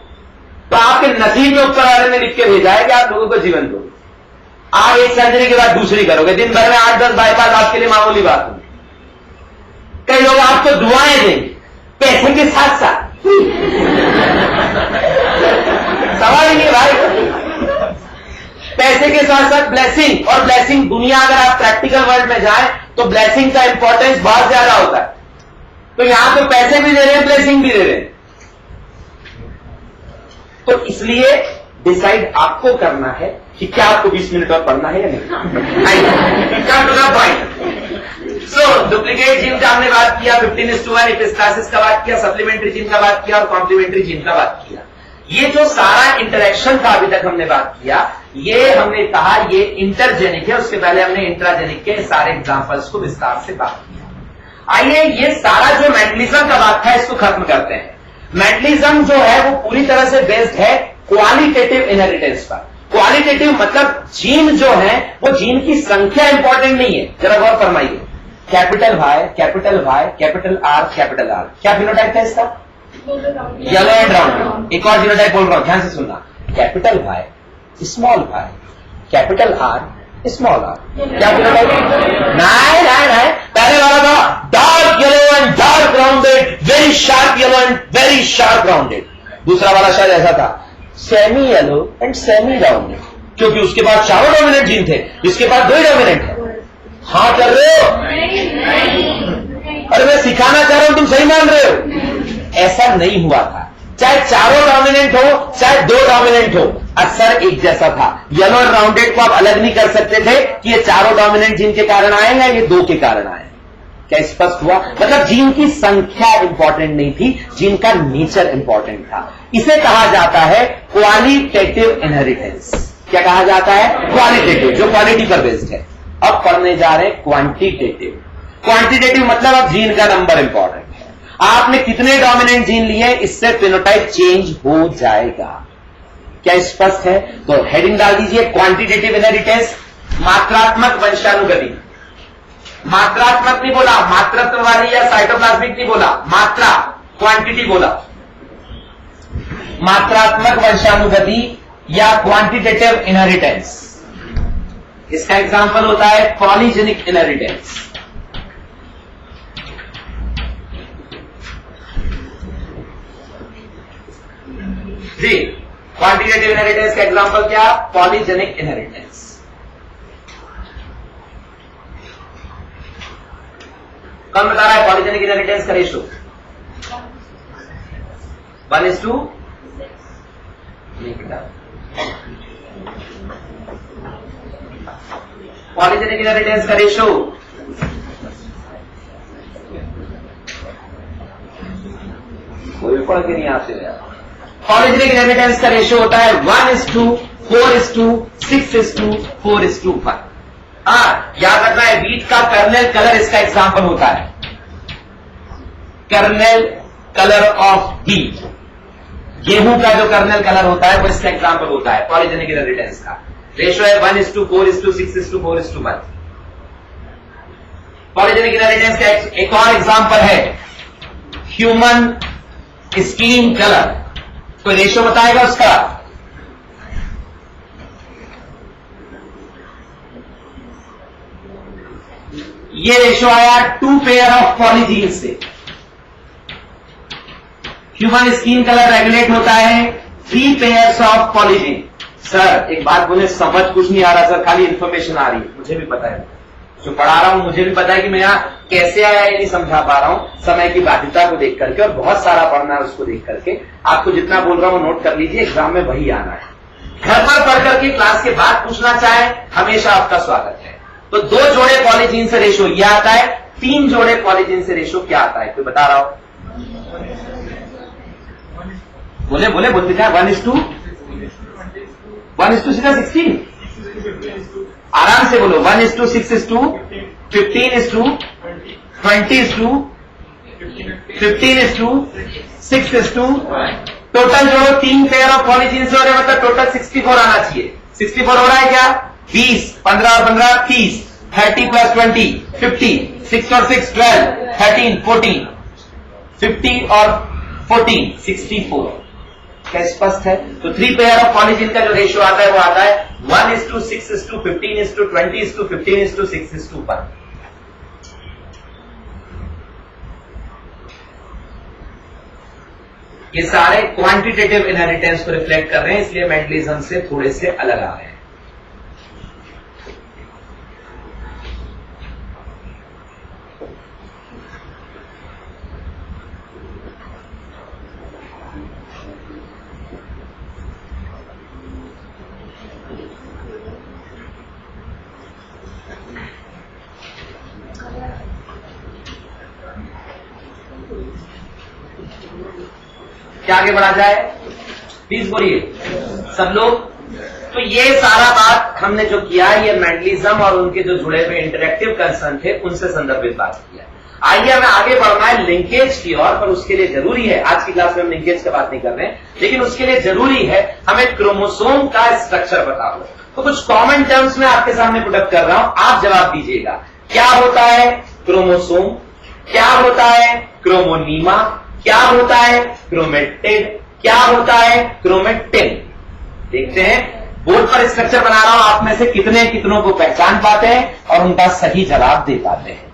तो आपके नसीब में ऊपर वाले ने लिख के भेजा है कि आप लोगों को जीवन दो। आप एक सर्जरी के बाद दूसरी करोगे, दिन भर में 8-10 बाईपास आपके लिए मामूली बात होगी। कई लोग आपको दुआएं देंगे पैसे के साथ साथ। सवाल ही नहीं भाई, पैसे के साथ साथ ब्लेसिंग। और ब्लेसिंग दुनिया, अगर आप प्रैक्टिकल वर्ल्ड में जाएं तो ब्लेसिंग का इंपॉर्टेंस बहुत ज्यादा होता है। तो यहां तो पैसे भी दे रहे हैं, ब्लेसिंग भी दे रहे हैं। तो इसलिए डिसाइड आपको करना है कि क्या आपको 20 मिनट और पढ़ना है या नहीं। Come to the point. So duplicate gene का हमने बात किया, 15:1 एपिस्टासिस का बात किया, सप्लीमेंट्री जीन का बात किया और कॉम्प्लीमेंट्री जीन का बात किया। ये जो सारा इंटरेक्शन था अभी तक हमने बात किया, ये हमने कहा ये इंटरजेनिक है। उसके पहले हमने इंट्राजेनिक के सारे एग्जांपल्स को विस्तार से बात किया। आइए ये सारा जो मेंटलिज्म का बात था इसको खत्म करते हैं। मेंटलिज्म जो है वो पूरी तरह से बेस्ड है क्वालिटेटिव इनहेरिटेंस पर। क्वालिटेटिव मतलब जीन जो है वो जीन की संख्या इंपॉर्टेंट नहीं है। जरा गौर फरमाइए, capital Y, capital Y, capital R, capital R, क्या फिनोटाइप था इसका? Yellow and round. एक और जीनोटाइप बोल रहा हूं, ध्यान से सुनना। Capital Y, small Y, capital R, small R, क्या फिनोटाइप? नहीं, पहले वाला था dark yellow and dark rounded, very sharp yellow and very sharp rounded. दूसरा वाला शायद ऐसा था semi yellow and semi rounded, क्योंकि उसके बाद चारों डोमिनेंट जीन थे, इसके बाद 2 ही डोमिनेंट है। हाँ कर रहे हो? अरे मैं सिखाना चाह रहा हूं, तुम सही मान रहे हो? ऐसा नहीं हुआ था। चाहे चारों डोमिनेंट हो चाहे 2 डोमिनेंट हो, असर एक जैसा था। येलो और राउंडेड को आप अलग नहीं कर सकते थे कि ये चारों डोमिनेंट जीन के कारण आए या ये 2 के कारण आए। क्या स्पष्ट हुआ? मतलब जीन की संख्या इंपॉर्टेंट नहीं थी, जीन का नेचर इंपॉर्टेंट था। इसे कहा जाता है क्वालिटेटिव इनहेरिटेंस। क्या कहा जाता है? क्वालिटेटिव, जो क्वालिटी पर बेस्ड है। अब पढ़ने जा रहे हैं क्वांटिटेटिव। क्वांटिटेटिव मतलब अब जीन का नंबर इंपॉर्टेंट है। आपने कितने डोमिनेंट जीन लिए इससे फिनोटाइप चेंज हो जाएगा। क्या स्पष्ट है? तो हेडिंग डाल दीजिए क्वांटिटेटिव इनहेरिटेंस, मात्रात्मक वंशानुगति। मात्रात्मक नहीं बोला, मातृत्व वाली या साइटोप्लाज्मिक नहीं बोला, मात्रा, क्वांटिटी बोला। मात्रात्मक वंशानुगति या क्वांटिटेटिव इनहेरिटेंस, इसका एग्जांपल होता है पॉलीजेनिक इनहेरिटेंस। जी, क्वांटिटेटिव इनहेरिटेंस का एग्जांपल क्या? Polygenic inheritance. कौन बता रहा है पॉलीजेनिक इनहेरिटेंस का रेशो? 1:6 नहीं बेटा, पॉलीजेनिक इनहेरिटेंस का रेशो कोई भी पढ़ के नहीं आते हैं। पॉलीजेनिक इनहेरिटेंस का रेशो होता है 1:4:6:4:1। याद रखना है, वीट का कर्नेल कलर इसका एग्जाम्पल होता है, कर्नेल कलर ऑफ वीट, गेहूं का जो कर्नेल कलर होता है वो इसका एग्जाम्पल होता है पॉलीजेनिक इनहेरिटेंस का। रेशो है 1:4:6:1। पॉलीजेनिक इनहेरिटेंस का एक और एग्जाम्पल है ह्यूमन स्किन कलर। कोई रेशो बताएगा उसका? ये रेशो आया 2 पेयर ऑफ पॉलीजीन से। ह्यूमन स्किन कलर रेगुलेट होता है 3 पेयर्स ऑफ पॉलीजीन। सर एक बात बोले, समझ कुछ नहीं आ रहा सर, खाली इंफॉर्मेशन आ रही है। मुझे भी पता है, जो पढ़ा रहा हूं मुझे भी पता है कि मैं यहाँ कैसे आया ये नहीं समझा पा रहा हूं, समय की बाध्यता को देख करके, और बहुत सारा पढ़ना है उसको देख करके। आपको जितना बोल रहा हूं नोट कर लीजिए, एग्जाम में वही आना है। घर पर पढ़ करके क्लास के बाद पूछना चाहे हमेशा आपका स्वागत है। तो 2 जोड़े पॉलीजीन से रेशो यह आता है, 3 जोड़े पॉलीजीन से रेशो क्या आता है? कोई बता रहा हो? बोले बोलते क्या? 1:16 आराम से बोलो। 1:6:15:15:6:15:6 टोटल जोड़ो 3 पेयर ऑफ पॉलीजीन से हो रहे, मतलब टोटल 64 आना चाहिए। 64 हो रहा है क्या? 20, 15 और 15 30, 30 + 20 50, 6 और 6 12, 13 14, 50 और 14 64। क्या स्पष्ट है? तो 3 पेयर ऑफ पॉलीजीन का जो रेशियो आता है वो आता है 1:6:15:15:15:6:1। ये सारे क्वांटिटेटिव इनहेरिटेंस को रिफ्लेक्ट कर रहे हैं, इसलिए मेंडलिज्म से थोड़े से अलग आ रहे हैं। क्या आगे बढ़ा जाए? प्लीज बोलिए सब लोग। तो ये सारा बात हमने जो किया, ये मेंडलिज्म और उनके जो जुड़े हुए इंटरेक्टिव कंसर्न थे उनसे संदर्भित बात किया। आइए हमें आगे बढ़ना है लिंकेज की ओर, पर उसके लिए जरूरी है, आज की क्लास में हम लिंकेज की बात नहीं कर रहे हैं, लेकिन उसके लिए जरूरी है हमें क्रोमोसोम का स्ट्रक्चर पता हो। तो कुछ कॉमन टर्म्स में आपके सामने पुटअप कर रहा हूं, आप जवाब दीजिएगा। क्या होता है क्रोमोसोम? क्या होता है क्रोमोनीमा? क्या होता है क्रोमेटिड? क्या होता है क्रोमेटिन? देखते हैं, बोर्ड पर स्ट्रक्चर बना रहा हूं, आप में से कितने कितनों को पहचान पाते हैं और उनका सही जवाब दे पाते हैं।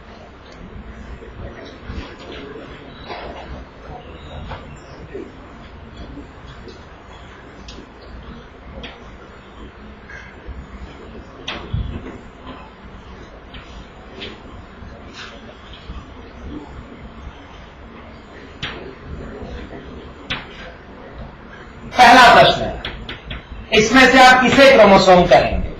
पहला प्रश्न है, इसमें से आप किसे क्रोमोसोम कहेंगे?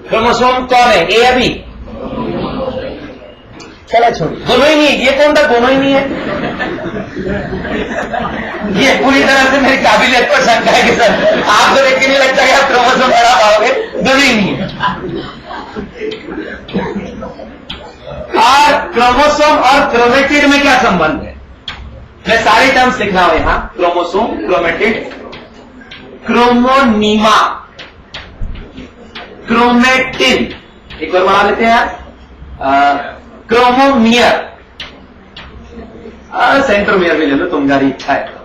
क्रोमोसोम कौन है? ए या बी? चलो छोड़िए, दोनों ही नहीं। ये कौन था? दोनों ही नहीं है। ये पूरी तरह से मेरी काबिलियत पर शंका है कि सर आपको देख के नहीं लगता कि आप क्रोमोसोम बढ़ा पाओगे। दोनों ही नहीं है। और क्रोमोसोम और क्रोमेटिड में क्या संबंध है? मैं सारे टर्म्स लिख रहा हूं यहां, क्रोमोसोम, क्रोमेटिड, क्रोमोनीमा, क्रोमेटिन, एक बार बना लेते हैं, क्रोमोमियर, सेंट्रोमियर भी ले लो, तुम्हारी इच्छा है।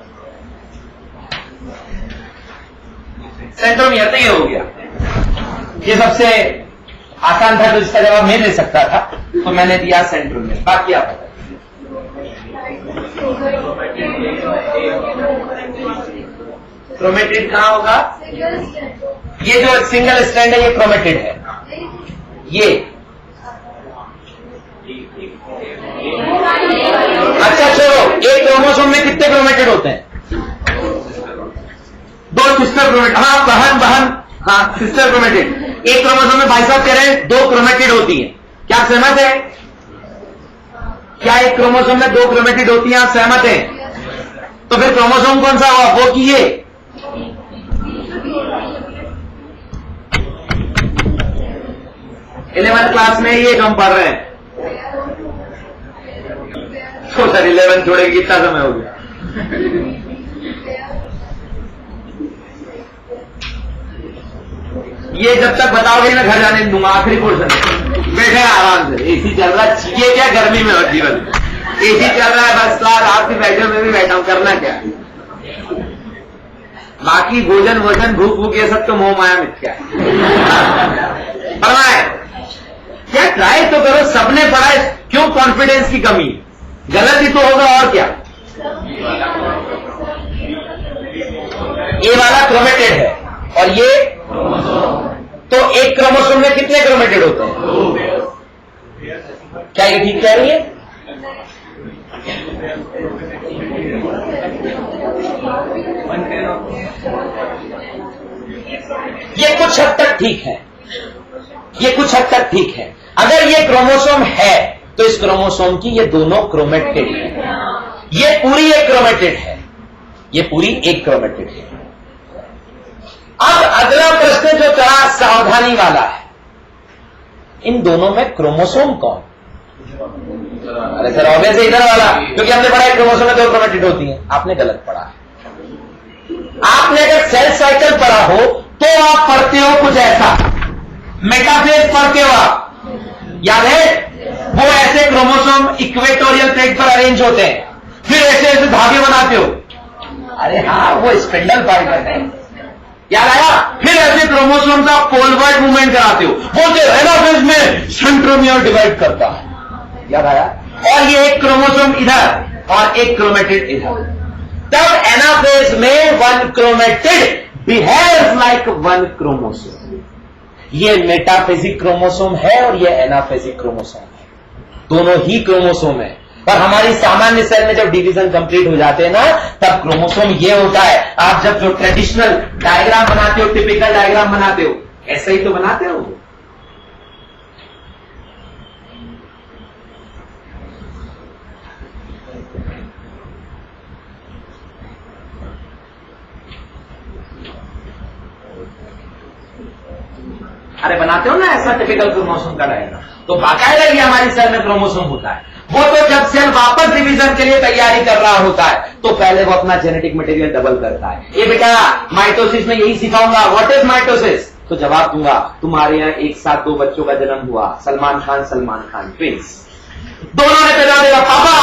सेंट्रोमियर तो ये हो गया, ये सबसे आसान था, तो इसका जवाब मैं दे सकता था, तो मैंने दिया सेंट्रोमियर। बाकी आप बताइए। क्रोमेटिड कहां होगा? ये जो सिंगल स्ट्रैंड है ये क्रोमेटिड है। ये अच्छा चलो, एक क्रोमोसोम में कितने क्रोमेटिड होते हैं? 2 सिस्टर क्रोमेटिड। हाँ, बहन बहन, हाँ सिस्टर क्रोमेटिड। एक क्रोमोसोम में भाई साहब कह रहे हैं 2 क्रोमेटिड होती है। क्या आप सहमत है? क्या एक क्रोमोसोम में 2 क्रोमेटिड होती है? आप सहमत है? तो फिर क्रोमोसोम कौन सा हुआ? वो कि ये 11th क्लास में ये हम पढ़ रहे हैं। तो सर 11 छोड़े कितना समय हो गया? ये जब तक बताओगे मैं घर जाने दूंगा। आखिरी पोर्शन बैठे आराम से, एसी चल रहा है। ये क्या गर्मी में और जीवन में एसी चल रहा है, बस सार आपके बैठे में भी बैठा हूं, करना क्या? बाकी भोजन वोजन भूख भूख ये सब तो मोह माया मिथ्या है। फरमाए क्या? ट्राई तो करो, सबने पढ़ा है, क्यों कॉन्फिडेंस की कमी? गलत ही तो होगा और क्या? ये वाला क्रोमेटेड है और ये तो एक क्रोमोसोम में कितने क्रोमेटेड होते हैं? क्या ये ठीक कह रही है? ये कुछ हद तक ठीक है, ये कुछ हद तक ठीक है। अगर ये क्रोमोसोम है तो इस क्रोमोसोम की ये दोनों क्रोमेटेड है। ये पूरी एक क्रोमेटेड है, ये पूरी एक क्रोमेटेड है। अब अगला प्रश्न जो थोड़ा सावधानी वाला है, इन दोनों में क्रोमोसोम कौन? अरे सर ऑब्वियस है इधर वाला, क्योंकि हमने पढ़ा है क्रोमोसोम में 2 क्रोमेटिड होती हैं। आपने गलत पढ़ा है। आपने अगर सेल साइकिल पढ़ा हो तो आप पढ़ते हो कुछ ऐसा, मेटाफेज पढ़ते हो आप, याद है? वो ऐसे क्रोमोसोम इक्वेटोरियल प्लेट पर अरेंज होते हैं, फिर ऐसे ऐसे धागे बनाते हो। अरे हाँ, वो स्पिंडल पार्टिकल है, याद आया? फिर ऐसे क्रोमोसोम का पोलवर्ड मूवमेंट कराते हो, बोलते एनाफेज में सेंट्रोमियर डिवाइड करता है, याद आया? और ये एक क्रोमोसोम इधर और एक क्रोमेटिड इधर। तब एनाफेज में 1 क्रोमेटिड बिहेव्स लाइक 1 क्रोमोसोम। ये मेटाफेजिक क्रोमोसोम है और ये एनाफेजिक क्रोमोसोम है, दोनों ही क्रोमोसोम है। पर हमारी सामान्य सेल में जब डिवीजन कंप्लीट हो जाते हैं ना, तब क्रोमोसोम ये होता है। आप जब जो ट्रेडिशनल डायग्राम बनाते हो, टिपिकल डायग्राम बनाते हो, ऐसा ही तो बनाते हो। अरे बनाते हो ना ऐसा टिपिकल क्रोमोसोम का डायग्राम, तो बाकायदा ये हमारी सेल में क्रोमोसोम होता है। वो तो जब सेल वापस डिवीजन के लिए तैयारी कर रहा होता है तो पहले वो अपना जेनेटिक मटेरियल डबल करता है। ये बेटा माइटोसिस में यही सिखाऊंगा। What is mitosis? तो जवाब दूंगा, तुम्हारे यहाँ एक साथ 2 बच्चों का जन्म हुआ, सलमान खान ट्विंस, दोनों ने पैदा दिया। पापा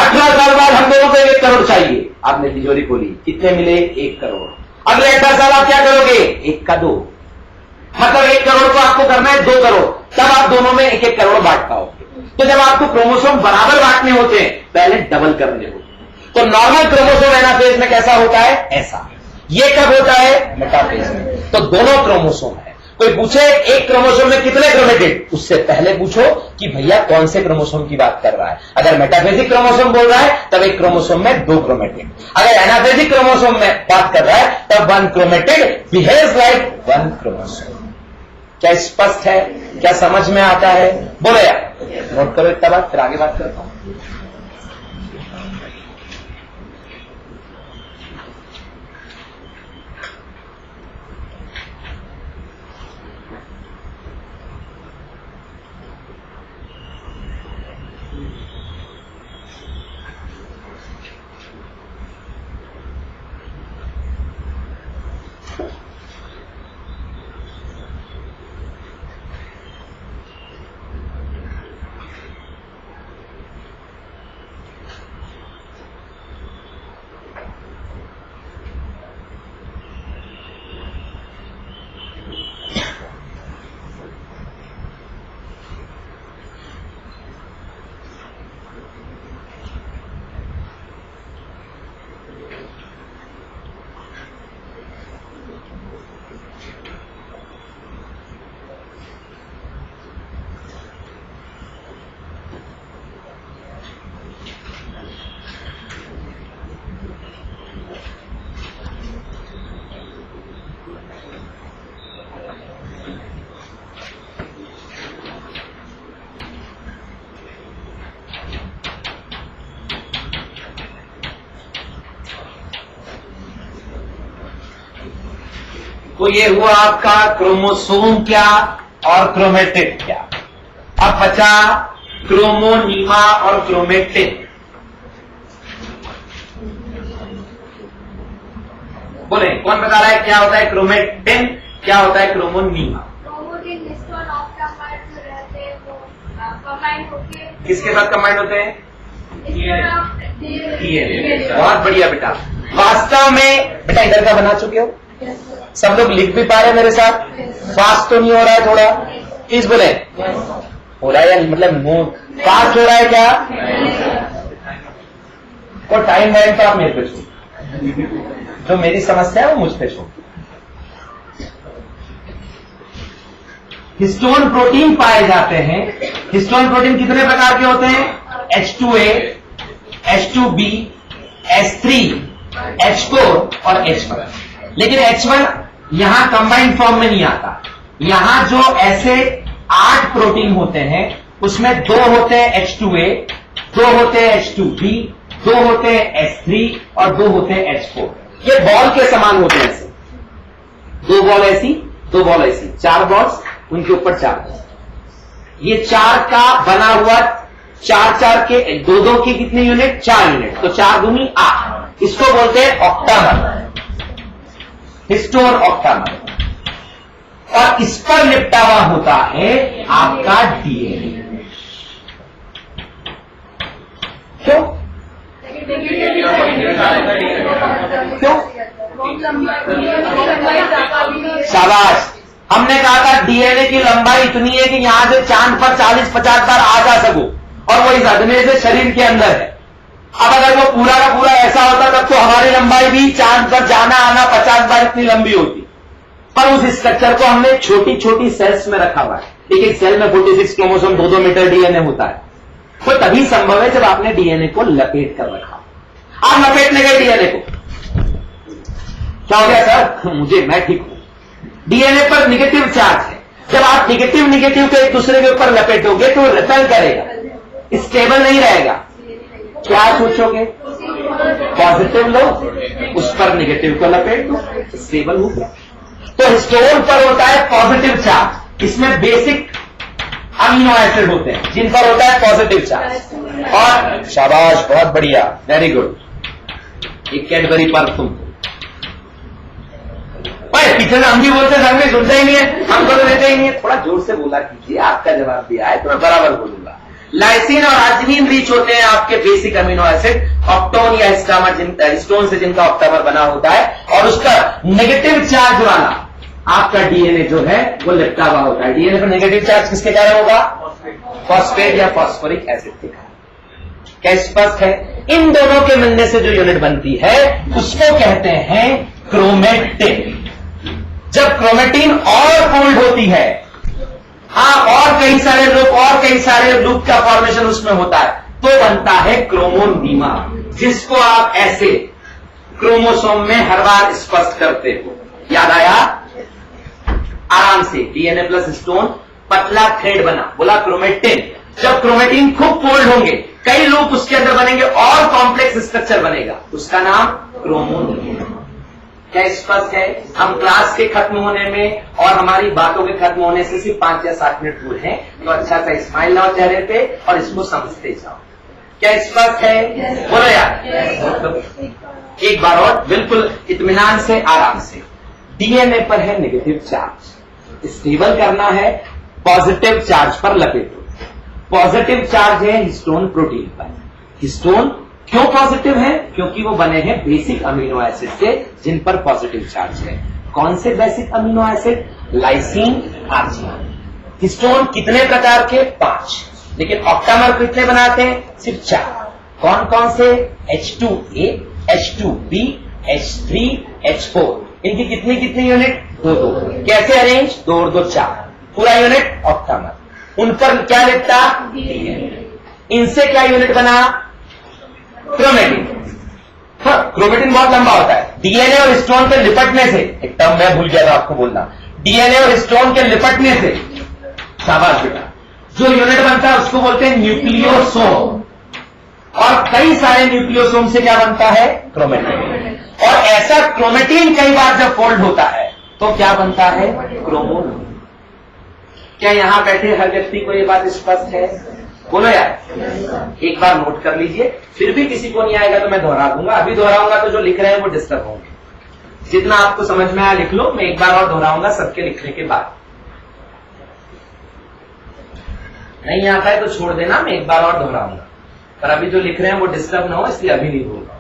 18 साल बाद हम दोनों को 1 करोड़ चाहिए। आपने तिजोरी खोली, कितने मिले? 1 करोड़। अगले 18 साल आप क्या करोगे? 1 का 2, मतलब 1 करोड़ को आपको करना है 2 करोड़, तब आप दोनों में 1-1 करोड़ बांट पाओगे। तो जब आपको क्रोमोसोम बराबर बांटने होते हैं, पहले डबल करने होते। तो नॉर्मल क्रोमोसोम एनाफेज में कैसा होता है? ऐसा। ये कब होता है? मेटाफेज में। तो दोनों क्रोमोसोम है। कोई पूछे एक क्रोमोसोम में कितने क्रोमेटिड, उससे पहले पूछो कि भैया कौन से क्रोमोसोम की बात कर रहा है। अगर मेटाफेजिक क्रोमोसोम बोल रहा है तब एक क्रोमोसोम में 2 क्रोमेटिड। अगर एनाफेजिक क्रोमोसोम में बात कर रहा है तब 1 क्रोमेटिड बिहेव्स लाइक 1 क्रोमोसोम। क्या स्पष्ट है? क्या समझ में आता है? बोलो यार, नोट करो इतना बात, फिर आगे बात करता हूं। तो ये हुआ आपका क्रोमोसोम क्या और क्रोमेटिड क्या। अब बचा क्रोमोनीमा और क्रोमेटिन। बोले कौन बता रहा है क्या होता है क्रोमेटिन, क्या होता है क्रोमोनीमा? किसके साथ कंबाइंड होते हैं? बहुत बढ़िया बेटा। वास्तव में बेटा इधर का बना चुके हो, सब लोग लिख भी पा रहे हैं मेरे साथ? फास्ट तो नहीं हो रहा है थोड़ा? प्लीज बोले हो रहा है या मतलब फास्ट हो रहा है क्या? और टाइम वाइम तो आप मेरे पे छोड़, जो मेरी समस्या है वो मुझ पे छोड़। हिस्टोन प्रोटीन पाए जाते हैं। हिस्टोन प्रोटीन कितने प्रकार के होते हैं? H2A, H2B, H3, H4 और H1। लेकिन H1 यहां कंबाइंड फॉर्म में नहीं आता। यहां जो ऐसे 8 प्रोटीन होते हैं उसमें 2 होते हैं H2A, 2 होते हैं H2B, 2 होते हैं H3 और 2 होते हैं H4। ये बॉल के समान होते हैं ऐसे, 2 बॉल ऐसी 2 बॉल ऐसी, 4 बॉल्स उनके ऊपर 4 बॉल। ये 4 का बना हुआ 4 के 2 की कितनी यूनिट? 4 यूनिट। तो 4 दूनी 8। इसको बोलते हैं ऑक्टामर, हिस्टोन ऑक्टामर। और इस पर लिपटा हुआ होता है आपका डीएनए। क्यों? क्यों? शाबाश। हमने कहा था डीएनए की लंबाई इतनी है कि यहां से चांद पर 40-50 बार आ जा सको, और वो इस अदमे से शरीर के अंदर है। अब अगर वो पूरा का पूरा ऐसा होता तब तो हमारी लंबाई भी चांद पर जाना आना 50 बार इतनी लंबी होती। पर उस स्ट्रक्चर को हमने छोटी छोटी सेल्स में रखा हुआ है। एक एक सेल में 46 क्रोमोसोम 2-2 मीटर डीएनए होता है। वो तभी संभव है जब आपने डीएनए को लपेट कर रखा। आप लपेटने गए डीएनए को, क्या हो गया सर? मैं ठीक हूं। डीएनए पर निगेटिव चार्ज है। जब आप निगेटिव को एक दूसरे के ऊपर लपेटोगे तो रिपेल करेगा, स्टेबल नहीं रहेगा। क्या सोचोगे? पॉजिटिव लो, उस पर निगेटिव को लपेट दो, स्टेबल हो गया। तो हिस्टोन पर होता है पॉजिटिव चार्ज। इसमें बेसिक अमीनो एसिड होते हैं जिन पर होता है पॉजिटिव चार्ज। और शाबाश, बहुत बढ़िया, वेरी गुड। एक कैडबरी पर तुम पीछे से हम भी बोलते हैं, में सुनता ही नहीं है, हमको तो देते ही नहीं है। थोड़ा जोर से बोला कीजिए, आपका जवाब दिया है तो मैं बराबर बोलूंगा। लाइसिन और आर्जिनिन रिच होते हैं आपके बेसिक अमीनो एसिड। ऑक्टोन या हिस्टोन से जिनका ऑक्टामर बना होता है, और उसका नेगेटिव चार्ज वाला आपका डीएनए जो है वो लिपटा हुआ होता है। डीएनए पर नेगेटिव चार्ज किसके कारण होगा? फॉस्फेट या फॉस्फोरिक एसिड के कारण। क्या स्पष्ट है? इन दोनों के मिलने से जो यूनिट बनती है उसको कहते हैं क्रोमेटिन। जब क्रोमेटिन और फोल्ड होती है, और कई सारे लूप का फॉर्मेशन उसमें होता है, तो बनता है क्रोमोनीमा, जिसको आप ऐसे क्रोमोसोम में हर बार स्पष्ट करते हो। याद आया? आराम से। डीएनए प्लस हिस्टोन, पतला थ्रेड बना, बोला क्रोमेटिन। जब क्रोमेटिन खूब फोल्ड होंगे, कई लूप उसके अंदर बनेंगे और कॉम्प्लेक्स स्ट्रक्चर बनेगा, उसका नाम क्रोमोनीमा। क्या स्पष्ट है? हम क्लास के खत्म होने में और हमारी बातों के खत्म होने से सिर्फ 5 या 7 मिनट दूर हैं, तो अच्छा सा स्माइल लाओ चेहरे पे और इसको समझते जाओ। क्या स्पष्ट है? बोलो यार। एक बार और बिल्कुल इत्मीनान से, आराम से। डीएनए पर है नेगेटिव चार्ज, स्टेबल करना है, पॉजिटिव चार्ज पर लपेटो। पॉजिटिव चार्ज है हिस्टोन प्रोटीन पर। हिस्टोन क्यों पॉजिटिव है? क्योंकि वो बने हैं बेसिक अमीनो एसिड से जिन पर पॉजिटिव चार्ज है। कौन से basic amino acid? Lysine, arginine. Histone कितने प्रकार के? 5। लेकिन ऑक्टामर कितने बनाते हैं? सिर्फ 4। कौन कौन से? H2A, H2B, H3, H4। इनकी कितनी कितनी यूनिट? 2-2। कैसे अरेंज? 2 और 2 4, पूरा यूनिट ऑक्टामर। उन पर क्या लिखता? इनसे क्या यूनिट बना? क्रोमेटिन। क्रोमेटिन बहुत लंबा होता है। डीएनए और हिस्टोन के लिपटने से, एक टर्म मैं भूल गया था आपको बोलना, डीएनए और हिस्टोन के लिपटने से, शाबाश बेटा, जो यूनिट बनता है उसको बोलते हैं न्यूक्लियोसोम। और कई सारे न्यूक्लियोसोम से क्या बनता है? क्रोमेटिन। और ऐसा क्रोमेटिन कई बार जब फोल्ड होता है तो क्या बनता है? क्रोमोनिमा। क्या यहां बैठे हर व्यक्ति को ये बात स्पष्ट है? बोलो यार, एक बार नोट कर लीजिए, फिर भी किसी को नहीं आएगा तो मैं दोहरा दूंगा। अभी दोहराऊंगा तो जो लिख रहे हैं वो डिस्टर्ब होंगे। जितना आपको समझ में आया लिख लो, मैं एक बार और दोहराऊंगा सबके लिखने के बाद। नहीं आता है तो छोड़ देना, मैं एक बार और दोहराऊंगा, पर अभी जो लिख रहे हैं वो डिस्टर्ब ना हो इसलिए अभी नहीं बोलूंगा।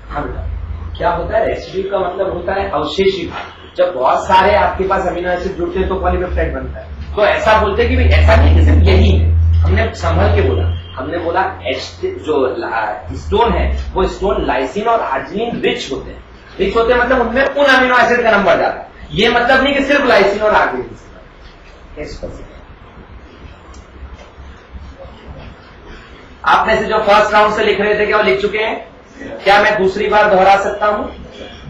हाँ बेटा, क्या होता है? रेसिड्यू का मतलब होता है अवशेषी भाग। जब बहुत सारे आपके पास अमीनो एसिड जुड़ते हैं तो पॉलीपेप्टाइड बनता है। तो ऐसा बोलते हैं कि भाई ऐसा नहीं कि सिर्फ यही है, हमने संभल के बोला। हमने बोला जो स्टोन है वो स्टोन लाइसिन और आर्जिनिन रिच होते हैं। रिच होते हैं मतलब उनमें उन अमीनो एसिड का नंबर ज्यादा है। ये मतलब नहीं कि सिर्फ लाइसिन और आर्जिनिन से। आप में से जो फर्स्ट राउंड से लिख रहे थे क्या वो लिख चुके हैं? क्या मैं दूसरी बार दोहरा सकता हूं?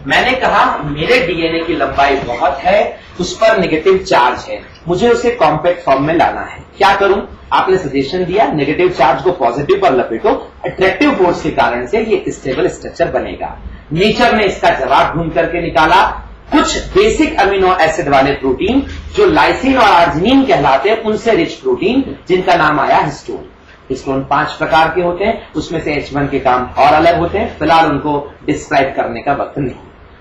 मैंने कहा मेरे डीएनए की लंबाई बहुत है, उस पर नेगेटिव चार्ज है, मुझे उसे कॉम्पैक्ट फॉर्म में लाना है। क्या करूं? आपने सजेशन दिया नेगेटिव चार्ज को पॉजिटिव पर लपेटो, अट्रैक्टिव फोर्स के कारण से ये स्टेबल स्ट्रक्चर बनेगा। नेचर ने इसका जवाब ढूंढ करके निकाला। कुछ बेसिक अमीनो एसिड वाले प्रोटीन जो लाइसिन और आर्जिनिन कहलाते हैं, उनसे रिच प्रोटीन जिनका नाम आया हिस्टोन। हिस्टोन 5 प्रकार के होते हैं, उसमें से H1 के काम और अलग होते हैं, फिलहाल उनको डिस्क्राइब करने का वक्त नहीं।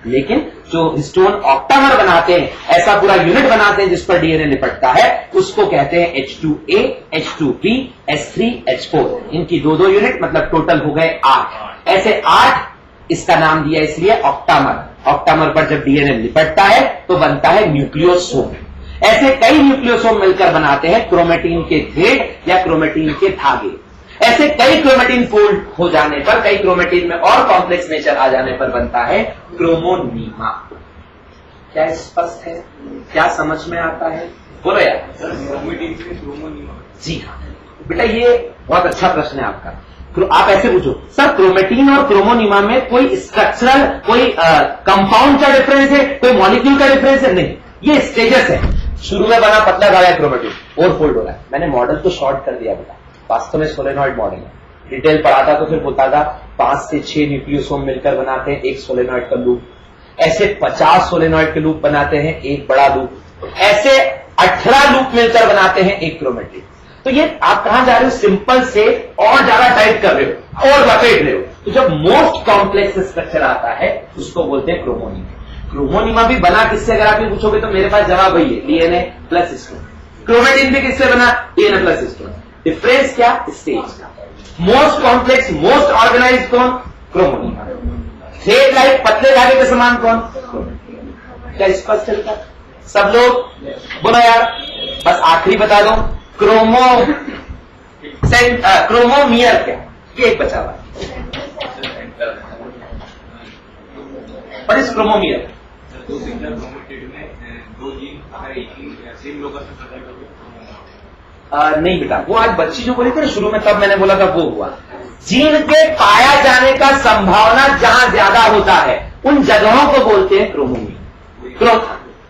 लेकिन जो हिस्टोन ऑक्टामर बनाते हैं, ऐसा पूरा यूनिट बनाते हैं जिस पर डीएनए लिपटता है, उसको कहते हैं H2A, H2B, H3, H4। इनकी 2-2 यूनिट मतलब टोटल हो गए 8। ऐसे 8 इसका नाम दिया इसलिए ऑक्टामर। ऑक्टामर पर जब डीएनए लिपटता है तो बनता है न्यूक्लियोसोम। ऐसे कई न्यूक्लियोसोम मिलकर बनाते हैं क्रोमेटिन के थ्रेड या क्रोमेटिन के धागे। ऐसे कई क्रोमेटिन फोल्ड हो जाने पर, कई क्रोमेटिन में और कॉम्प्लेक्स नेचर आ जाने पर बनता है क्रोमोनीमा। क्या स्पष्ट है? क्या समझ में आता है? बोलो यार। क्रोमेटिन से क्रोमोनीमा। जी हाँ बेटा, ये बहुत अच्छा प्रश्न है आपका। आप ऐसे पूछो सर, क्रोमेटिन और क्रोमोनीमा में कोई स्ट्रक्चरल, कोई कंपाउंड का डिफरेंस है, कोई मॉलिक्यूल का डिफरेंस है? नहीं, ये स्टेजेस है। शुरू में बना पतला गाढ़ा क्रोमेटिन और फोल्ड हो रहा है। मैंने मॉडल तो शॉर्ट कर दिया बेटा, वास्तव में सोलेनॉइड मॉडल है। डिटेल पढ़ाता तो फिर बोलता था 5 से 6 न्यूक्लियोसोम मिलकर बनाते हैं एक सोलेनॉइड का लूप। ऐसे 50 सोलेनॉइड के लूप बनाते हैं एक बड़ा लूप। ऐसे 18 लूप मिलकर बनाते हैं एक क्रोमेटिन। तो ये आप कहां जा रहे हो? सिंपल से और ज्यादा टाइट कर रहे हो और लपेट रहे हो। तो जब मोस्ट कॉम्प्लेक्स स्ट्रक्चर आता है उसको बोलते हैं क्रोमोनीमा। क्रोमोनीमा भी बना किससे? अगर आप ये पूछोगे तो मेरे पास जवाब वही है, डीएनए प्लस हिस्टोन। क्रोमेटिन भी किससे बना? DNA plus histone. डिफरेंस क्या? स्टेज का। मोस्ट कॉम्प्लेक्स, मोस्ट ऑर्गेनाइज्ड कौन? क्रोमोनीमा। थ्रेड लाइक पतले धागे के समान कौन? क्या स्पष्ट चलता? सब लोग बोलो यार। बस आखिरी बता दो, क्रोमोमियर क्या? ये एक बचा हुआ पर इस क्रोमोमियर दो सिंगल क्रोमेटिड में 2 जीन अगर एक ही सेम लोकेशन पर नहीं बेटा, वो आज बच्ची जो बोली थी ना शुरू में, तब मैंने बोला था वो हुआ। जीन के पाया जाने का संभावना जहां ज्यादा होता है उन जगहों को बोलते हैं क्रोमोमियर।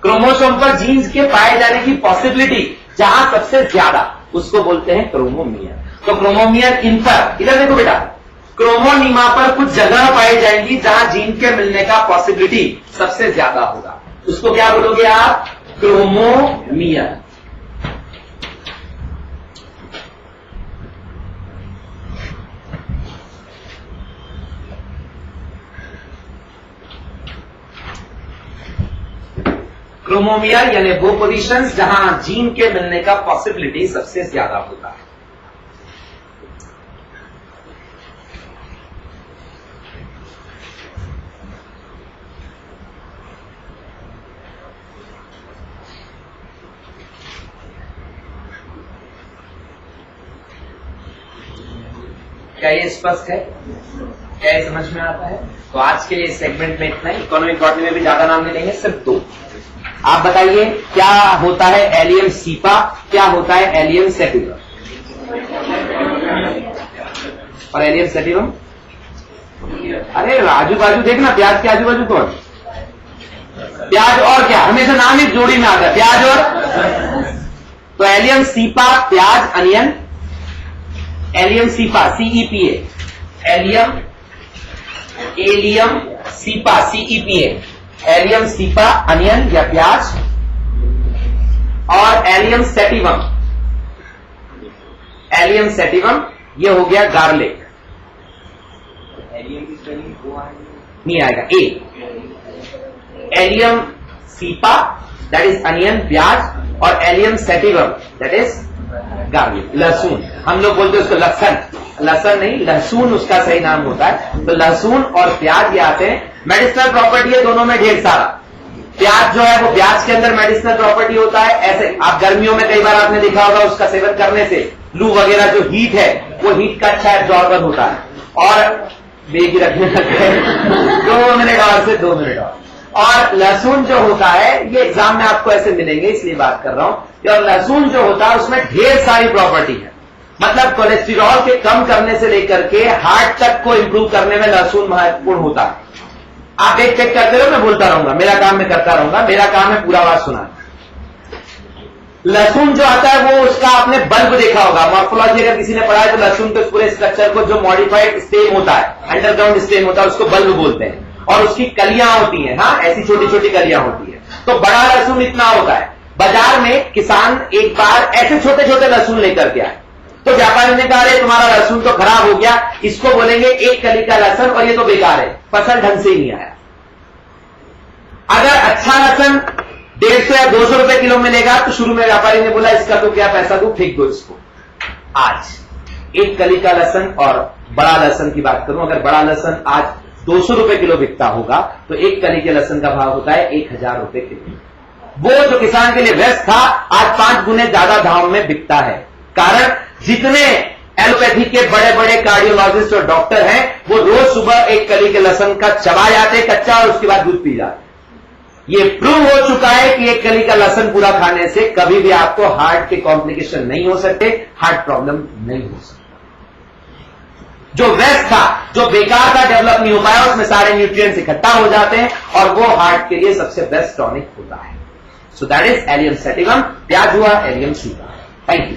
क्रोमोसोम पर जीन्स के पाए जाने की पॉसिबिलिटी जहां सबसे ज्यादा, उसको बोलते हैं क्रोमोमियर। तो क्रोमोमियर इन पर, इधर देखो बेटा, क्रोमोनीमा पर कुछ जगह पाई जाएंगी जहां जीन के मिलने का पॉसिबिलिटी सबसे ज्यादा होगा। उसको क्या बोलोगे आप? क्रोमोमियर। क्रोमोमियर यानी वो पोजीशंस जहां जीन के मिलने का पॉसिबिलिटी सबसे ज्यादा होता है। क्या ये स्पष्ट है? क्या ये समझ में आता है? तो आज के लिए इस सेगमेंट में इतना ही। इकोनॉमिक बॉटनी में भी ज्यादा नाम नहीं लेंगे, सिर्फ 2। आप बताइए क्या होता है एलियम सीपा, क्या होता है एलियम सेटिवम और एलियम सेटिवम? अरे आजू बाजू देखना, प्याज के आजू बाजू कौन? प्याज और क्या? हमेशा नाम ही जोड़ी में आता है, प्याज और। तो एलियम सीपा प्याज onion, allium cepa CEPA, allium cepa CEPA, allium cepa onion या प्याज, और एलियम सेटिवम ये हो गया गार्लिक। एलियम की स्पेलिंग नहीं आएगा, A. Allium cepa that is onion प्याज, और allium sativum that is garlic लहसुन। हम लोग बोलते हैं उसको लहसन नहीं, लहसुन उसका सही नाम होता है। तो लहसुन और प्याज ये आते हैं। मेडिसिनल प्रॉपर्टी है दोनों में ढेर सारा। प्याज जो है वो प्याज के अंदर मेडिसिनल प्रॉपर्टी होता है। ऐसे आप गर्मियों में कई बार आपने देखा होगा उसका सेवन करने से लू वगैरह जो हीट है वो हीट का अच्छा एब्जॉर्बर होता है। और बेगी रखने लगते हैं 2 मिनट और से 2 मिनट और लहसुन जो होता है ये एग्जाम में आपको ऐसे मिलेंगे, इसलिए बात कर रहा हूं। और लहसुन जो होता है उसमें ढेर सारी प्रॉपर्टी है। मतलब कोलेस्ट्रॉल के कम करने से लेकर के हार्ट तक को इंप्रूव करने में लहसुन महत्वपूर्ण होता है। आप एक चेक करते रहो, मैं बोलता रहूंगा, मेरा काम मैं करता रहूंगा। मेरा काम है पूरा आवाज सुना। लहसुन जो आता है वो उसका आपने बल्ब देखा होगा। मॉर्फोलॉजी अगर किसी ने पढ़ा है तो लहसुन के पूरे स्ट्रक्चर को जो मॉडिफाइड स्टेम होता है, अंडरग्राउंड स्टेम होता है, उसको बल्ब बोलते हैं। और उसकी कलियां होती हैं, हाँ ऐसी छोटी छोटी कलियां होती है। तो बड़ा लहसुन इतना होता है। बाजार में किसान एक बार ऐसे छोटे छोटे लहसुन लेकर के आए, तो व्यापारी ने कहा अरे तुम्हारा लहसुन तो खराब हो गया, इसको बोलेंगे एक कली का लहसुन और ये तो बेकार है, फसल ढंग से ही नहीं आया। अगर अच्छा लहसुन 150 या 200 रुपए किलो मिलेगा तो शुरू में व्यापारी ने बोला इसका तो क्या पैसा दूं, फेंक दो इसको। आज एक कली का लहसुन और बड़ा लहसुन की बात करूं, अगर बड़ा लहसुन आज 200 रुपए किलो बिकता होगा तो एक कली के लहसुन का भाव होता है 1000 रुपए किलो। वो जो किसान के लिए व्यस्त था आज 5 गुने ज्यादा दाम में बिकता है। कारण जितने एलोपैथी के बड़े बड़े कार्डियोलॉजिस्ट और डॉक्टर हैं वो रोज सुबह एक कली के लहसुन का चबा जाते कच्चा और उसके बाद दूध पी जाते। ये प्रूव हो चुका है कि एक कली का लहसुन पूरा खाने से कभी भी आपको हार्ट के कॉम्प्लिकेशन नहीं हो सकते, हार्ट प्रॉब्लम नहीं हो सकता। जो वेस्ट था, जो बेकार था, डेवलप नहीं हो पाया, उसमें सारे न्यूट्रिएंट्स इकट्ठा हो जाते हैं और वो हार्ट के लिए सबसे बेस्ट टॉनिक होता है। So that is allium sativum. प्याज हुआ एलियम सीपा। Thank you.